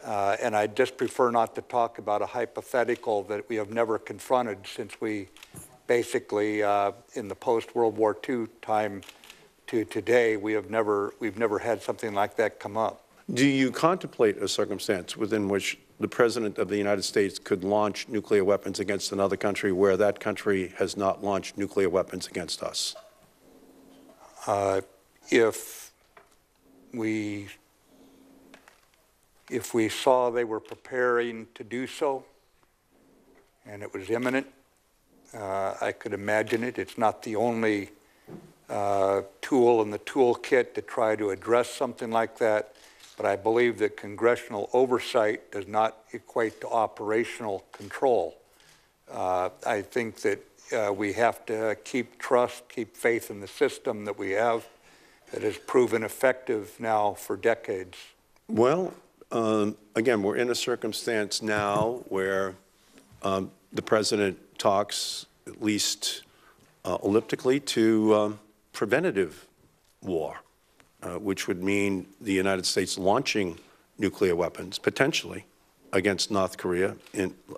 Speaker 7: And I just prefer not to talk about a hypothetical that we have never confronted since we basically, in the post-World War II time to today, we've never had something like that come up.
Speaker 14: Do you contemplate a circumstance within which the President of the United States could launch nuclear weapons against another country where that country has not launched nuclear weapons against us?
Speaker 7: If we saw they were preparing to do so and it was imminent, I could imagine it. It's not the only tool in the toolkit to try to address something like that, but I believe that congressional oversight does not equate to operational control. I think that we have to keep trust, keep faith in the system that we have that has proven effective now for decades.
Speaker 14: Well, again, we're in a circumstance now where the President talks, at least elliptically, to preventative war, which would mean the United States launching nuclear weapons, potentially, against North Korea,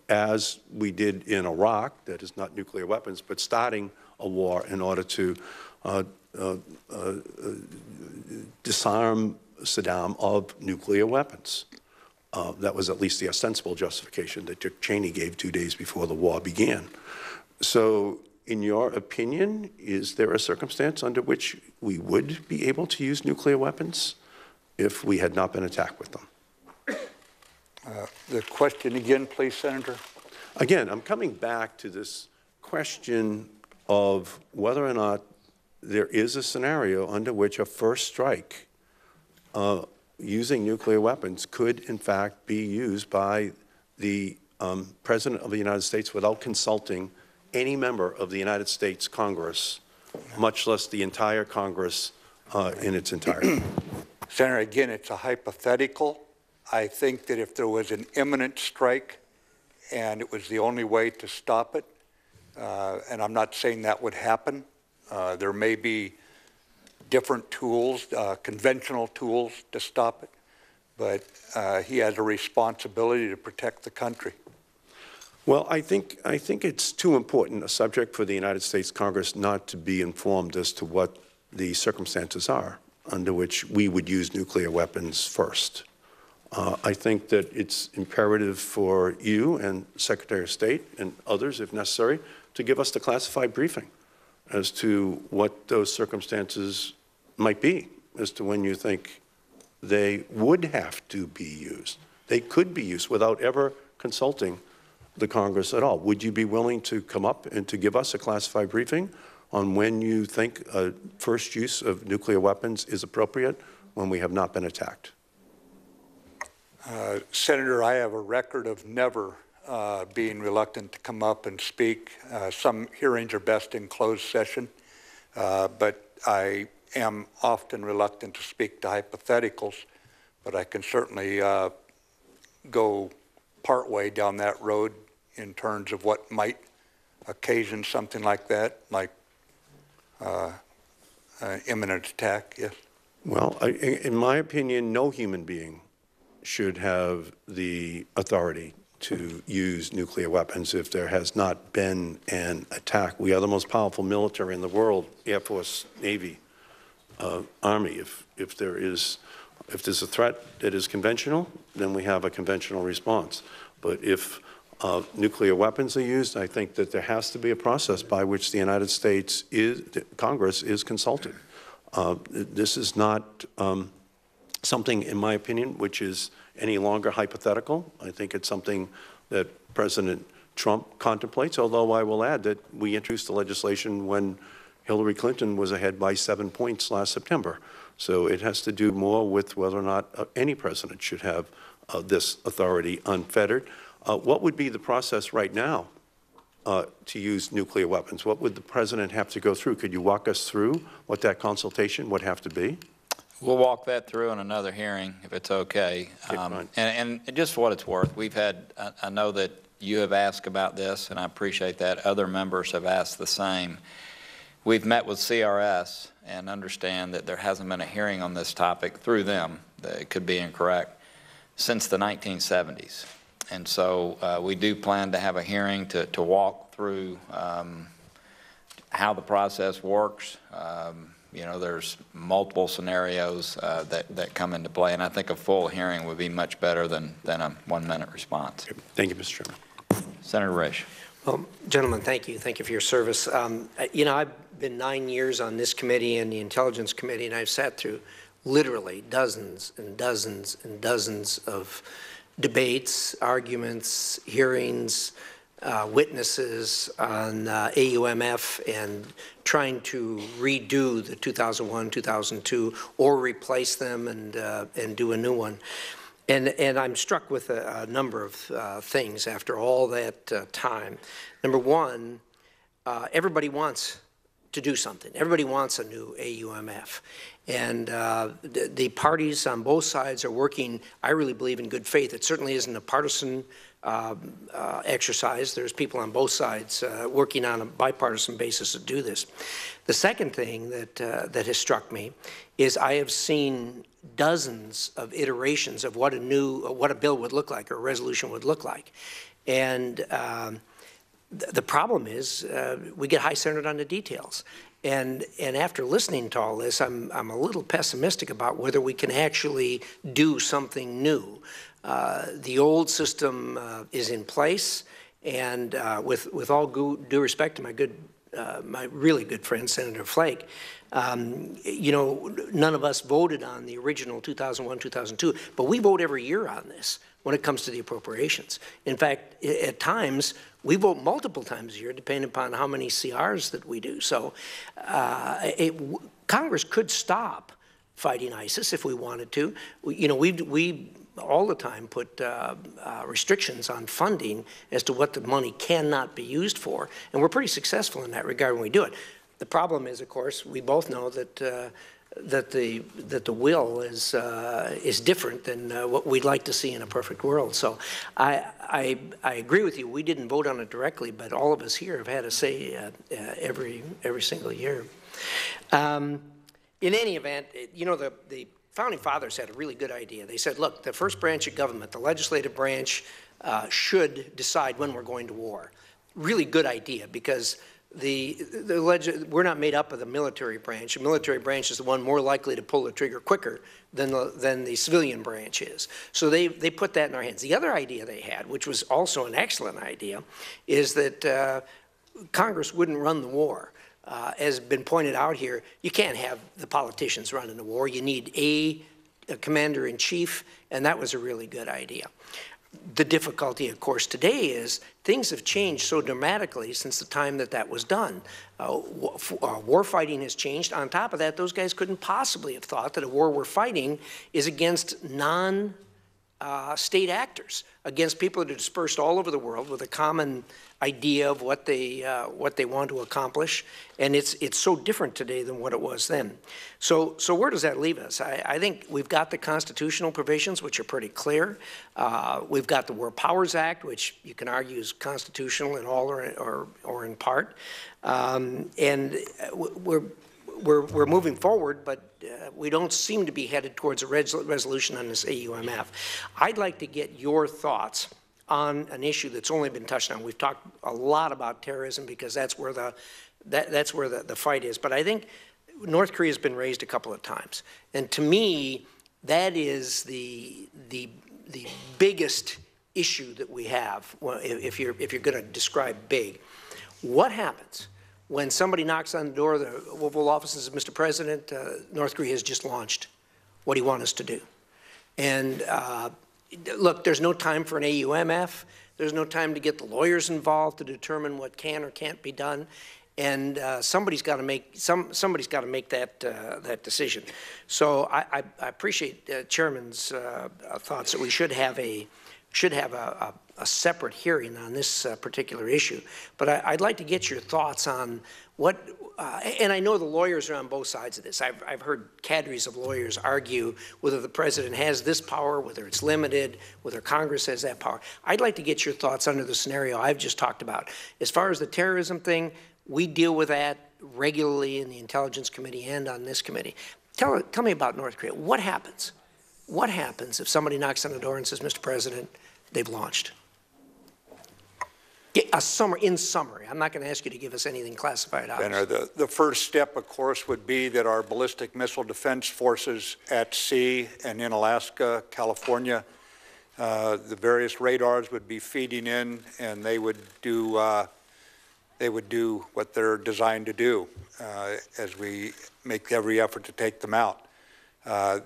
Speaker 14: as we did in Iraq, that is not nuclear weapons, but starting a war in order to disarm Saddam of nuclear weapons. That was at least the ostensible justification that Dick Cheney gave 2 days before the war began. So, in your opinion, is there a circumstance under which we would be able to use nuclear weapons if we had not been attacked with them?
Speaker 7: The question again, please, Senator.
Speaker 14: Again, I'm coming back to this question of whether or not there is a scenario under which a first strike using nuclear weapons could, in fact, be used by the President of the United States without consulting any member of the United States Congress, much less the entire Congress in its entirety.
Speaker 7: Senator, again, it's a hypothetical. I think that if there was an imminent strike and it was the only way to stop it, and I'm not saying that would happen, there may be different tools, conventional tools to stop it, but he has a responsibility to protect the country.
Speaker 14: Well, I think it's too important a subject for the United States Congress not to be informed as to what the circumstances are under which we would use nuclear weapons first. I think that it's imperative for you and Secretary of State and others, if necessary, to give us the classified briefing as to what those circumstances might be, as to when you think they would have to be used. They could be used without ever consulting the Congress at all. Would you be willing to come up and to give us a classified briefing on when you think first use of nuclear weapons is appropriate when we have not been attacked?
Speaker 7: Senator, I have a record of never being reluctant to come up and speak. Some hearings are best in closed session, but I am often reluctant to speak to hypotheticals, but I can certainly go partway down that road in terms of what might occasion something like that, like an imminent attack, yes.
Speaker 14: Well, in my opinion, no human being should have the authority to use nuclear weapons if there has not been an attack. We are the most powerful military in the world, Air Force, Navy, Army. If there's a threat that is conventional, then we have a conventional response. But if nuclear weapons are used, I think that there has to be a process by which the United States Congress is consulted. This is not something, in my opinion, which is any longer hypothetical. I think it's something that President Trump contemplates, although I will add that we introduced the legislation when Hillary Clinton was ahead by 7 points last September. So it has to do more with whether or not any president should have this authority unfettered. What would be the process right now to use nuclear weapons? What would the president have to go through? Could you walk us through what that consultation would have to be?
Speaker 4: We'll walk that through in another hearing, if it's okay. And just for what it's worth, we've had, I know that you have asked about this, and I appreciate that. Other members have asked the same. We've met with CRS and understand that there hasn't been a hearing on this topic through them, that it could be incorrect, since the 1970s. And so we do plan to have a hearing to walk through how the process works, You know, there's multiple scenarios that come into play, and I think a full hearing would be much better than a 1-minute response.
Speaker 14: Thank you, Mr. Chairman.
Speaker 4: Senator Risch.
Speaker 15: Well, gentlemen, thank you. Thank you for your service. You know, I've been 9 years on this committee and the Intelligence Committee, and I've sat through literally dozens and dozens and dozens of debates, arguments, hearings, witnesses on AUMF and trying to redo the 2001, 2002, or replace them and do a new one. And I'm struck with a number of things after all that time. Number one, everybody wants to do something. Everybody wants a new AUMF. And the parties on both sides are working, I really believe, in good faith. It certainly isn't a partisan exercise. There's people on both sides working on a bipartisan basis to do this. The second thing that has struck me is I have seen dozens of iterations of what a bill would look like or a resolution would look like. And the problem is we get high-centered on the details. And after listening to all this, I'm a little pessimistic about whether we can actually do something new. The old system is in place, and with all due respect to my really good friend, Senator Flake, you know, none of us voted on the original 2001, 2002, but we vote every year on this when it comes to the appropriations. In fact, at times, we vote multiple times a year, depending upon how many CRs that we do. So Congress could stop fighting ISIS if we wanted to. You know, we all the time put restrictions on funding as to what the money cannot be used for, and we're pretty successful in that regard when we do it. The problem is, of course, we both know that the will is different than what we'd like to see in a perfect world. So I agree with you. We didn't vote on it directly, but all of us here have had a say every single year. In any event, you know, the Founding Fathers had a really good idea. They said, look, the first branch of government, the legislative branch, should decide when we're going to war. Really good idea, because we're not made up of the military branch. The military branch is the one more likely to pull the trigger quicker than the civilian branch is. So they put that in our hands. The other idea they had, which was also an excellent idea, is that Congress wouldn't run the war. As has been pointed out here, you can't have the politicians running the war. You need a commander-in-chief, and that was a really good idea. The difficulty, of course, today is things have changed so dramatically since the time that was done. War fighting has changed. On top of that, those guys couldn't possibly have thought that a war we're fighting is against non-state actors, against people that are dispersed all over the world with a common idea of what they want to accomplish, and it's so different today than what it was then. So where does that leave us? I think we've got the constitutional provisions, which are pretty clear. We've got the War Powers Act, which you can argue is constitutional in all or in part, and we're moving forward, but we don't seem to be headed towards a resolution on this AUMF. I'd like to get your thoughts on an issue that's only been touched on. We've talked a lot about terrorism because that's where the fight is. But I think North Korea has been raised a couple of times, and to me, that is the biggest issue that we have. Well, if you're going to describe big, what happens when somebody knocks on the door of the Oval Office and says, "Mr. President, North Korea has just launched. What do you want us to do?" And look, there's no time for an AUMF. There's no time to get the lawyers involved to determine what can or can't be done, and somebody's got to make that decision. So I appreciate Chairman's thoughts that we should have a separate hearing on this particular issue. But I'd like to get your thoughts on what. And I know the lawyers are on both sides of this. I've heard cadres of lawyers argue whether the president has this power, whether it's limited, whether Congress has that power. I'd like to get your thoughts under the scenario I've just talked about. As far as the terrorism thing, we deal with that regularly in the Intelligence Committee and on this committee. Tell me about North Korea. What happens? What happens if somebody knocks on the door and says, "Mr. President, they've launched"? In summary, I'm not going to ask you to give us anything classified, obviously.
Speaker 7: The first step, of course, would be that our ballistic missile defense forces at sea and in Alaska, California, the various radars would be feeding in, and they would do what they're designed to do as we make every effort to take them out.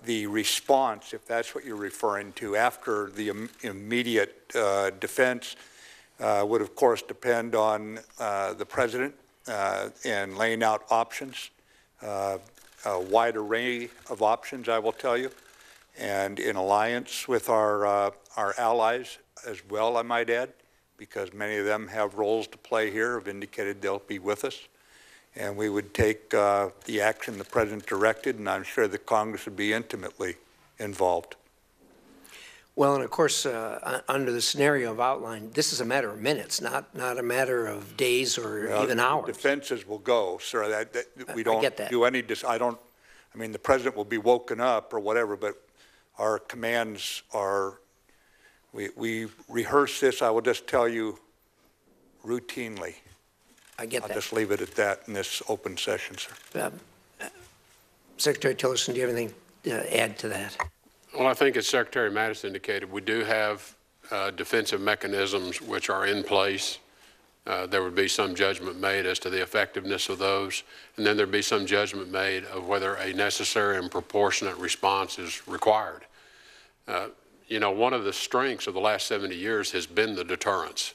Speaker 7: The response, if that's what you're referring to, after the immediate defense would, of course, depend on the President and laying out options, a wide array of options, I will tell you, and in alliance with our allies as well, I might add, because many of them have roles to play here, have indicated they'll be with us. And we would take the action the President directed, and I'm sure the Congress would be intimately involved.
Speaker 15: Well, and of course, under the scenario I've outlined, this is a matter of minutes, not a matter of days or even hours.
Speaker 7: Defenses will go, sir. We don't do any. I mean, the President will be woken up or whatever, but our commands are. We rehearse this. I will just tell you, routinely.
Speaker 15: I get that.
Speaker 7: I'll just leave it at that in this open session, sir.
Speaker 15: Secretary Tillerson, do you have anything to add to that?
Speaker 6: Well, I think as Secretary Mattis indicated, we do have defensive mechanisms which are in place. There would be some judgment made as to the effectiveness of those, and then there'd be some judgment made of whether a necessary and proportionate response is required. You know, one of the strengths of the last 70 years has been the deterrence.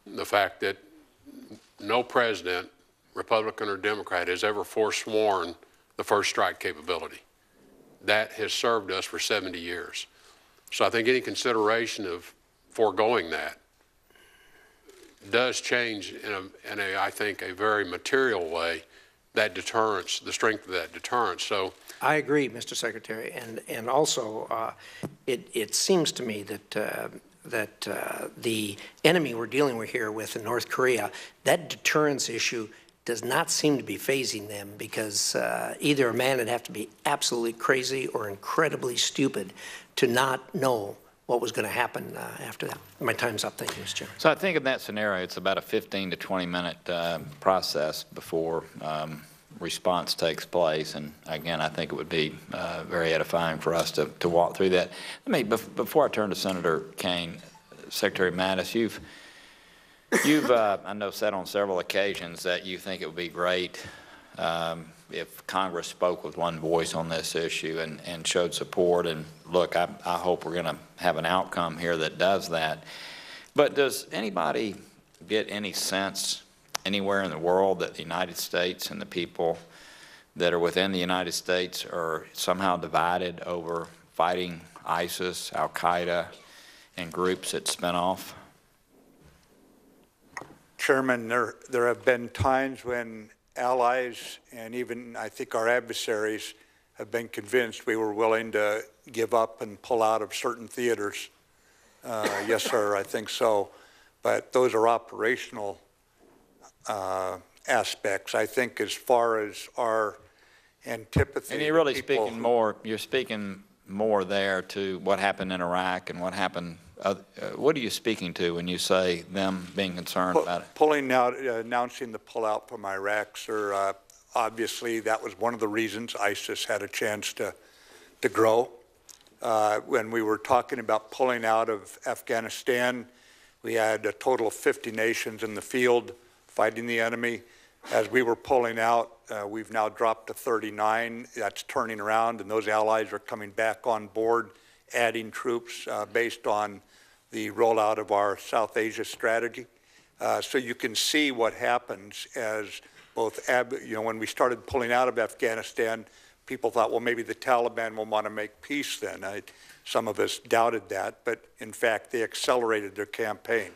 Speaker 6: The fact that no president, Republican or Democrat, has ever forsworn the first strike capability. That has served us for 70 years. So I think any consideration of foregoing that does change in a I think, a very material way, that deterrence, the strength of that deterrence. So
Speaker 15: I agree, Mr. Secretary, and also it seems to me that the enemy we're dealing with here with in North Korea, that deterrence issue does not seem to be phasing them, because either a man would have to be absolutely crazy or incredibly stupid to not know what was going to happen after that. My time's up. Thank you, Mr. Chairman.
Speaker 4: So I think in that scenario, it's about a 15 to 20-minute process before response takes place. And again, I think it would be very edifying for us to walk through that. Before I turn to Senator Kaine, Secretary Mattis, you've I know, said on several occasions that you think it would be great if Congress spoke with one voice on this issue and showed support. And look, I hope we're going to have an outcome here that does that. But does anybody get any sense anywhere in the world that the United States and the people that are within the United States are somehow divided over fighting ISIS, al-Qaeda, and groups that spin off?
Speaker 7: Chairman, there have been times when allies and even, I think, our adversaries have been convinced we were willing to give up and pull out of certain theaters. Yes, sir, I think so. But those are operational aspects. I think as far as our antipathy.
Speaker 4: And you're really speaking more, there to what happened in Iraq and what happened. What are you speaking to when you say them being concerned about it?
Speaker 7: Pulling out, announcing the pullout from Iraq, sir, obviously that was one of the reasons ISIS had a chance to grow. When we were talking about pulling out of Afghanistan, we had a total of 50 nations in the field fighting the enemy. As we were pulling out, we've now dropped to 39. That's turning around, and those allies are coming back on board, adding troops based on the rollout of our South Asia strategy. So you can see what happens as both, when we started pulling out of Afghanistan, people thought, well, maybe the Taliban will want to make peace then. Some of us doubted that, but in fact, they accelerated their campaign.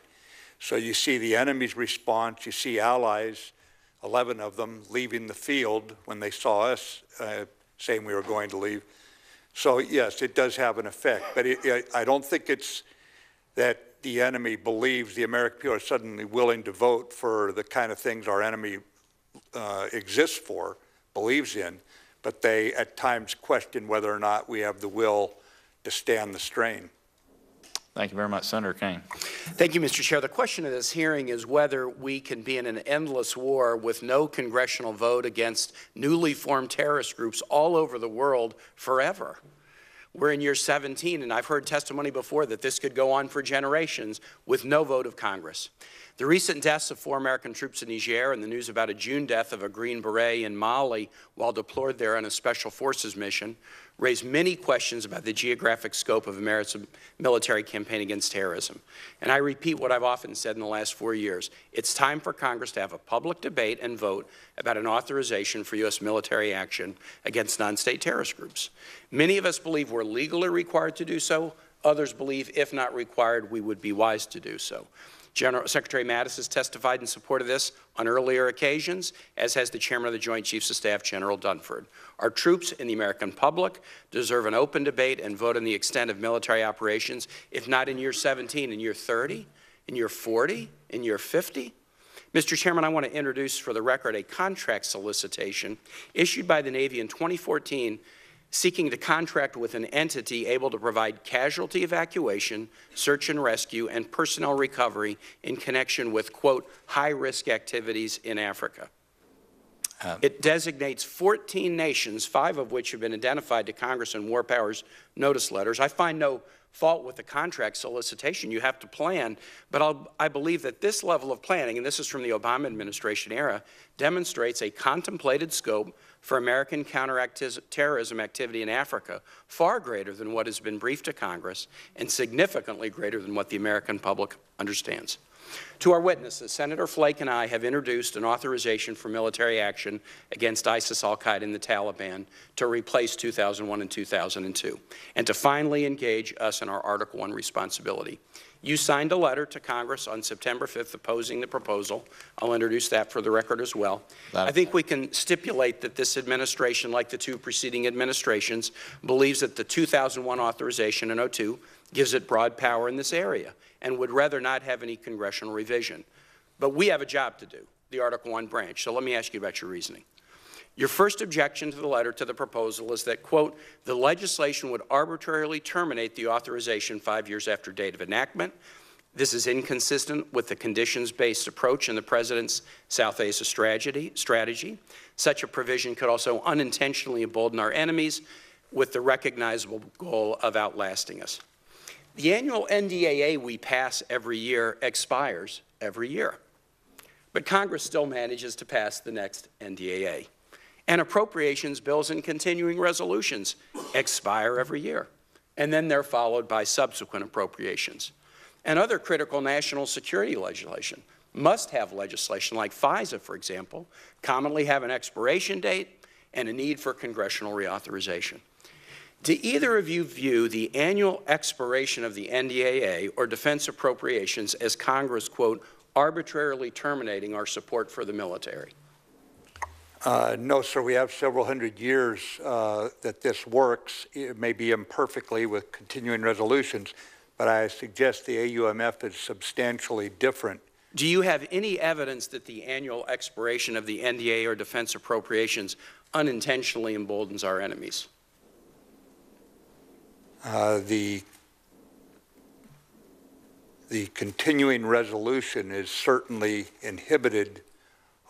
Speaker 7: So you see the enemy's response, you see allies, 11 of them, leaving the field when they saw us saying we were going to leave. So yes, it does have an effect, but I don't think it's that the enemy believes the American people are suddenly willing to vote for the kind of things our enemy exists for, believes in, but they at times question whether or not we have the will to stand the strain.
Speaker 4: Thank you very much. Senator King.
Speaker 12: Thank you, Mr. Chair. The question of this hearing is whether we can be in an endless war with no congressional vote against newly formed terrorist groups all over the world forever. We're in year 17, and I've heard testimony before that this could go on for generations with no vote of Congress. The recent deaths of 4 American troops in Niger and the news about a June death of a Green Beret in Mali while deployed there on a special forces mission raised many questions about the geographic scope of America's military campaign against terrorism. And I repeat what I've often said in the last 4 years. It's time for Congress to have a public debate and vote about an authorization for U.S. military action against non-state terrorist groups. Many of us believe we're legally required to do so. Others believe, if not required, we would be wise to do so. Secretary Mattis has testified in support of this on earlier occasions, as has the Chairman of the Joint Chiefs of Staff, General Dunford. Our troops and the American public deserve an open debate and vote on the extent of military operations, if not in year 17, in year 30, in year 40, in year 50. Mr. Chairman, I want to introduce for the record a contract solicitation issued by the Navy in 2014 seeking to contract with an entity able to provide casualty evacuation, search and rescue, and personnel recovery in connection with, quote, high-risk activities in Africa. It designates 14 nations, 5 of which have been identified to Congress in War Powers notice letters. I find no fault with the contract solicitation. You have to plan, but I believe that this level of planning, and this is from the Obama administration era, demonstrates a contemplated scope for American counterterrorism activity in Africa far greater than what has been briefed to Congress and significantly greater than what the American public understands. To our witnesses, Senator Flake and I have introduced an authorization for military action against ISIS, al-Qaeda, and the Taliban to replace 2001 and 2002, and to finally engage us in our Article I responsibility. You signed a letter to Congress on September 5th opposing the proposal. I'll introduce that for the record as well. I think we can stipulate that this administration, like the 2 preceding administrations, believes that the 2001 authorization in 2002 gives it broad power in this area and would rather not have any congressional revision. But we have a job to do, the Article I branch. So let me ask you about your reasoning. Your first objection to the letter to the proposal is that, quote, the legislation would arbitrarily terminate the authorization 5 years after date of enactment. This is inconsistent with the conditions-based approach in the President's South Asia strategy. Such a provision could also unintentionally embolden our enemies with the recognizable goal of outlasting us. The annual NDAA we pass every year expires every year, but Congress still manages to pass the next NDAA. And appropriations bills and continuing resolutions expire every year, and then they're followed by subsequent appropriations. And other critical national security legislation must have legislation like FISA, for example, commonly have an expiration date and a need for congressional reauthorization. Do either of you view the annual expiration of the NDAA or defense appropriations as Congress, quote, arbitrarily terminating our support for the military?
Speaker 7: No, sir. We have several hundred years that this works, maybe imperfectly with continuing resolutions, but I suggest the AUMF is substantially different.
Speaker 12: Do you have any evidence that the annual expiration of the NDAA or defense appropriations unintentionally emboldens our enemies?
Speaker 7: The continuing resolution is certainly inhibited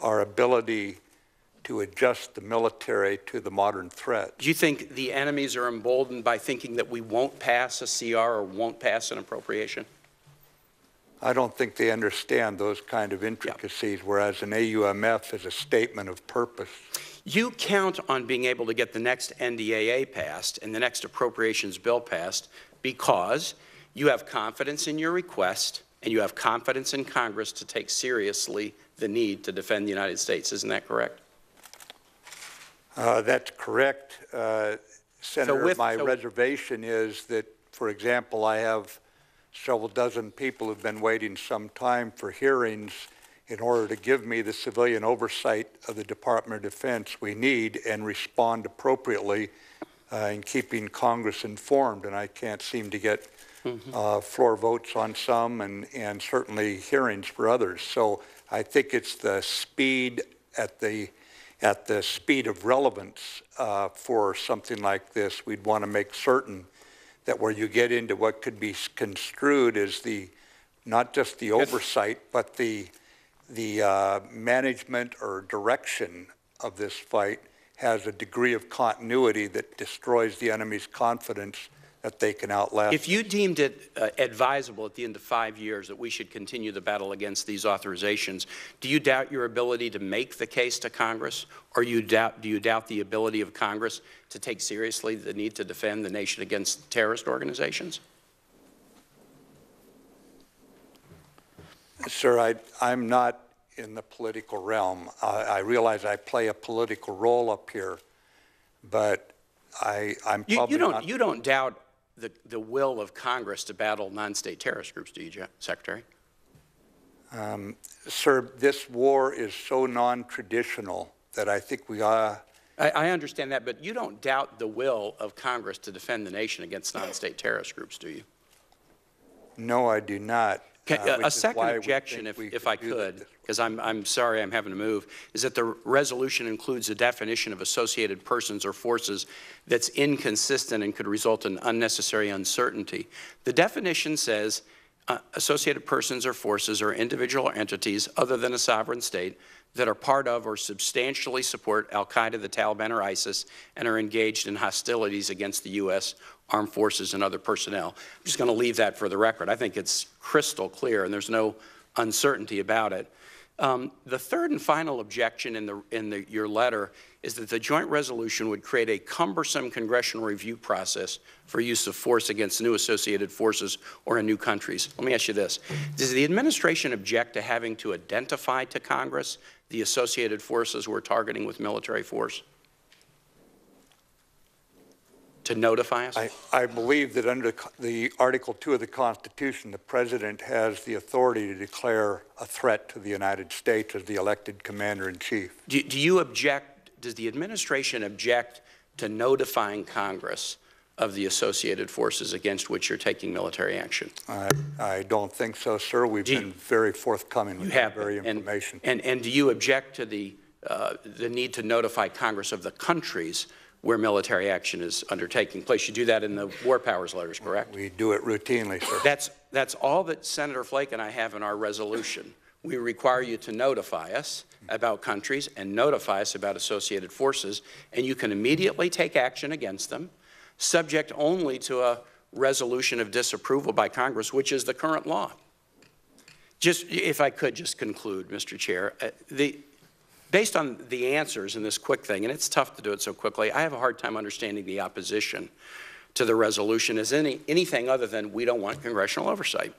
Speaker 7: our ability to adjust the military to the modern threat.
Speaker 12: Do you think the enemies are emboldened by thinking that we won't pass a CR or won't pass an appropriation?
Speaker 7: I don't think they understand those kind of intricacies, whereas an AUMF is a statement of purpose.
Speaker 12: You count on being able to get the next NDAA passed and the next appropriations bill passed because you have confidence in your request and you have confidence in Congress to take seriously the need to defend the United States. Isn't that correct?
Speaker 7: That's correct, Senator. My reservation is that, for example, I have several dozen people who've been waiting some time for hearings in order to give me the civilian oversight of the Department of Defense we need and respond appropriately in keeping Congress informed. And I can't seem to get floor votes on some and certainly hearings for others. So I think it's the speed at the speed of relevance for something like this. We'd want to make certain that where you get into what could be construed as the, not just the oversight, but the management or direction of this fight has a degree of continuity that destroys the enemy's confidence that they can outlast.
Speaker 12: If you deemed it advisable at the end of 5 years that we should continue the battle against these authorizations, do you doubt your ability to make the case to Congress, or do you doubt the ability of Congress to take seriously the need to defend the nation against terrorist organizations?
Speaker 7: Sir, I'm not in the political realm. I realize I play a political role up here, but I'm probably not.
Speaker 12: You don't doubt the will of Congress to battle non-state terrorist groups, do you, Secretary?
Speaker 7: Sir, this war is so non-traditional that I think we are.
Speaker 12: I understand that, but you don't doubt the will of Congress to defend the nation against non-state terrorist groups, do you?
Speaker 7: No, I do not.
Speaker 12: A second objection, if I could, because I'm sorry I'm having to move, is that the resolution includes a definition of associated persons or forces that's inconsistent and could result in unnecessary uncertainty. The definition says associated persons or forces are individual or entities other than a sovereign state that are part of or substantially support al-Qaeda, the Taliban, or ISIS, and are engaged in hostilities against the U.S. armed forces and other personnel. I'm just going to leave that for the record. I think it's crystal clear, and there's no uncertainty about it. The third and final objection in your letter is that the joint resolution would create a cumbersome congressional review process for use of force against new associated forces or in new countries. Let me ask you this. Does the administration object to having to identify to Congress the associated forces we're targeting with military force? To notify us?
Speaker 7: I believe that under the Article 2 of the Constitution, the President has the authority to declare a threat to the United States as the elected Commander-in-Chief.
Speaker 12: Do you object, does the administration object to notifying Congress of the associated forces against which you're taking military action?
Speaker 7: I don't think so, sir. We've been very forthcoming with that very information.
Speaker 12: And do you object to the need to notify Congress of the countries where military action is undertaking place? You do that in the War Powers letters, correct?
Speaker 7: We do it routinely, sir.
Speaker 12: That's all that Senator Flake and I have in our resolution. We require you to notify us about countries and notify us about associated forces, and you can immediately take action against them, subject only to a resolution of disapproval by Congress, which is the current law. Just, if I could just conclude, Mr. Chair, based on the answers in this quick thing, and it's tough to do it so quickly, I have a hard time understanding the opposition to the resolution as anything other than we don't want congressional oversight.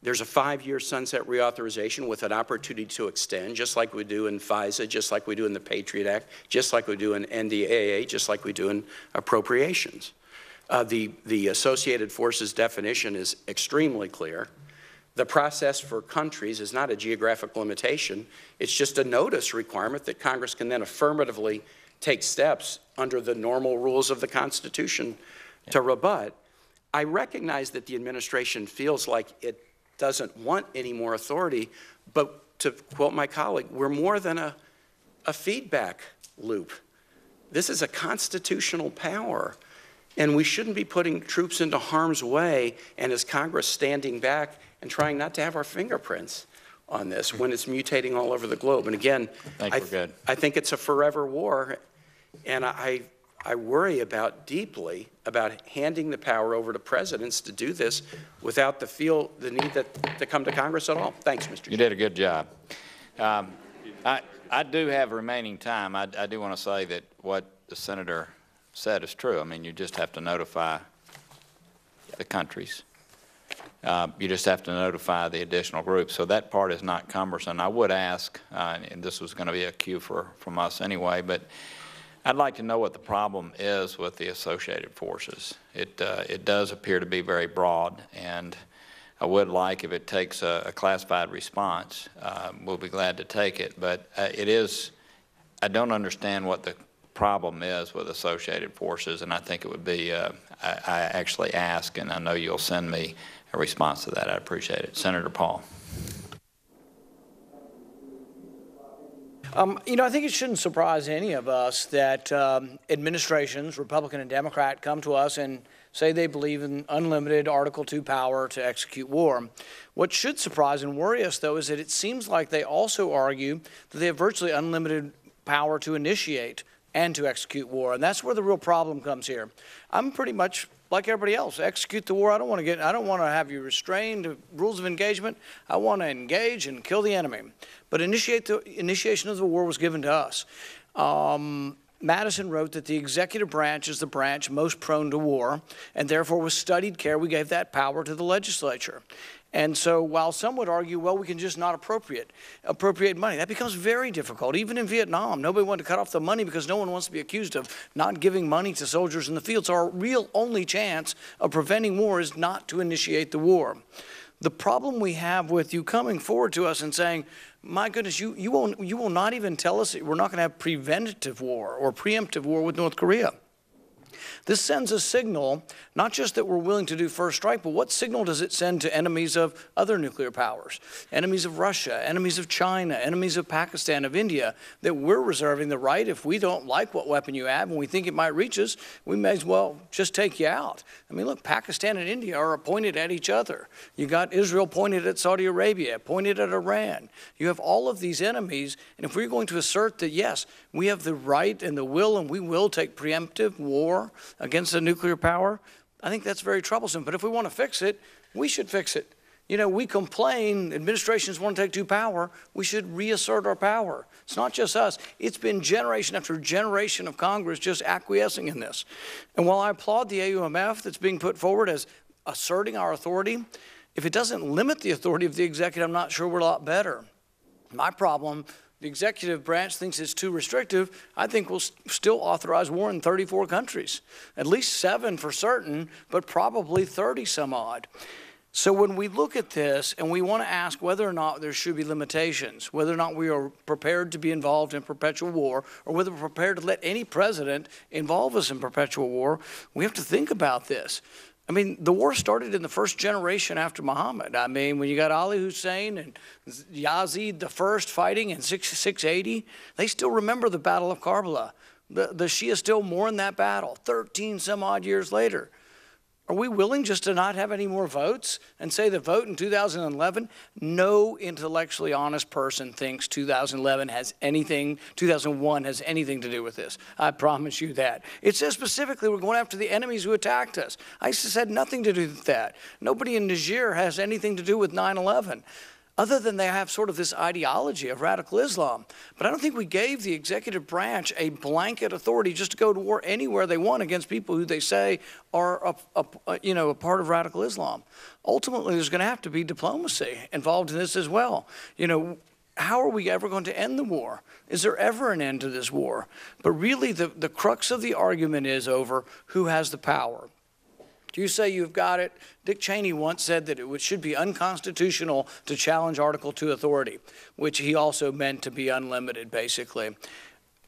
Speaker 12: There's a 5-year sunset reauthorization with an opportunity to extend, just like we do in FISA, just like we do in the Patriot Act, just like we do in NDAA, just like we do in appropriations. The associated forces definition is extremely clear. The process for countries is not a geographic limitation. It's just a notice requirement that Congress can then affirmatively take steps under the normal rules of the Constitution to rebut. I recognize that the administration feels like it doesn't want any more authority, but to quote my colleague, we're more than a feedback loop. This is a constitutional power, and we shouldn't be putting troops into harm's way and as Congress standing back and trying not to have our fingerprints on this when it's mutating all over the globe. And again, I think it's a forever war, and I worry deeply about handing the power over to presidents to do this without the need to come to Congress at all. Thanks, Mr. Chair.
Speaker 4: You did a good job. I do have remaining time. I do want to say that what the senator said is true. I mean, you just have to notify the countries. You just have to notify the additional groups. So that part is not cumbersome. I would ask, and this was going to be a cue from us anyway, but I'd like to know what the problem is with the associated forces. It does appear to be very broad, and I would like, if it takes a classified response, we'll be glad to take it. But I don't understand what the problem is with associated forces, and I think it would be, I actually ask, and I know you'll send me a response to that. I appreciate it. Senator Paul.
Speaker 16: You know, I think it shouldn't surprise any of us that administrations, Republican and Democrat, come to us and say they believe in unlimited Article II power to execute war. What should surprise and worry us, though, is that it seems like they also argue that they have virtually unlimited power to initiate and to execute war, and that's where the real problem comes here. I'm pretty much like everybody else. Execute the war. I don't want to have you restrained. Rules of engagement. I want to engage and kill the enemy. But initiation of the war was given to us. Madison wrote that the executive branch is the branch most prone to war, and therefore with studied care we gave that power to the legislature. And so while some would argue, well, we can just not appropriate money, that becomes very difficult. Even in Vietnam, nobody wanted to cut off the money because no one wants to be accused of not giving money to soldiers in the field. So our real only chance of preventing war is not to initiate the war. The problem we have with you coming forward to us and saying, my goodness, you will not even tell us that we're not going to have preventative war or preemptive war with North Korea. This sends a signal, not just that we're willing to do first strike, but what signal does it send to enemies of other nuclear powers, enemies of Russia, enemies of China, enemies of Pakistan, of India, that we're reserving the right, if we don't like what weapon you have and we think it might reach us, we may as well just take you out. I mean, look, Pakistan and India are pointed at each other. You got Israel pointed at Saudi Arabia, pointed at Iran. You have all of these enemies, and if we're going to assert that, yes, we have the right and the will and we will take preemptive war against a nuclear power, I think that's very troublesome. But if we want to fix it, we should fix it. You know, we complain, administrations want to take power, we should reassert our power. It's not just us. It's been generation after generation of Congress just acquiescing in this. And while I applaud the AUMF that's being put forward as asserting our authority, if it doesn't limit the authority of the executive, I'm not sure we're a lot better. My problem, the executive branch thinks it's too restrictive. I think we'll still authorize war in 34 countries, at least 7 for certain, but probably 30 some odd. So when we look at this and we want to ask whether or not there should be limitations, whether or not we are prepared to be involved in perpetual war, or whether we're prepared to let any president involve us in perpetual war, we have to think about this. I mean, the war started in the first generation after Muhammad. I mean, when you got Ali Hussein and Yazid the first fighting in 680, they still remember the Battle of Karbala. The Shia still mourn that battle 13 some odd years later. Are we willing just to not have any more votes and say the vote in 2011? No intellectually honest person thinks 2001 has anything to do with this. I promise you that. It says specifically we're going after the enemies who attacked us. ISIS had nothing to do with that. Nobody in Niger has anything to do with 9/11. Other than they have sort of this ideology of radical Islam. But I don't think we gave the executive branch a blanket authority just to go to war anywhere they want against people who they say are a part of radical Islam. Ultimately, there's going to have to be diplomacy involved in this as well. You know, how are we ever going to end the war? Is there ever an end to this war? But really, the crux of the argument is over who has the power. You say you've got it. Dick Cheney once said that it should be unconstitutional to challenge Article II authority, which he also meant to be unlimited, basically.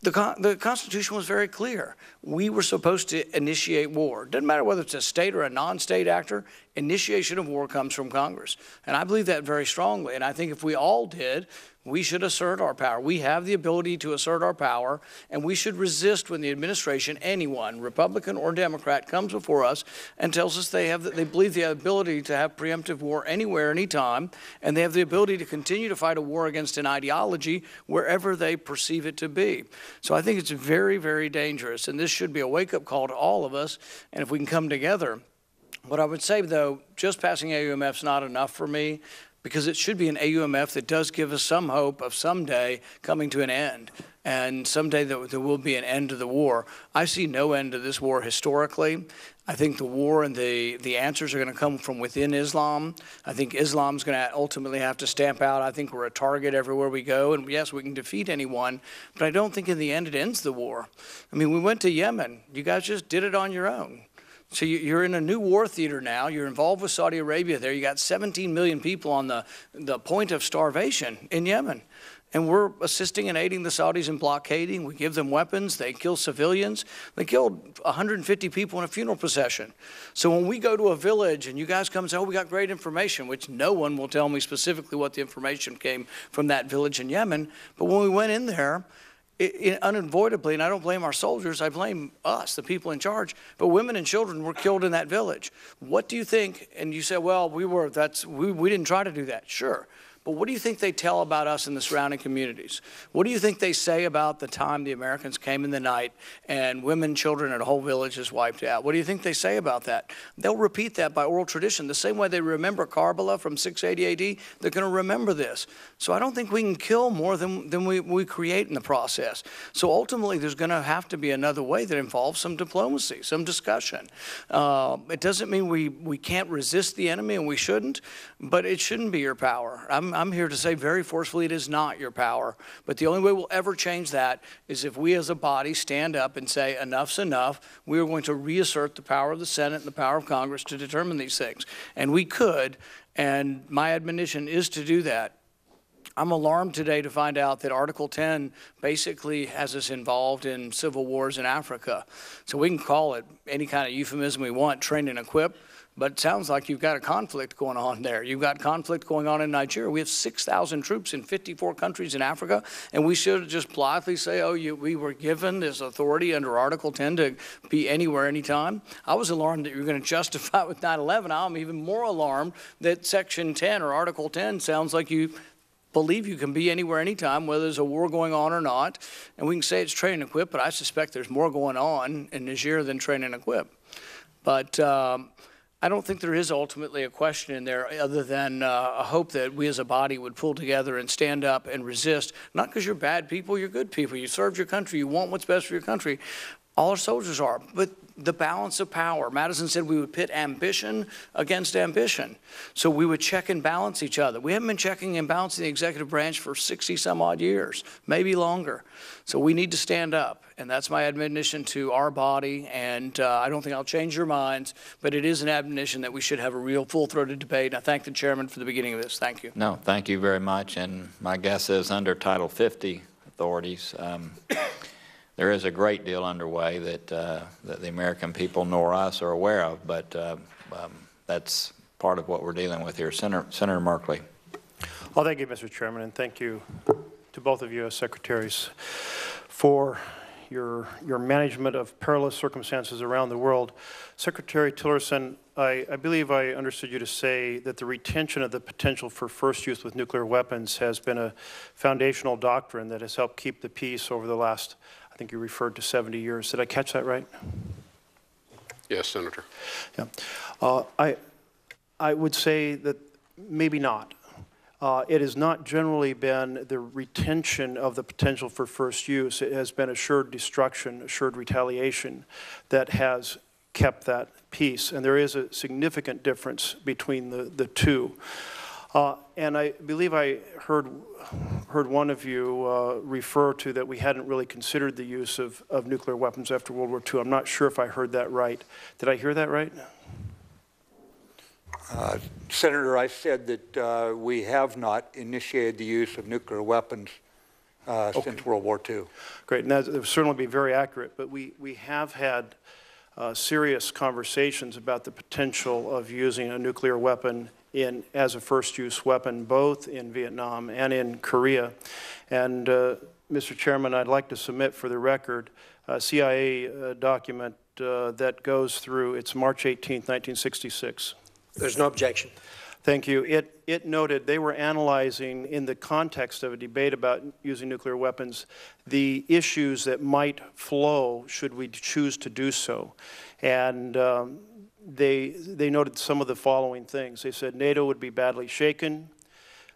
Speaker 16: The Constitution was very clear. We were supposed to initiate war. Doesn't matter whether it's a state or a non-state actor, initiation of war comes from Congress. And I believe that very strongly. And I think if we all did, we should assert our power. We have the ability to assert our power, and we should resist when the administration, anyone, Republican or Democrat, comes before us and tells us they believe the ability to have preemptive war anywhere, anytime, and they have the ability to continue to fight a war against an ideology wherever they perceive it to be. So I think it's very, very dangerous, and this should be a wake-up call to all of us, and if we can come together. What I would say, though, just passing AUMF is not enough for me, because it should be an AUMF that does give us some hope of someday coming to an end, and someday there will be an end to the war. I see no end to this war historically. I think the war and the answers are going to come from within Islam. I think Islam's going to ultimately have to stamp out. I think we're a target everywhere we go, and yes, we can defeat anyone, but I don't think in the end it ends the war. I mean, we went to Yemen. You guys just did it on your own. So you're in a new war theater now. You're involved with Saudi Arabia there. You got 17 million people on the point of starvation in Yemen. and we're assisting and aiding the Saudis in blockading. We give them weapons. They kill civilians. They killed 150 people in a funeral procession. So when we go to a village and you guys come and say, oh, we got great information, which no one will tell me specifically what the information came from that village in Yemen, but when we went in there, unavoidably, and I don't blame our soldiers, I blame us, the people in charge, but women and children were killed in that village. What do you think? And you say, well, we didn't try to do that. Sure. But what do you think they tell about us in the surrounding communities? What do you think they say about the time the Americans came in the night and women, children, and a whole village is wiped out? What do you think they say about that? They'll repeat that by oral tradition. The same way they remember Karbala from 680 AD, they're going to remember this. So I don't think we can kill more than we create in the process. So ultimately, there's going to have to be another way that involves some diplomacy, some discussion. It doesn't mean we can't resist the enemy, and we shouldn't, but it shouldn't be your power. I'm here to say very forcefully it is not your power. But the only way we'll ever change that is if we as a body stand up and say enough's enough. We are going to reassert the power of the Senate and the power of Congress to determine these things. And we could, and my admonition is to do that. I'm alarmed today to find out that Article 10 basically has us involved in civil wars in Africa. So we can call it any kind of euphemism we want, train and equip. But it sounds like you've got a conflict going on there. You've got conflict going on in Nigeria. We have 6,000 troops in 54 countries in Africa, and we should just blithely say, oh, we were given this authority under Article 10 to be anywhere, anytime. I was alarmed that you were going to justify it with 9/11. I'm even more alarmed that Section 10 or Article 10 sounds like you believe you can be anywhere, anytime, whether there's a war going on or not. And we can say it's train and equip, but I suspect there's more going on in Niger than train and equip. But I don't think there is ultimately a question in there other than a hope that we as a body would pull together and stand up and resist, not because you're bad people, you're good people. You served your country. You want what's best for your country. All our soldiers are. But the balance of power. Madison said we would pit ambition against ambition. So we would check and balance each other. We haven't been checking and balancing the executive branch for 60 some odd years, maybe longer. So we need to stand up. And that's my admonition to our body. And I don't think I'll change your minds, but it is an admonition that we should have a real full-throated debate. And I thank the chairman for the beginning of this. Thank you.
Speaker 4: No, thank you very much. And my guess is under Title 50 authorities, there is a great deal underway that the American people nor us are aware of, but that's part of what we're dealing with here. Senator Merkley.
Speaker 17: Well, thank you, Mr. Chairman, and thank you to both of you as secretaries for your management of perilous circumstances around the world. Secretary Tillerson, I believe I understood you to say that the retention of the potential for first use with nuclear weapons has been a foundational doctrine that has helped keep the peace over the last, I think you referred to 70 years. Did I catch that right?
Speaker 6: Yes, Senator.
Speaker 17: Yeah. I would say that maybe not. It has not generally been the retention of the potential for first use. It has been assured destruction, assured retaliation that has kept that peace. And there is a significant difference between the two. And I believe I heard one of you refer to that we hadn't really considered the use of nuclear weapons after World War II. I'm not sure if I heard that right. Did I hear that right?
Speaker 7: Senator, I said that we have not initiated the use of nuclear weapons since World War II.
Speaker 17: Great, and that would certainly be very accurate, but we have had serious conversations about the potential of using a nuclear weapon as a first-use weapon, both in Vietnam and in Korea. And Mr. Chairman, I'd like to submit for the record a CIA document that goes through, it's March 18th, 1966.
Speaker 15: There's no objection.
Speaker 17: Thank you. It noted they were analyzing, in the context of a debate about using nuclear weapons, the issues that might flow should we choose to do so. And they noted some of the following things. They said NATO would be badly shaken.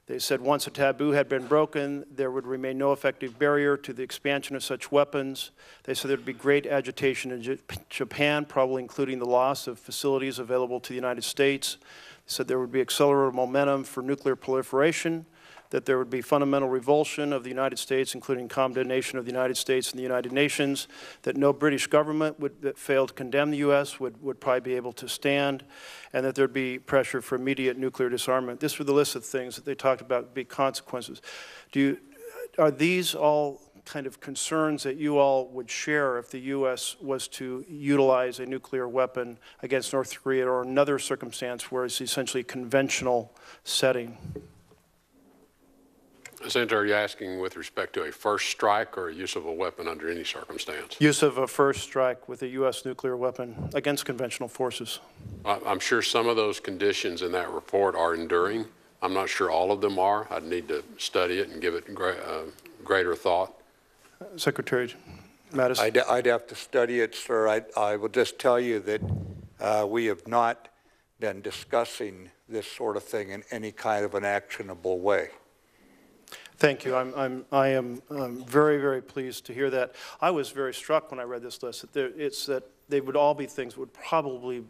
Speaker 17: They said once a taboo had been broken, there would remain no effective barrier to the expansion of such weapons. They said there would be great agitation in Japan, probably including the loss of facilities available to the United States. They said there would be accelerated momentum for nuclear proliferation, that there would be fundamental revulsion of the United States, including condemnation of the United States and the United Nations, that no British government that failed to condemn the U.S. would probably be able to stand, and that there would be pressure for immediate nuclear disarmament. This were the list of things that they talked about, big consequences. are these all kind of concerns that you all would share if the U.S. was to utilize a nuclear weapon against North Korea or another circumstance where it's essentially a conventional setting?
Speaker 6: Senator, are you asking with respect to a first strike or a use of a weapon under any circumstance?
Speaker 17: Use of a first strike with a U.S. nuclear weapon against conventional forces.
Speaker 6: I'm sure some of those conditions in that report are enduring. I'm not sure all of them are. I'd need to study it and give it greater thought.
Speaker 17: Secretary Mattis.
Speaker 7: I'd have to study it, sir. I will just tell you that we have not been discussing this sort of thing in any kind of an actionable way.
Speaker 17: Thank you. I am very, very pleased to hear that. I was very struck when I read this list that they would all be things that would probably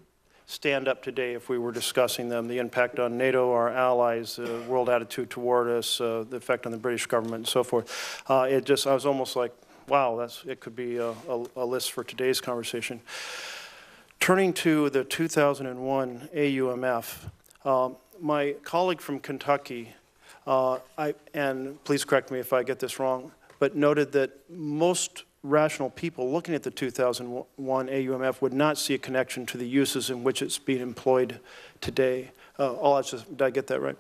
Speaker 17: stand up today if we were discussing them: the impact on NATO, our allies, the world attitude toward us, the effect on the British government, and so forth. I was almost like, wow, it could be a list for today's conversation. Turning to the 2001 AUMF, my colleague from Kentucky, and please correct me if I get this wrong, but noted that most rational people looking at the 2001 AUMF would not see a connection to the uses in which it's being employed today. Did I get that right?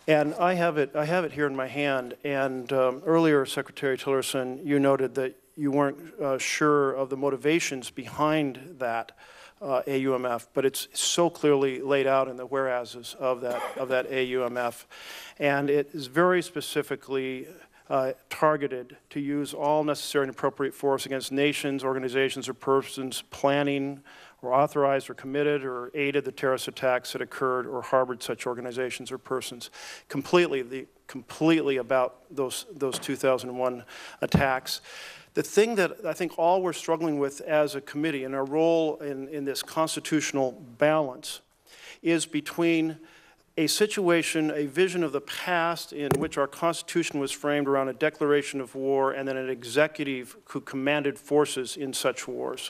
Speaker 17: And I have it here in my hand, and earlier, Secretary Tillerson, you noted that you weren't sure of the motivations behind that AUMF, but it's so clearly laid out in the whereases of that AUMF, and it is very specifically targeted to use all necessary and appropriate force against nations, organizations, or persons planning or authorized or committed or aided the terrorist attacks that occurred or harbored such organizations or persons. Completely about those 2001 attacks. The thing that I think all we're struggling with as a committee and our role in this constitutional balance is between a situation, a vision of the past in which our Constitution was framed around a declaration of war and then an executive who commanded forces in such wars,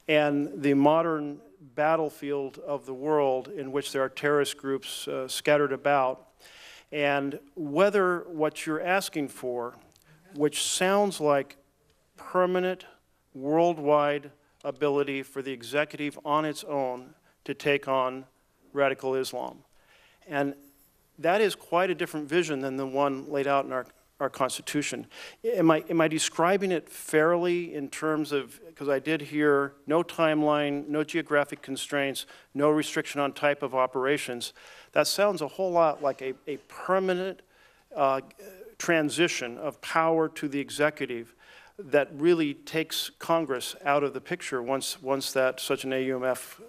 Speaker 17: and the modern battlefield of the world in which there are terrorist groups scattered about, and whether what you're asking for, which sounds like permanent worldwide ability for the executive on its own to take on radical Islam. And that is quite a different vision than the one laid out in our Constitution. Am I describing it fairly in terms of, because I did hear no timeline, no geographic constraints, no restriction on type of operations. That sounds a whole lot like a permanent transition of power to the executive that really takes Congress out of the picture once that such an AUMF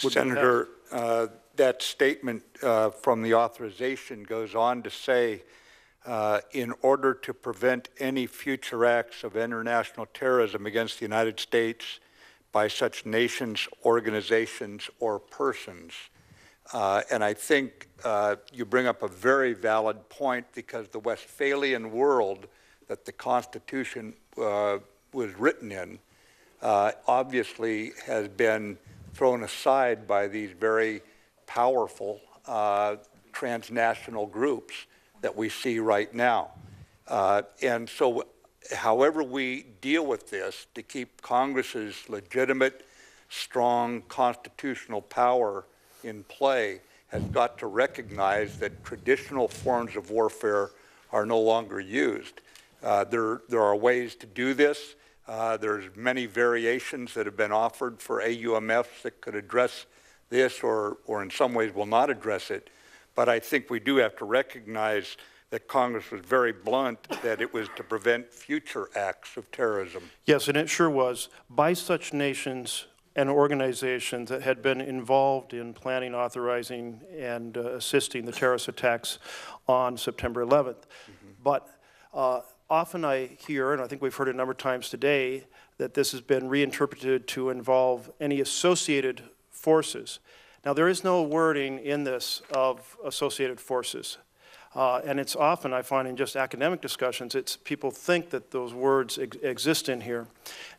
Speaker 17: would
Speaker 7: Senator, that statement from the authorization goes on to say, in order to prevent any future acts of international terrorism against the United States by such nations, organizations, or persons. And I think you bring up a very valid point, because the Westphalian world that the Constitution was written in obviously has been thrown aside by these very powerful transnational groups that we see right now. And so however we deal with this to keep Congress's legitimate, strong constitutional power in play has got to recognize that traditional forms of warfare are no longer used. There are ways to do this. There's many variations that have been offered for AUMFs that could address this or in some ways will not address it. But I think we do have to recognize that Congress was very blunt that it was to prevent future acts of terrorism.
Speaker 17: Yes, and it sure was, by such nations and organizations that had been involved in planning, authorizing, and assisting the terrorist attacks on September 11th. Mm-hmm. But often I hear, and I think we've heard it a number of times today, that this has been reinterpreted to involve any associated forces. Now, there is no wording in this of associated forces. And it's often, I find in just academic discussions, people think that those words exist in here.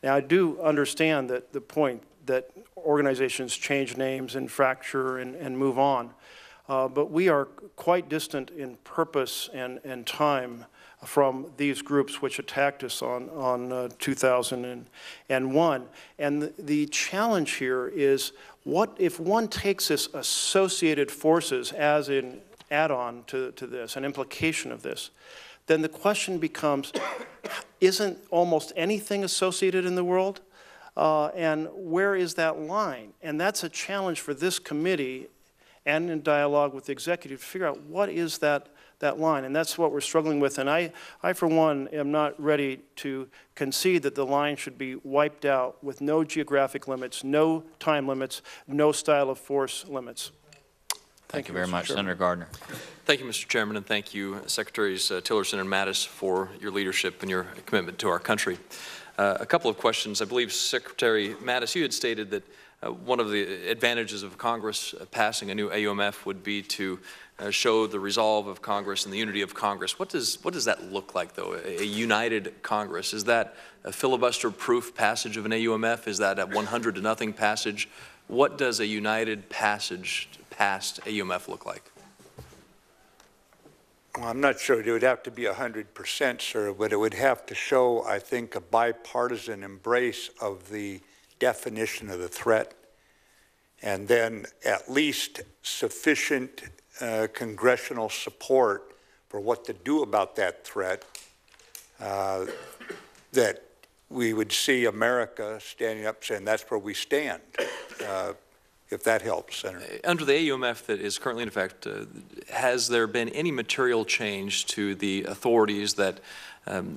Speaker 17: Now, I do understand that the point that organizations change names and fracture and move on. But we are quite distant in purpose and time from these groups which attacked us on 2001. And the challenge here is, what if one takes this associated forces as an add-on to this, an implication of this, then the question becomes, isn't almost anything associated in the world? And where is that line? And that's a challenge for this committee and in dialogue with the executive to figure out what is that line. And that's what we're struggling with. And I, for one, am not ready to concede that the line should be wiped out with no geographic limits, no time limits, no style of force limits.
Speaker 18: Thank you very much. Senator Gardner.
Speaker 19: Thank you, Mr. Chairman, and thank you, Secretaries Tillerson and Mattis, for your leadership and your commitment to our country. A couple of questions. I believe, Secretary Mattis, you had stated that one of the advantages of Congress passing a new AUMF would be to show the resolve of Congress and the unity of Congress. What does that look like, though, a united Congress? Is that a filibuster-proof passage of an AUMF? Is that a 100-0 passage? What does a united passed AUMF look like?
Speaker 7: Well, I'm not sure it would have to be 100%, sir, but it would have to show, I think, a bipartisan embrace of the definition of the threat, and then at least sufficient congressional support for what to do about that threat, that we would see America standing up saying that's where we stand, if that helps, Senator.
Speaker 19: Under the AUMF that is currently in effect, has there been any material change to the authorities that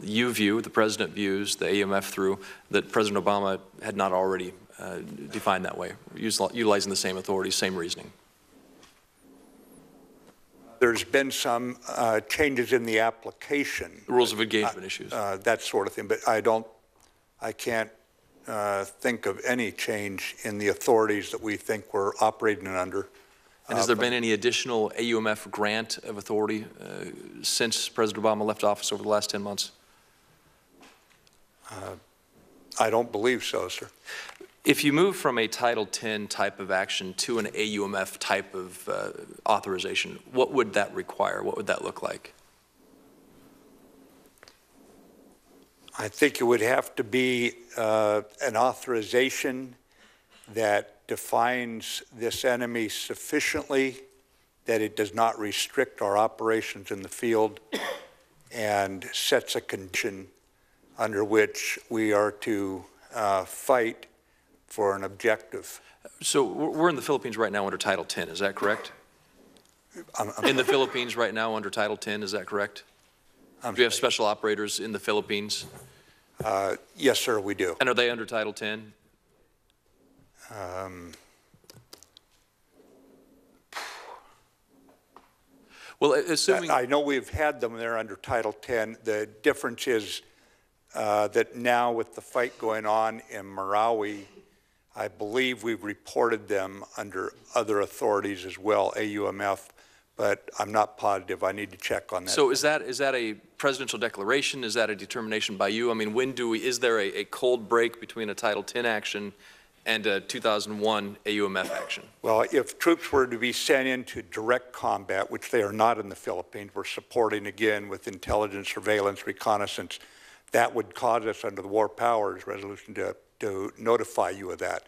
Speaker 19: you view, the President views, the AUMF through, that President Obama had not already defined that way, utilizing the same authorities, same reasoning?
Speaker 7: There's been some changes in the application.
Speaker 19: The rules of engagement issues.
Speaker 7: That sort of thing, but I can't think of any change in the authorities that we think we're operating under.
Speaker 19: And has there been any additional AUMF grant of authority since President Obama left office over the last 10 months?
Speaker 7: I don't believe so, sir.
Speaker 19: If you move from a Title X type of action to an AUMF type of authorization, what would that require? What would that look like?
Speaker 7: I think it would have to be an authorization that defines this enemy sufficiently that it does not restrict our operations in the field and sets a condition under which we are to fight for an objective.
Speaker 19: So we're in the Philippines right now under Title X, is that correct? In the Philippines right now under Title X, is that correct? Do we have special operators in the Philippines?
Speaker 7: Yes, sir, we do.
Speaker 19: And are they under Title X? Well, assuming...
Speaker 7: I know we've had them there under Title X. The difference is that now with the fight going on in Marawi, I believe we've reported them under other authorities as well, AUMF, but I'm not positive. I need to check on that.
Speaker 19: So is that a presidential declaration? Is that a determination by you? I mean, is there a cold break between a Title X action and a 2001 AUMF action?
Speaker 7: Well, if troops were to be sent into direct combat, which they are not in the Philippines, we're supporting again with intelligence, surveillance, reconnaissance, that would cause us under the War Powers Resolution to notify you of that.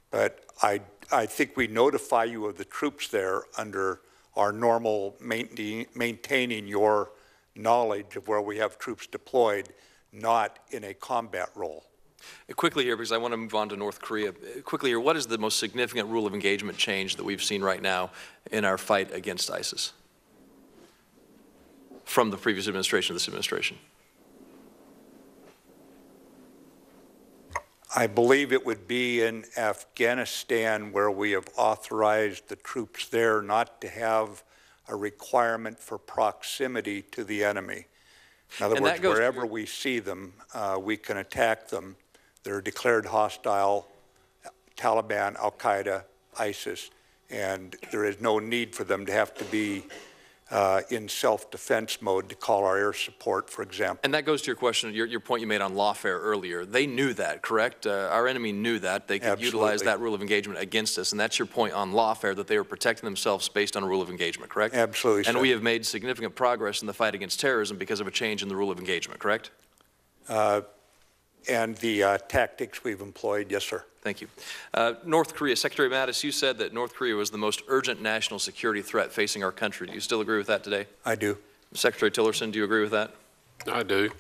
Speaker 7: But I think we notify you of the troops there under our normal maintaining your knowledge of where we have troops deployed, not in a combat role.
Speaker 19: Quickly here, because I want to move on to North Korea. Quickly here, what is the most significant rule of engagement change that we've seen right now in our fight against ISIS from the previous administration to this administration?
Speaker 7: I believe it would be in Afghanistan, where we have authorized the troops there not to have a requirement for proximity to the enemy. In other words, wherever we see them, we can attack them. They're declared hostile, Taliban, al-Qaeda, ISIS, and there is no need for them to have to be in self-defense mode to call our air support, for example.
Speaker 19: And that goes to your question, your point you made on lawfare earlier. They knew that, correct? Our enemy knew that. They could utilize that rule of engagement against us, and that's your point on lawfare, that they were protecting themselves based on a rule of engagement, correct?
Speaker 7: Absolutely,
Speaker 19: And
Speaker 7: sir.
Speaker 19: we have made significant progress in the fight against terrorism because of a change in the rule of engagement, correct?
Speaker 7: And the tactics we've employed, yes, sir.
Speaker 19: Thank you. North Korea, Secretary Mattis, you said that North Korea was the most urgent national security threat facing our country. Do you still agree with that today?
Speaker 7: I do.
Speaker 19: Secretary Tillerson, do you agree with that?
Speaker 6: I do.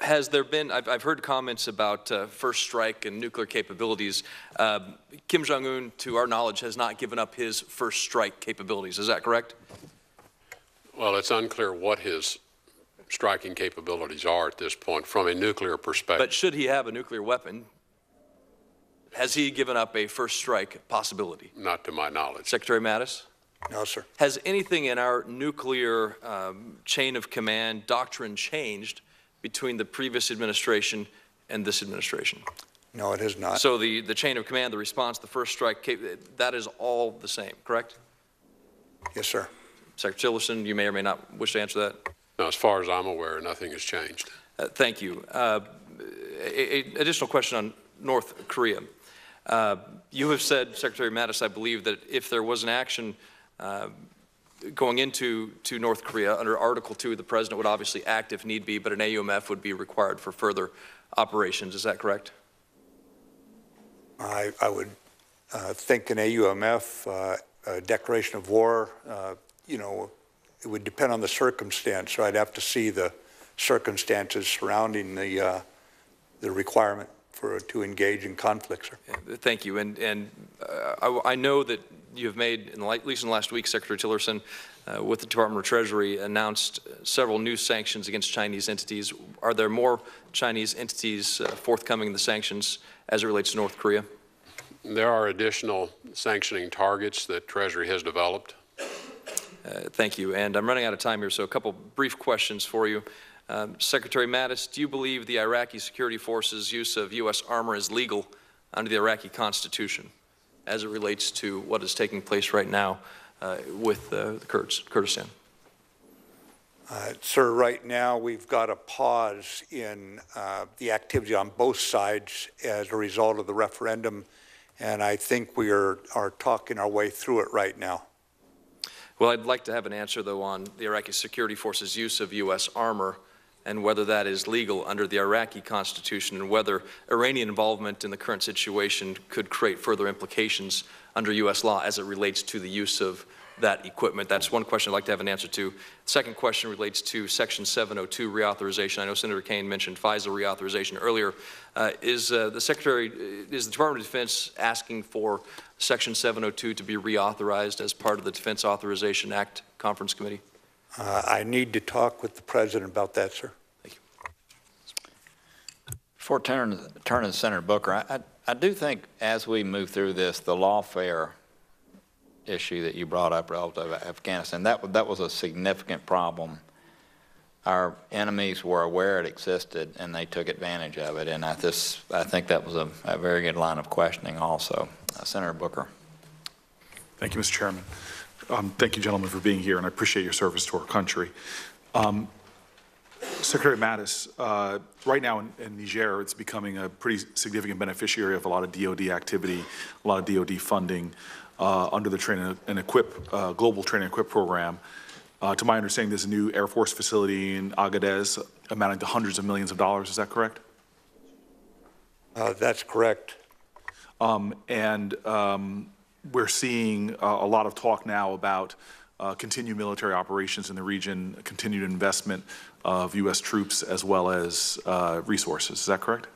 Speaker 19: Has there been, I've heard comments about first strike and nuclear capabilities. Kim Jong-un, to our knowledge, has not given up his first strike capabilities. Is that correct?
Speaker 6: Well, it's unclear what his striking capabilities are at this point from a nuclear perspective.
Speaker 19: But should he have a nuclear weapon, has he given up a first strike possibility?
Speaker 6: Not to my knowledge.
Speaker 19: Secretary Mattis?
Speaker 7: No, sir.
Speaker 19: Has anything in our nuclear chain of command doctrine changed between the previous administration and this administration?
Speaker 7: No, it has not.
Speaker 19: So the chain of command, the response, the first strike, that is all the same, correct?
Speaker 7: Yes, sir.
Speaker 19: Secretary Tillerson, you may or may not wish to answer that.
Speaker 6: No, as far as I'm aware, nothing has changed.
Speaker 19: Thank you. Additional question on North Korea. You have said, Secretary Mattis, I believe, that if there was an action going into North Korea under Article 2, the President would obviously act if need be, but an AUMF would be required for further operations. Is that correct?
Speaker 7: I would think an AUMF, a declaration of war, you know, it would depend on the circumstance. So I'd have to see the circumstances surrounding the requirement to engage in conflict, sir.
Speaker 19: Thank you. And I know that you have made, at least in the last week, Secretary Tillerson, with the Department of Treasury, announced several new sanctions against Chinese entities. Are there more Chinese entities forthcoming in the sanctions as it relates to North Korea?
Speaker 6: There are additional sanctioning targets that Treasury has developed.
Speaker 19: Thank you. And I'm running out of time here, so a couple brief questions for you. Secretary Mattis, do you believe the Iraqi security forces' use of U.S. armor is legal under the Iraqi Constitution as it relates to what is taking place right now with the Kurdistan?
Speaker 7: Sir, right now we've got a pause in the activity on both sides as a result of the referendum, and I think we are talking our way through it right now.
Speaker 19: Well, I'd like to have an answer, though, on the Iraqi security forces' use of U.S. armor and whether that is legal under the Iraqi Constitution and whether Iranian involvement in the current situation could create further implications under U.S. law as it relates to the use of that equipment. That's one question I'd like to have an answer to. The second question relates to Section 702 reauthorization. I know Senator Kaine mentioned FISA reauthorization earlier. Is the Department of Defense asking for Section 702 to be reauthorized as part of the Defense Authorization Act Conference Committee?
Speaker 7: I need to talk with the President about that, sir.
Speaker 19: Thank you.
Speaker 4: Before turning to Senator Booker, I do think as we move through this, the lawfare issue that you brought up relative to Afghanistan, that was a significant problem. Our enemies were aware it existed, and they took advantage of it. And I think that was a very good line of questioning also. Senator Booker.
Speaker 20: Thank you, Mr. Chairman. Thank you, gentlemen, for being here, and I appreciate your service to our country. Secretary Mattis, right now in Niger, it's becoming a pretty significant beneficiary of a lot of DOD activity, a lot of DOD funding under the Train and Equip, Global Train and Equip program. To my understanding, there's a new Air Force facility in Agadez amounting to hundreds of millions of dollars. Is that correct?
Speaker 7: That's correct.
Speaker 20: We're seeing a lot of talk now about continued military operations in the region, continued investment of U.S. troops as well as resources. Is that correct?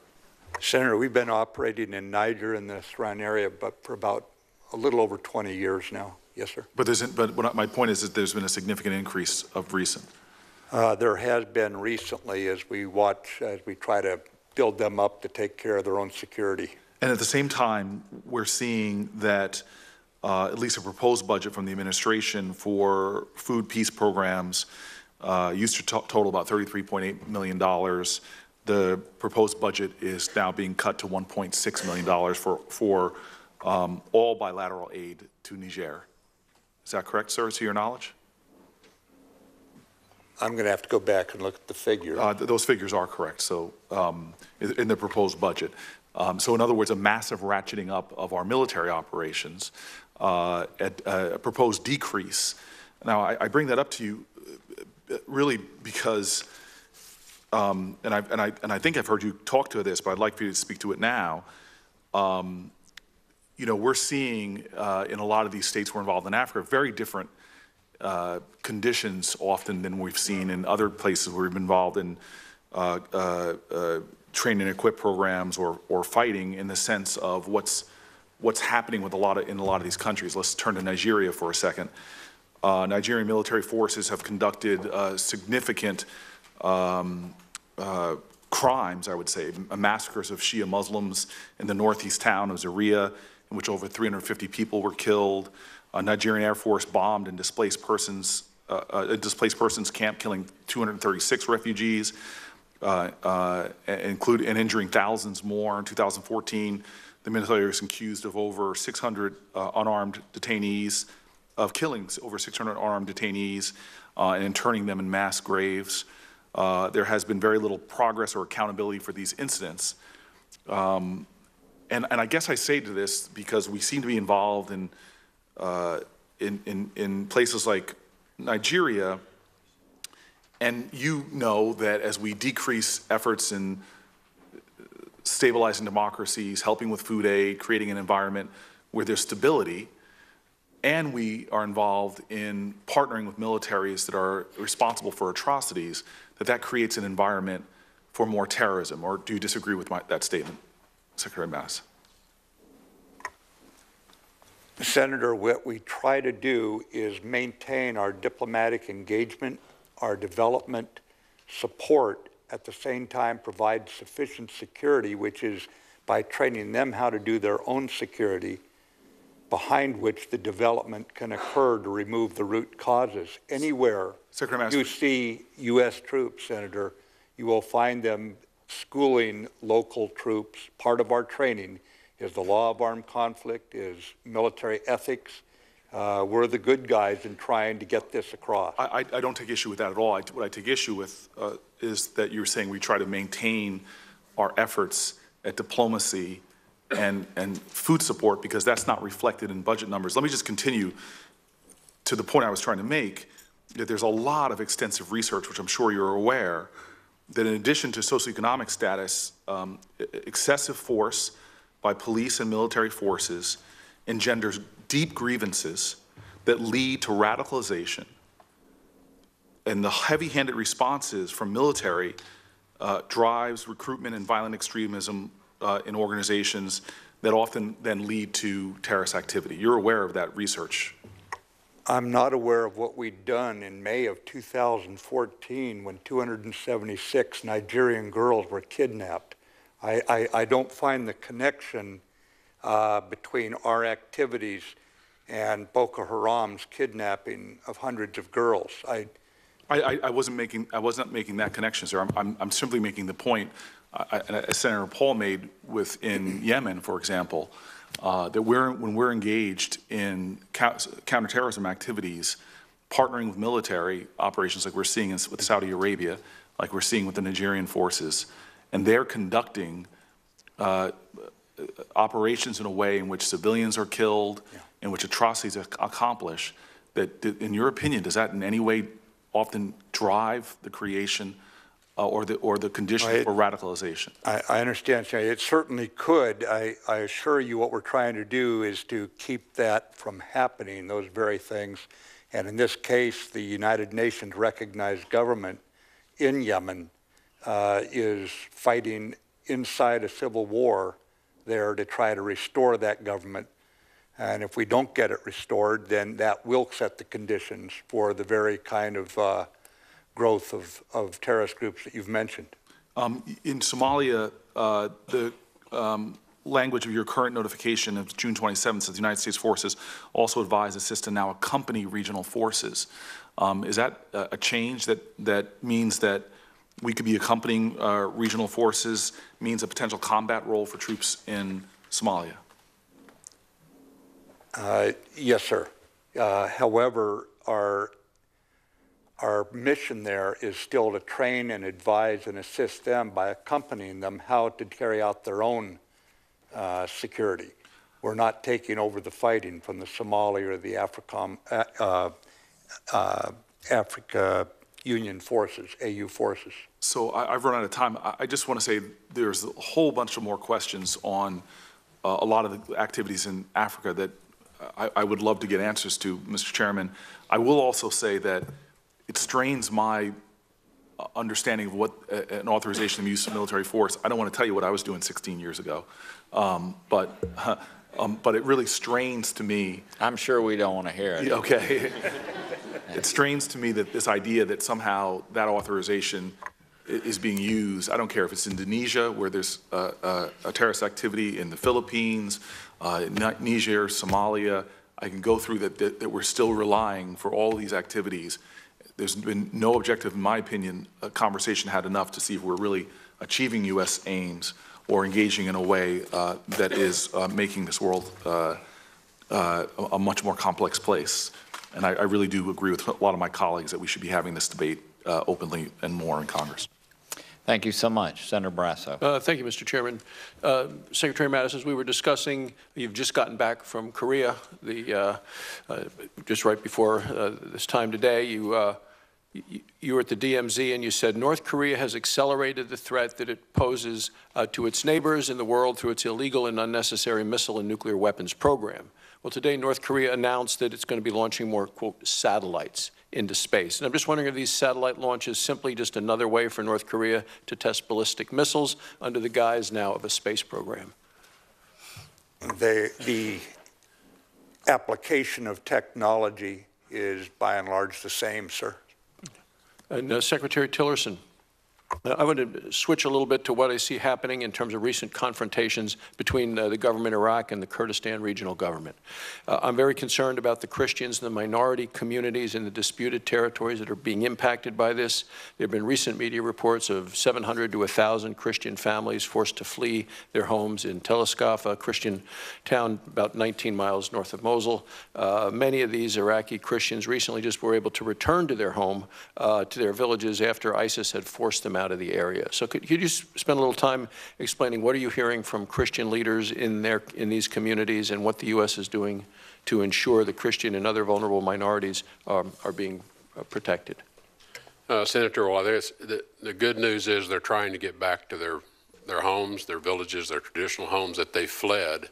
Speaker 7: Senator, we've been operating in Niger and the surrounding area for about a little over 20 years now. Yes, sir.
Speaker 20: But my point is that there's been a significant increase of recent.
Speaker 7: There has been recently as we try to build them up to take care of their own security.
Speaker 20: And at the same time, we're seeing that at least a proposed budget from the administration for food peace programs used to total about $33.8 million. The proposed budget is now being cut to $1.6 million for all bilateral aid to Niger. Is that correct, sir, to your knowledge?
Speaker 7: I'm going to have to go back and look at the figures.
Speaker 20: Those figures are correct, so in the proposed budget. So in other words, a massive ratcheting up of our military operations, at a proposed decrease. Now, I bring that up to you really because, and I think I've heard you talk to this, but I'd like for you to speak to it now. You know, we're seeing in a lot of these states we're involved in Africa very different conditions often than we've seen in other places where we've been involved in train and equip programs or fighting, in the sense of what's happening with in a lot of these countries. Let's turn to Nigeria for a second. Nigerian military forces have conducted significant crimes, I would say, massacres of Shia Muslims in the northeast town of Zaria, in which over 350 people were killed. Nigerian Air Force bombed a displaced persons camp, killing 236 refugees, and injuring thousands more. In 2014, the military was accused of over 600 unarmed detainees, of killing over 600 unarmed detainees and interning them in mass graves. There has been very little progress or accountability for these incidents. And I guess I say to this because we seem to be involved in places like Nigeria, and you know that as we decrease efforts in stabilizing democracies, helping with food aid, creating an environment where there's stability, and we are involved in partnering with militaries that are responsible for atrocities, that creates an environment for more terrorism. Or do you disagree with that statement, Secretary Mattis?
Speaker 7: Senator, what we try to do is maintain our diplomatic engagement, our development support, at the same time provide sufficient security, which is by training them how to do their own security, behind which the development can occur to remove the root causes. Anywhere you see U.S. troops, Senator, you will find them schooling local troops. Part of our training is the law of armed conflict, is military ethics. We're the good guys in trying to get this across.
Speaker 20: I don't take issue with that at all. What I take issue with is that you're saying we try to maintain our efforts at diplomacy and food support, because that's not reflected in budget numbers. Let me just continue to the point I was trying to make, that there's a lot of extensive research, which I'm sure you're aware, that in addition to socioeconomic status, excessive force by police and military forces engenders deep grievances that lead to radicalization. And the heavy-handed responses from military drives recruitment and violent extremism in organizations that often then lead to terrorist activity. You're aware of that research?
Speaker 7: I'm not aware of what we'd done in May of 2014 when 276 Nigerian girls were kidnapped. I don't find the connection between our activities and Boko Haram's kidnapping of hundreds of girls.
Speaker 20: I wasn't making that connection, sir. I'm simply making the point, as Senator Paul made within Yemen, for example, that when we're engaged in counterterrorism activities, partnering with military operations like we're seeing with Saudi Arabia, like we're seeing with the Nigerian forces, and they're conducting operations in a way in which civilians are killed, in which atrocities are accomplished, that, in your opinion, does that in any way often drive the creation or the conditions for radicalization?
Speaker 7: I understand, Senator. It certainly could. I assure you what we're trying to do is to keep that from happening, those very things. And in this case, the United Nations recognized government in Yemen is fighting inside a civil war there to try to restore that government. And if we don't get it restored, then that will set the conditions for the very kind of growth of terrorist groups that you've mentioned.
Speaker 20: In Somalia, the language of your current notification of June 27th says the United States forces also advise, assist, and now accompany regional forces. Is that a change that means that we could be accompanying regional forces, means a potential combat role for troops in Somalia?
Speaker 7: Yes, sir. However, our mission there is still to train and advise and assist them by accompanying them how to carry out their own security. We're not taking over the fighting from the Somali or the Africa Union forces, AU forces.
Speaker 20: So I've run out of time. I just want to say there's a whole bunch of more questions on a lot of the activities in Africa that I would love to get answers to, Mr. Chairman. I will also say that it strains my understanding of what an authorization of use of military force. I don't want to tell you what I was doing 16 years ago, but it really strains to me.
Speaker 4: I'm sure we don't want to hear it.
Speaker 20: Okay. It strains to me that this idea that somehow that authorization is being used. I don't care if it's Indonesia, where there's a terrorist activity, in the Philippines, Niger, Somalia. I can go through that we're still relying for all these activities. There's been no objective, in my opinion, a conversation had enough to see if we're really achieving U.S. aims or engaging in a way that is making this world a much more complex place. And I really do agree with a lot of my colleagues that we should be having this debate openly and more in Congress.
Speaker 4: Thank you so much. Senator Brasso.
Speaker 12: Thank you, Mr. Chairman. Secretary Mattis, as we were discussing, you've just gotten back from Korea. Just right before this time today, you were at the DMZ and you said North Korea has accelerated the threat that it poses to its neighbors in the world through its illegal and unnecessary missile and nuclear weapons program. Well, today North Korea announced that it's going to be launching more, quote, satellites into space. And I'm just wondering, are these satellite launches simply just another way for North Korea to test ballistic missiles under the guise now of a space program?
Speaker 7: The application of technology is by and large the same, sir.
Speaker 12: And Secretary Tillerson, I want to switch a little bit to what I see happening in terms of recent confrontations between the government of Iraq and the Kurdistan regional government. I'm very concerned about the Christians and the minority communities in the disputed territories that are being impacted by this. There have been recent media reports of 700 to 1,000 Christian families forced to flee their homes in Tel Askaf, a Christian town about 19 miles north of Mosul. Many of these Iraqi Christians recently just were able to return to their home, to their villages after ISIS had forced them out of the area. So could you just spend a little time explaining what are you hearing from Christian leaders in these communities and what the U.S. is doing to ensure the Christian and other vulnerable minorities are being protected?
Speaker 6: Senator, well, the good news is they're trying to get back to their homes, their villages, their traditional homes that they fled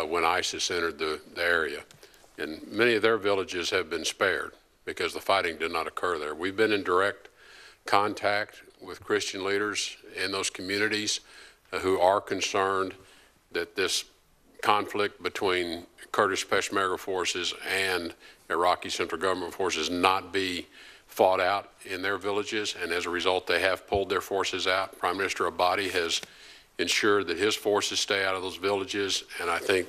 Speaker 6: when ISIS entered the area. And many of their villages have been spared because the fighting did not occur there. We've been in direct contact with Christian leaders in those communities who are concerned that this conflict between Kurdish Peshmerga forces and Iraqi central government forces not be fought out in their villages, and as a result they have pulled their forces out. Prime Minister Abadi has ensured that his forces stay out of those villages, and I think,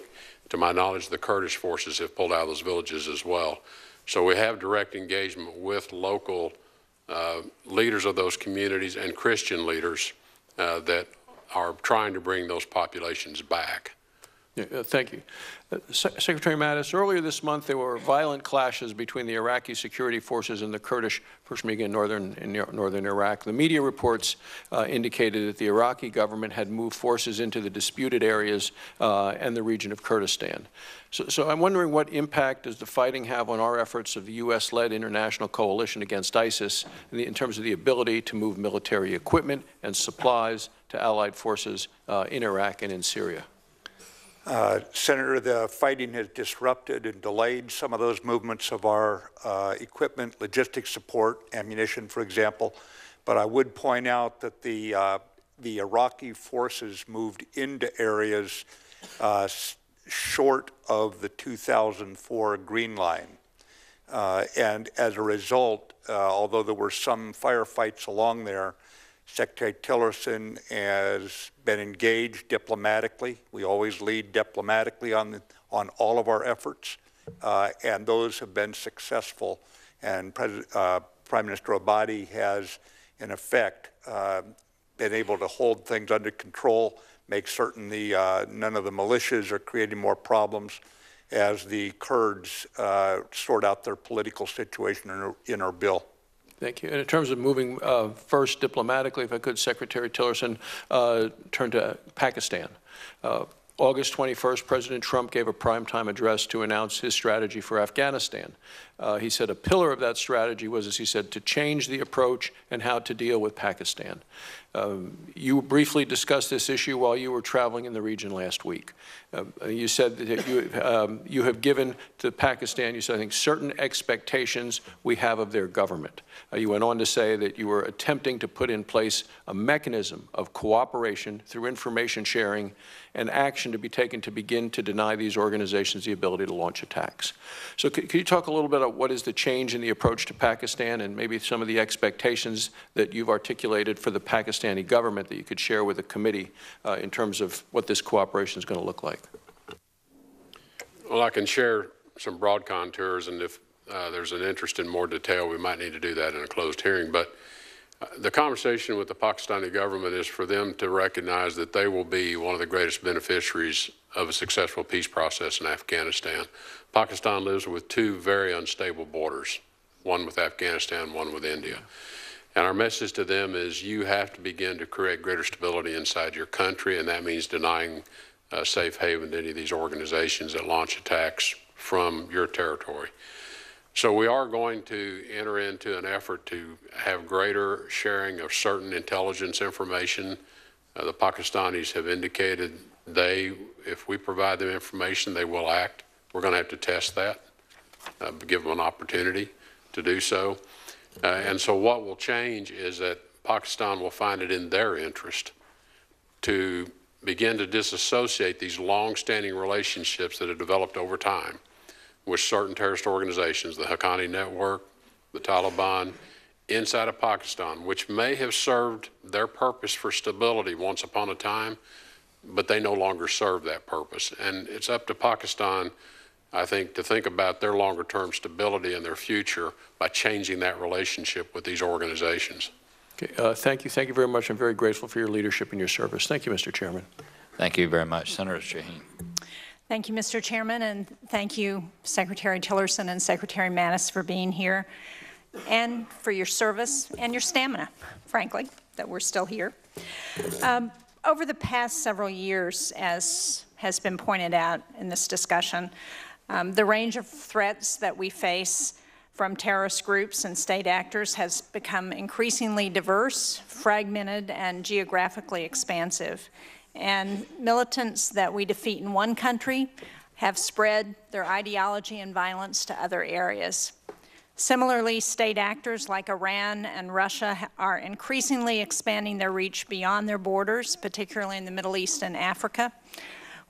Speaker 6: to my knowledge, the Kurdish forces have pulled out of those villages as well. So we have direct engagement with local leaders of those communities and Christian leaders that are trying to bring those populations back.
Speaker 12: Yeah, thank you. Secretary Mattis, earlier this month there were violent clashes between the Iraqi security forces and the Kurdish Peshmerga in northern Iraq. The media reports indicated that the Iraqi government had moved forces into the disputed areas and the region of Kurdistan. So I'm wondering, what impact does the fighting have on our efforts of the U.S.-led international coalition against ISIS in terms of the ability to move military equipment and supplies to allied forces in Iraq and in Syria?
Speaker 7: Senator, the fighting has disrupted and delayed some of those movements of our equipment, logistics support, ammunition, for example. But I would point out that the Iraqi forces moved into areas short of the 2004 Green Line. And as a result, although there were some firefights along there, Secretary Tillerson has been engaged diplomatically. We always lead diplomatically on all of our efforts, and those have been successful. And Prime Minister Abadi has, in effect, been able to hold things under control, make certain none of the militias are creating more problems as the Kurds sort out their political situation in Erbil.
Speaker 19: Thank you. And in terms of moving first diplomatically, if I could, Secretary Tillerson, turn to Pakistan. August 21st, President Trump gave a primetime address to announce his strategy for Afghanistan. He said a pillar of that strategy was, as he said, to change the approach and how to deal with Pakistan. You briefly discussed this issue while you were traveling in the region last week. You said that you have given to Pakistan, you said, I think, certain expectations we have of their government. You went on to say that you were attempting to put in place a mechanism of cooperation through information sharing and action to be taken to begin to deny these organizations the ability to launch attacks. So could you talk a little bit about what is the change in the approach to Pakistan and maybe some of the expectations that you've articulated for the Pakistani government that you could share with the committee in terms of what this cooperation is going to look like?
Speaker 6: Well, I can share some broad contours, and if there's an interest in more detail, we might need to do that in a closed hearing. But the conversation with the Pakistani government is for them to recognize that they will be one of the greatest beneficiaries of a successful peace process in Afghanistan. Pakistan lives with two very unstable borders, one with Afghanistan, one with India. And our message to them is you have to begin to create greater stability inside your country, and that means denying safe haven to any of these organizations that launch attacks from your territory. So we are going to enter into an effort to have greater sharing of certain intelligence information. The Pakistanis have indicated if we provide them information, they will act. We're going to have to test that, give them an opportunity to do so. And so what will change is that Pakistan will find it in their interest to begin to disassociate these long-standing relationships that have developed over time with certain terrorist organizations, the Haqqani Network, the Taliban, inside of Pakistan, which may have served their purpose for stability once upon a time, but they no longer serve that purpose. And it's up to Pakistan, I think, to think about their longer-term stability and their future by changing that relationship with these organizations.
Speaker 19: Okay, thank you. Thank you very much. I'm very grateful for your leadership and your service. Thank you, Mr. Chairman.
Speaker 4: Thank you very much. Senator Shaheen.
Speaker 21: Thank you, Mr. Chairman, and thank you, Secretary Tillerson and Secretary Mattis, for being here and for your service and your stamina, frankly, that we're still here. Over the past several years, as has been pointed out in this discussion, the range of threats that we face from terrorist groups and state actors has become increasingly diverse, fragmented, and geographically expansive. And militants that we defeat in one country have spread their ideology and violence to other areas. Similarly, state actors like Iran and Russia are increasingly expanding their reach beyond their borders, particularly in the Middle East and Africa,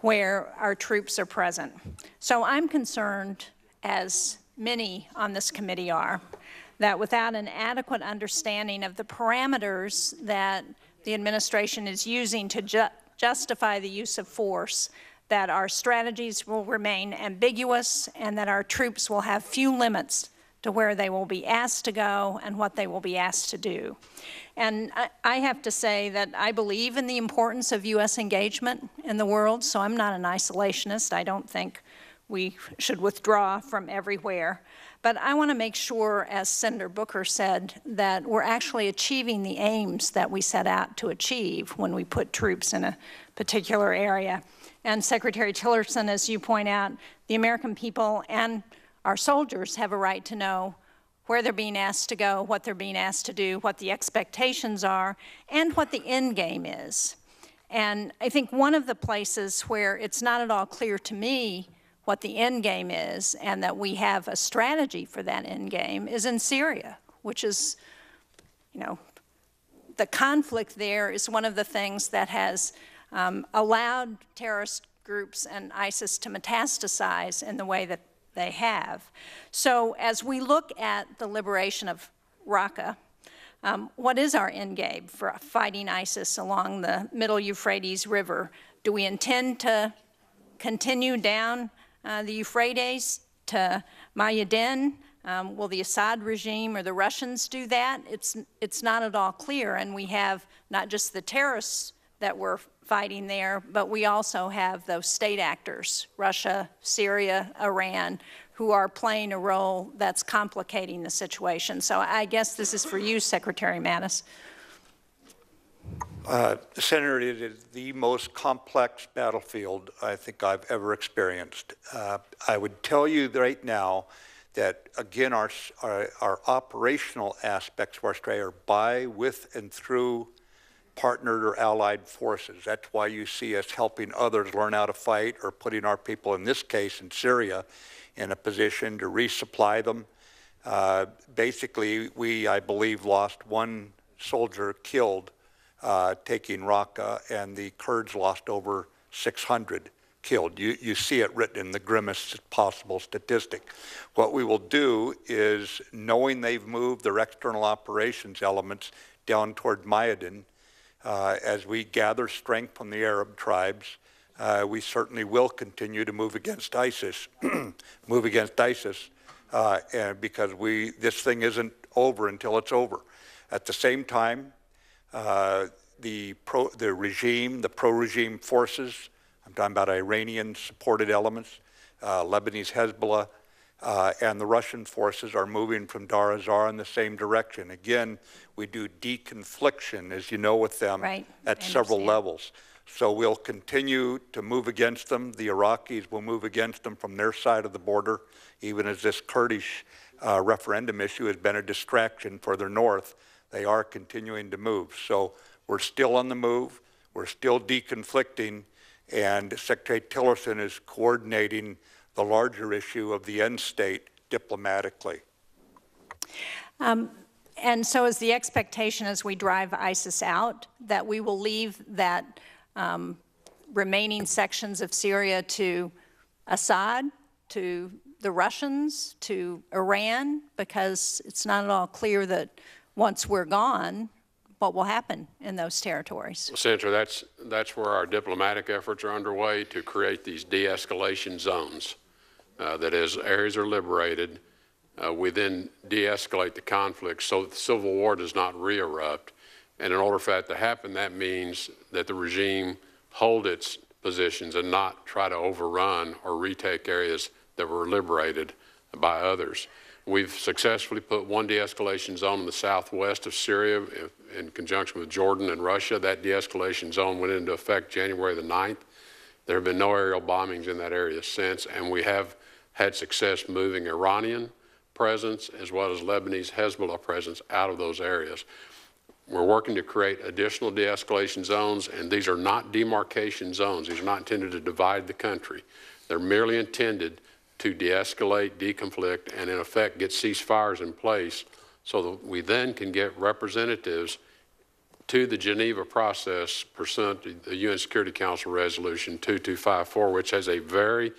Speaker 21: where our troops are present. So I'm concerned, as many on this committee are, that without an adequate understanding of the parameters that the administration is using to justify the use of force, that our strategies will remain ambiguous and that our troops will have few limits to where they will be asked to go and what they will be asked to do. And I have to say that I believe in the importance of U.S. engagement in the world, so I'm not an isolationist. I don't think we should withdraw from everywhere. But I want to make sure, as Senator Booker said, that we're actually achieving the aims that we set out to achieve when we put troops in a particular area. And Secretary Tillerson, as you point out, the American people and our soldiers have a right to know where they're being asked to go, what they're being asked to do, what the expectations are, and what the end game is. And I think one of the places where it's not at all clear to me what the end game is and that we have a strategy for that end game is in Syria, which is, the conflict there is one of the things that has allowed terrorist groups and ISIS to metastasize in the way that they have. So as we look at the liberation of Raqqa, what is our end game for fighting ISIS along the middle Euphrates River? Do we intend to continue down the Euphrates to Mayadin? Will the Assad regime or the Russians do that? It's not at all clear, and we have not just the terrorists that we're fighting there, but we also have those state actors, Russia, Syria, Iran, who are playing a role that's complicating the situation. So I guess this is for you, Secretary Mattis.
Speaker 7: Senator, it is the most complex battlefield I think I've ever experienced. I would tell you right now that, again, our operational aspects of our strategy are by, with, and through partnered or allied forces. That's why you see us helping others learn how to fight, or putting our people, in this case in Syria, in a position to resupply them. Basically, we, I believe, lost one soldier killed taking Raqqa, and the Kurds lost over 600 killed. You see it written in the grimmest possible statistic. What we will do is, knowing they've moved their external operations elements down toward Mayadin, as we gather strength from the Arab tribes, we certainly will continue to move against ISIS, and because this thing isn't over until it's over. At the same time, the pro-regime forces, I'm talking about Iranian-supported elements, Lebanese Hezbollah, and the Russian forces are moving from Dar ez-Zor in the same direction. Again, we do deconfliction, as you know, with them at several levels. So we'll continue to move against them. The Iraqis will move against them from their side of the border, even as this Kurdish referendum issue has been a distraction further north. They are continuing to move. So we're still on the move. We're still deconflicting, and Secretary Tillerson is coordinating the larger issue of the end state diplomatically.
Speaker 21: And so is the expectation, as we drive ISIS out, that we will leave that remaining sections of Syria to Assad, to the Russians, to Iran? Because it's not at all clear that once we're gone, what will happen in those territories?
Speaker 6: Well, Senator, that's where our diplomatic efforts are underway, to create these de-escalation zones. That as areas are liberated, we then de-escalate the conflict so that the civil war does not re-erupt. And in order for that to happen, that means that the regime hold its positions and not try to overrun or retake areas that were liberated by others. We've successfully put one de-escalation zone in the southwest of Syria in conjunction with Jordan and Russia. That de-escalation zone went into effect January the 9th. There have been no aerial bombings in that area since, and we have had success moving Iranian presence as well as Lebanese Hezbollah presence out of those areas. We're working to create additional de-escalation zones, and these are not demarcation zones. These are not intended to divide the country. They're merely intended to de-escalate, deconflict, and in effect get ceasefires in place so that we then can get representatives to the Geneva process pursuant to the UN Security Council Resolution 2254, which has a very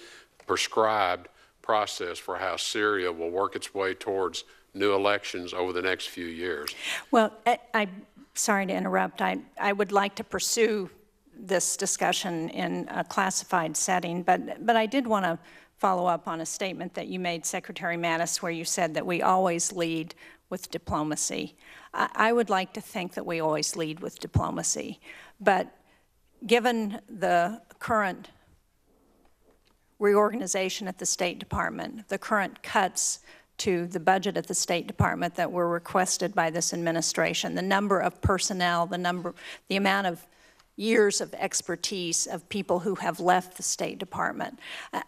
Speaker 6: prescribed process for how Syria will work its way towards new elections over the next few years.
Speaker 21: Well, I'm sorry to interrupt. I would like to pursue this discussion in a classified setting, but I did want to follow up on a statement that you made, Secretary Mattis, where you said that we always lead with diplomacy. I would like to think that we always lead with diplomacy, but given the current reorganization at the State Department, the current cuts to the budget at the State Department that were requested by this administration, the number of personnel, the amount of years of expertise of people who have left the State Department.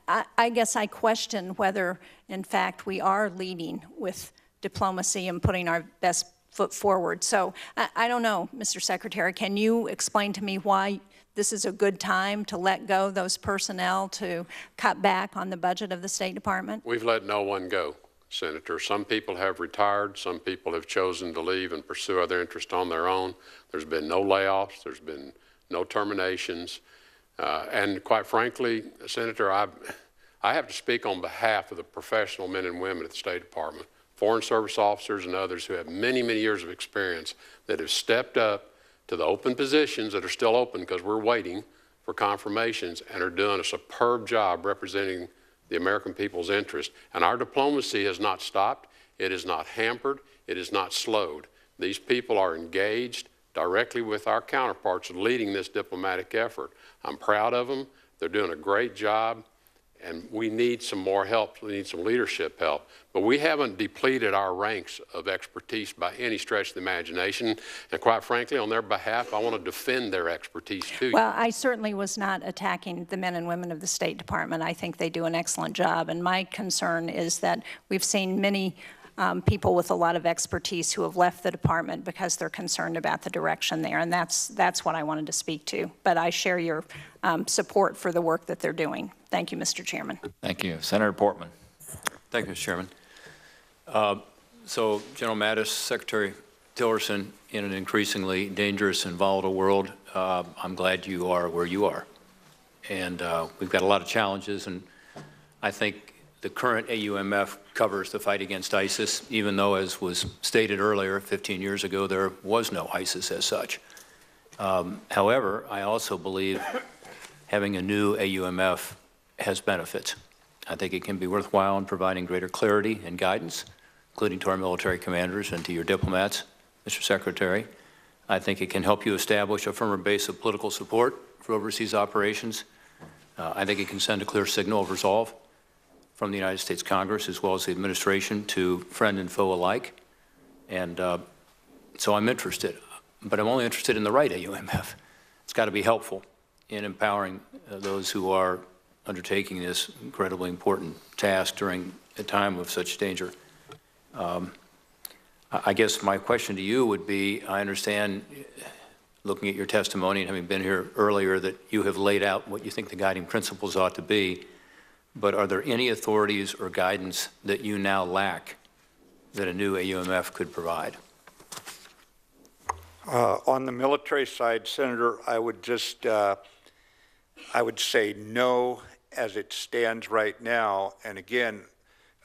Speaker 21: I guess I question whether, in fact, we are leading with diplomacy and putting our best foot forward. So I don't know, Mr. Secretary, can you explain to me why this is a good time to let go those personnel to cut back on the budget of the State Department?
Speaker 6: We've let no one go, Senator. Some people have retired. Some people have chosen to leave and pursue other interests on their own. There's been no layoffs. There's been no terminations. And quite frankly, Senator, I have to speak on behalf of the professional men and women at the State Department, Foreign Service officers and others who have many, many years of experience that have stepped up to the open positions that are still open because we're waiting for confirmations and are doing a superb job representing the American people's interest. And our diplomacy has not stopped. It is not hampered. It is not slowed. These people are engaged, directly with our counterparts leading this diplomatic effort. I'm proud of them. They're doing a great job, and we need some more help. We need some leadership help. But we haven't depleted our ranks of expertise by any stretch of the imagination. And quite frankly, on their behalf, I want to defend their expertise too.
Speaker 21: Well, I certainly was not attacking the men and women of the State Department. I think they do an excellent job. And my concern is that we've seen many people with a lot of expertise who have left the department because they're concerned about the direction there. And that's what I wanted to speak to. But I share your support for the work that they're doing. Thank you, Mr. Chairman.
Speaker 4: Thank you. Senator Portman.
Speaker 12: Thank you, Mr. Chairman. So, General Mattis, Secretary Tillerson, in an increasingly dangerous and volatile world, I'm glad you are where you are. And we've got a lot of challenges, and I think the current AUMF covers the fight against ISIS, even though, as was stated earlier, 15 years ago, there was no ISIS as such. However, I also believe having a new AUMF has benefits. I think it can be worthwhile in providing greater clarity and guidance, including to our military commanders and to your diplomats, Mr. Secretary. I think it can help you establish a firmer base of political support for overseas operations. I think it can send a clear signal of resolve from the United States Congress as well as the administration to friend and foe alike. And so I'm interested, but I'm only interested in the right AUMF. It's got to be helpful in empowering those who are undertaking this incredibly important task during a time of such danger. I guess my question to you would be, I understand, looking at your testimony and having been here earlier, that you have laid out what you think the guiding principles ought to be, but are there any authorities or guidance that you now lack that a new AUMF could provide?
Speaker 7: On the military side, Senator, I would just, I would say no as it stands right now. And again,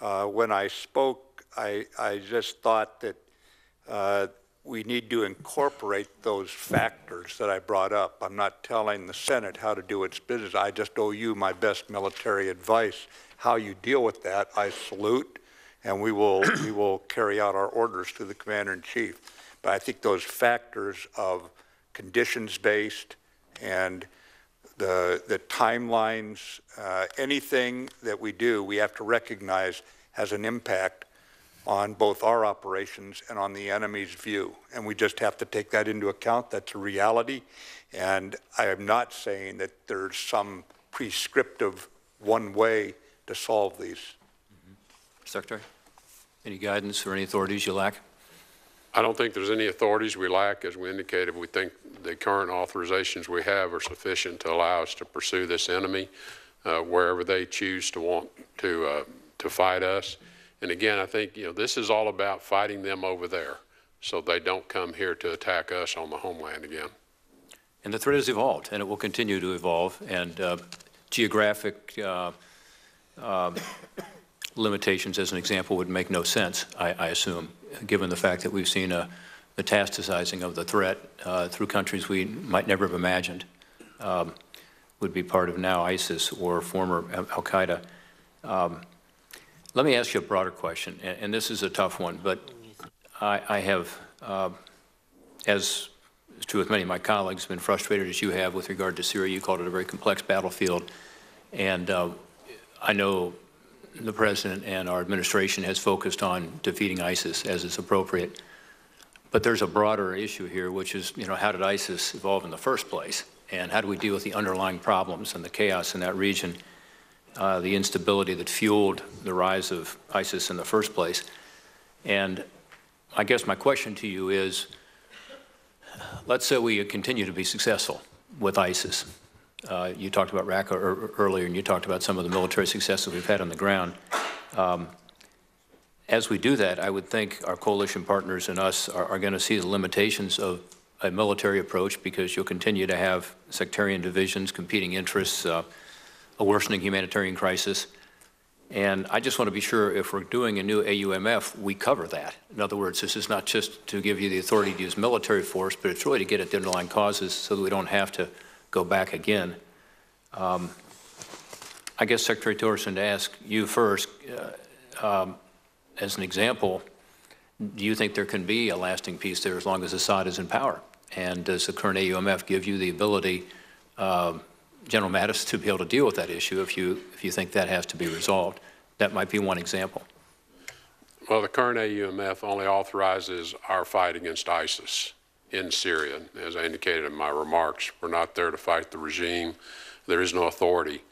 Speaker 7: when I spoke, I just thought that we need to incorporate those factors that I brought up. I'm not telling the Senate how to do its business. I just owe you my best military advice. How you deal with that, I salute, and we will carry out our orders to the Commander-in-Chief. But I think those factors of conditions-based and the timelines, anything that we do, we have to recognize has an impact on both our operations and on the enemy's view. And we just have to take that into account. That's a reality. And I am not saying that there's some prescriptive one way to solve these.
Speaker 12: Secretary, any guidance or any authorities you lack?
Speaker 6: I don't think there's any authorities we lack. As we indicated, we think the current authorizations we have are sufficient to allow us to pursue this enemy wherever they choose to want to fight us. And again, I think, this is all about fighting them over there so they don't come here to attack us on the homeland again.
Speaker 12: And the threat has evolved, and it will continue to evolve. And geographic limitations, as an example, would make no sense, I assume, given the fact that we've seen metastasizing of the threat through countries we might never have imagined would be part of now ISIS or former al-Qaeda. Let me ask you a broader question, and this is a tough one, but I have, as is true with many of my colleagues, been frustrated as you have with regard to Syria. You called it a very complex battlefield, and I know the President and our administration has focused on defeating ISIS as is appropriate. But there's a broader issue here, which is, how did ISIS evolve in the first place? And how do we deal with the underlying problems and the chaos in that region, the instability that fueled the rise of ISIS in the first place? And I guess my question to you is, let's say we continue to be successful with ISIS. You talked about Raqqa earlier, and you talked about some of the military successes we've had on the ground. As we do that, I would think our coalition partners and us are going to see the limitations of a military approach, because you'll continue to have sectarian divisions, competing interests, a worsening humanitarian crisis. And I just want to be sure, if we're doing a new AUMF, we cover that. In other words, this is not just to give you the authority to use military force, but it's really to get at the underlying causes so that we don't have to go back again. I guess, Secretary Tillerson, to ask you first, as an example, do you think there can be a lasting peace there as long as Assad is in power?
Speaker 11: And does the current AUMF give you the ability, General Mattis, to be able to deal with that issue if you think that has to be resolved? That might be one example.
Speaker 6: Well, the current AUMF only authorizes our fight against ISIS in Syria. As I indicated in my remarks, we're not there to fight the regime. There is no authority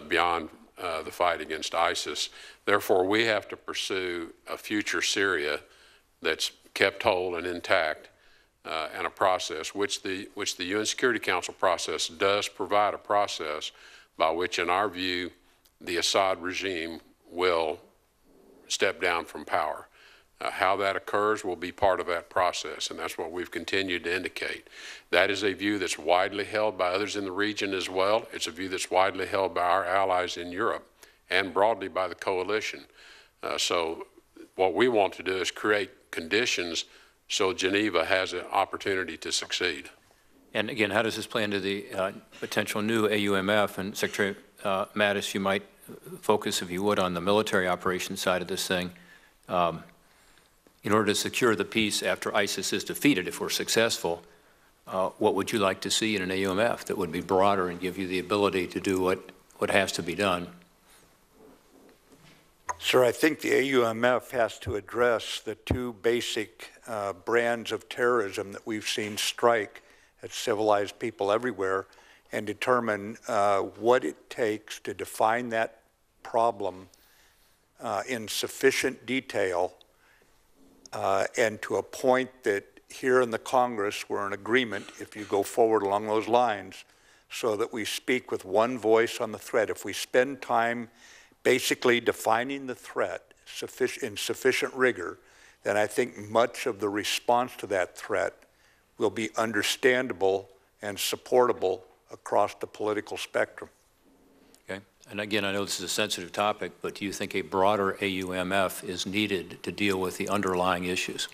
Speaker 6: beyond the fight against ISIS. Therefore, we have to pursue a future Syria that's kept whole and intact, and a process which the UN Security Council process does provide a process by which, in our view, the Assad regime will step down from power. How that occurs will be part of that process, and that's what we've continued to indicate. That is a view that's widely held by others in the region as well. It's a view that's widely held by our allies in Europe and broadly by the coalition. So what we want to do is create conditions so Geneva has an opportunity to succeed.
Speaker 11: And again, how does this play into the potential new AUMF? And Secretary Mattis, you might focus, if you would, on the military operations side of this thing. In order to secure the peace after ISIS is defeated, if we're successful, what would you like to see in an AUMF that would be broader and give you the ability to do what has to be done?
Speaker 7: Sir, I think the AUMF has to address the two basic brands of terrorism that we've seen strike at civilized people everywhere, and determine what it takes to define that problem in sufficient detail, and to a point that here in the Congress we're in agreement, if you go forward along those lines, so that we speak with one voice on the threat. If we spend time basically defining the threat in sufficient rigor, then I think much of the response to that threat will be understandable and supportable across the political spectrum.
Speaker 11: Okay. And again, I know this is a sensitive topic, but do you think a broader AUMF is needed to deal with the underlying issues?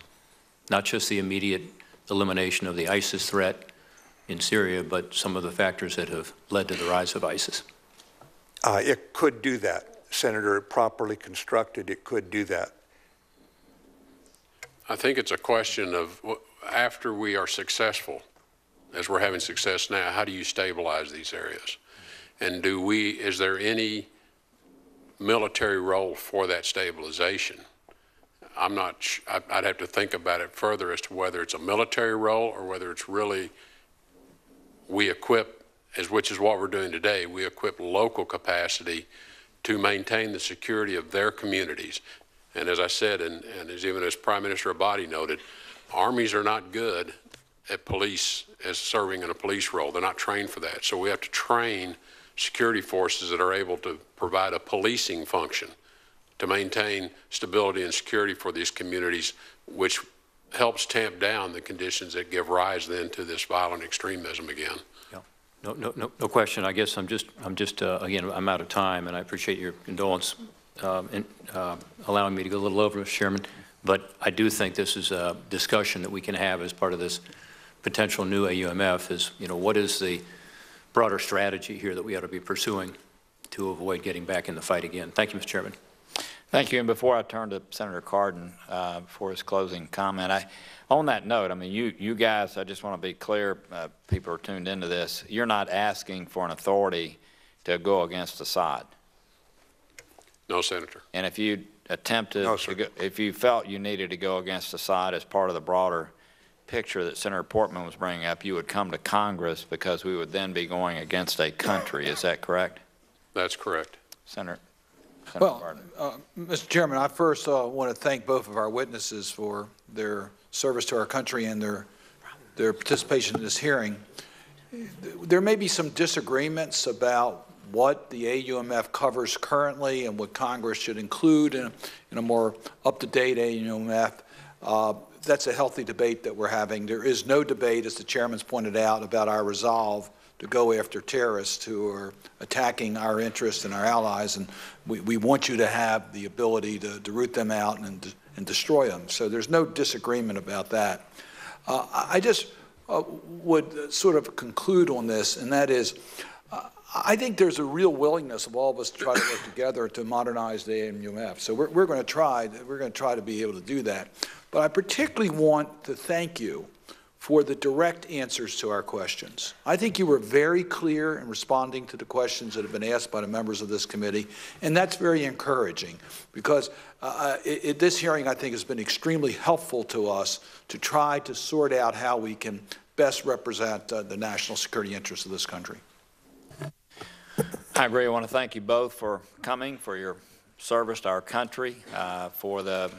Speaker 11: Not just the immediate elimination of the ISIS threat in Syria, but some of the factors that have led to the rise of ISIS.
Speaker 7: It could do that, Senator. Properly constructed, it could do that.
Speaker 6: I think it's a question of, after we are successful, as we're having success now, how do you stabilize these areas? And is there any military role for that stabilization? I'm not, I'd have to think about it further as to whether it's a military role or whether it's really, we equip, which is what we're doing today, we equip local capacity to maintain the security of their communities. And as I said, and even as Prime Minister Abadi noted, armies are not good at as serving in a police role. They're not trained for that. So we have to train security forces that are able to provide a policing function to maintain stability and security for these communities, which helps tamp down the conditions that give rise then to this violent extremism again.
Speaker 11: Yeah. No question. I guess I'm just again, I'm out of time, and I appreciate your condolence in allowing me to go a little over, Mr. Chairman. But I do think this is a discussion that we can have as part of this potential new AUMF is, what is the broader strategy here that we ought to be pursuing to avoid getting back in the fight again? Thank you, Mr. Chairman.
Speaker 4: Thank you. And before I turn to Senator Cardin for his closing comment, on that note, I mean, you guys, I just want to be clear, people are tuned into this, you're not asking for an authority to go against Assad.
Speaker 6: No, Senator.
Speaker 4: And if you attempted, if you felt you needed to go against Assad as part of the broader picture that Senator Portman was bringing up, you would come to Congress because we would then be going against a country. Is that correct?
Speaker 6: That's correct.
Speaker 4: Senator
Speaker 5: Well, Mr. Chairman, I first want to thank both of our witnesses for their service to our country and their participation in this hearing. There may be some disagreements about what the AUMF covers currently and what Congress should include in a more up-to-date AUMF. That's a healthy debate that we're having. There is no debate, as the chairman's pointed out, about our resolve to go after terrorists who are attacking our interests and our allies, and we want you to have the ability to root them out and destroy them. So there's no disagreement about that. I just would sort of conclude on this, and that is, I think there's a real willingness of all of us to try to work together to modernize the AUMF. So we're going to try to be able to do that. But I particularly want to thank you for the direct answers to our questions. I think you were very clear in responding to the questions that have been asked by the members of this committee, and that's very encouraging because this hearing, I think, has been extremely helpful to us to try to sort out how we can best represent the national security interests of this country.
Speaker 4: I agree. I want to thank you both for coming, for your service to our country, for the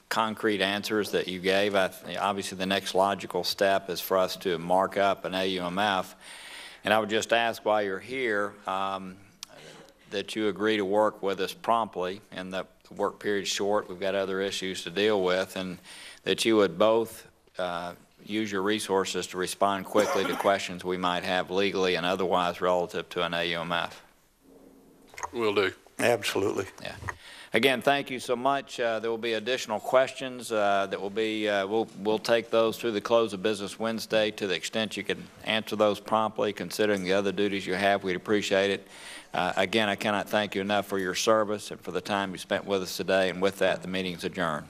Speaker 4: concrete answers that you gave. Obviously, the next logical step is for us to mark up an AUMF. And I would just ask while you're here that you agree to work with us promptly, and the work period's short. We've got other issues to deal with, and that you would both use your resources to respond quickly to questions we might have legally and otherwise relative to an AUMF.
Speaker 6: Will do.
Speaker 7: Absolutely.
Speaker 4: Yeah. Again, thank you so much. There will be additional questions that will be, we'll take those through the close of business Wednesday to the extent you can answer those promptly, considering the other duties you have. We'd appreciate it. Again, I cannot thank you enough for your service and for the time you spent with us today. And with that, the meeting is adjourned.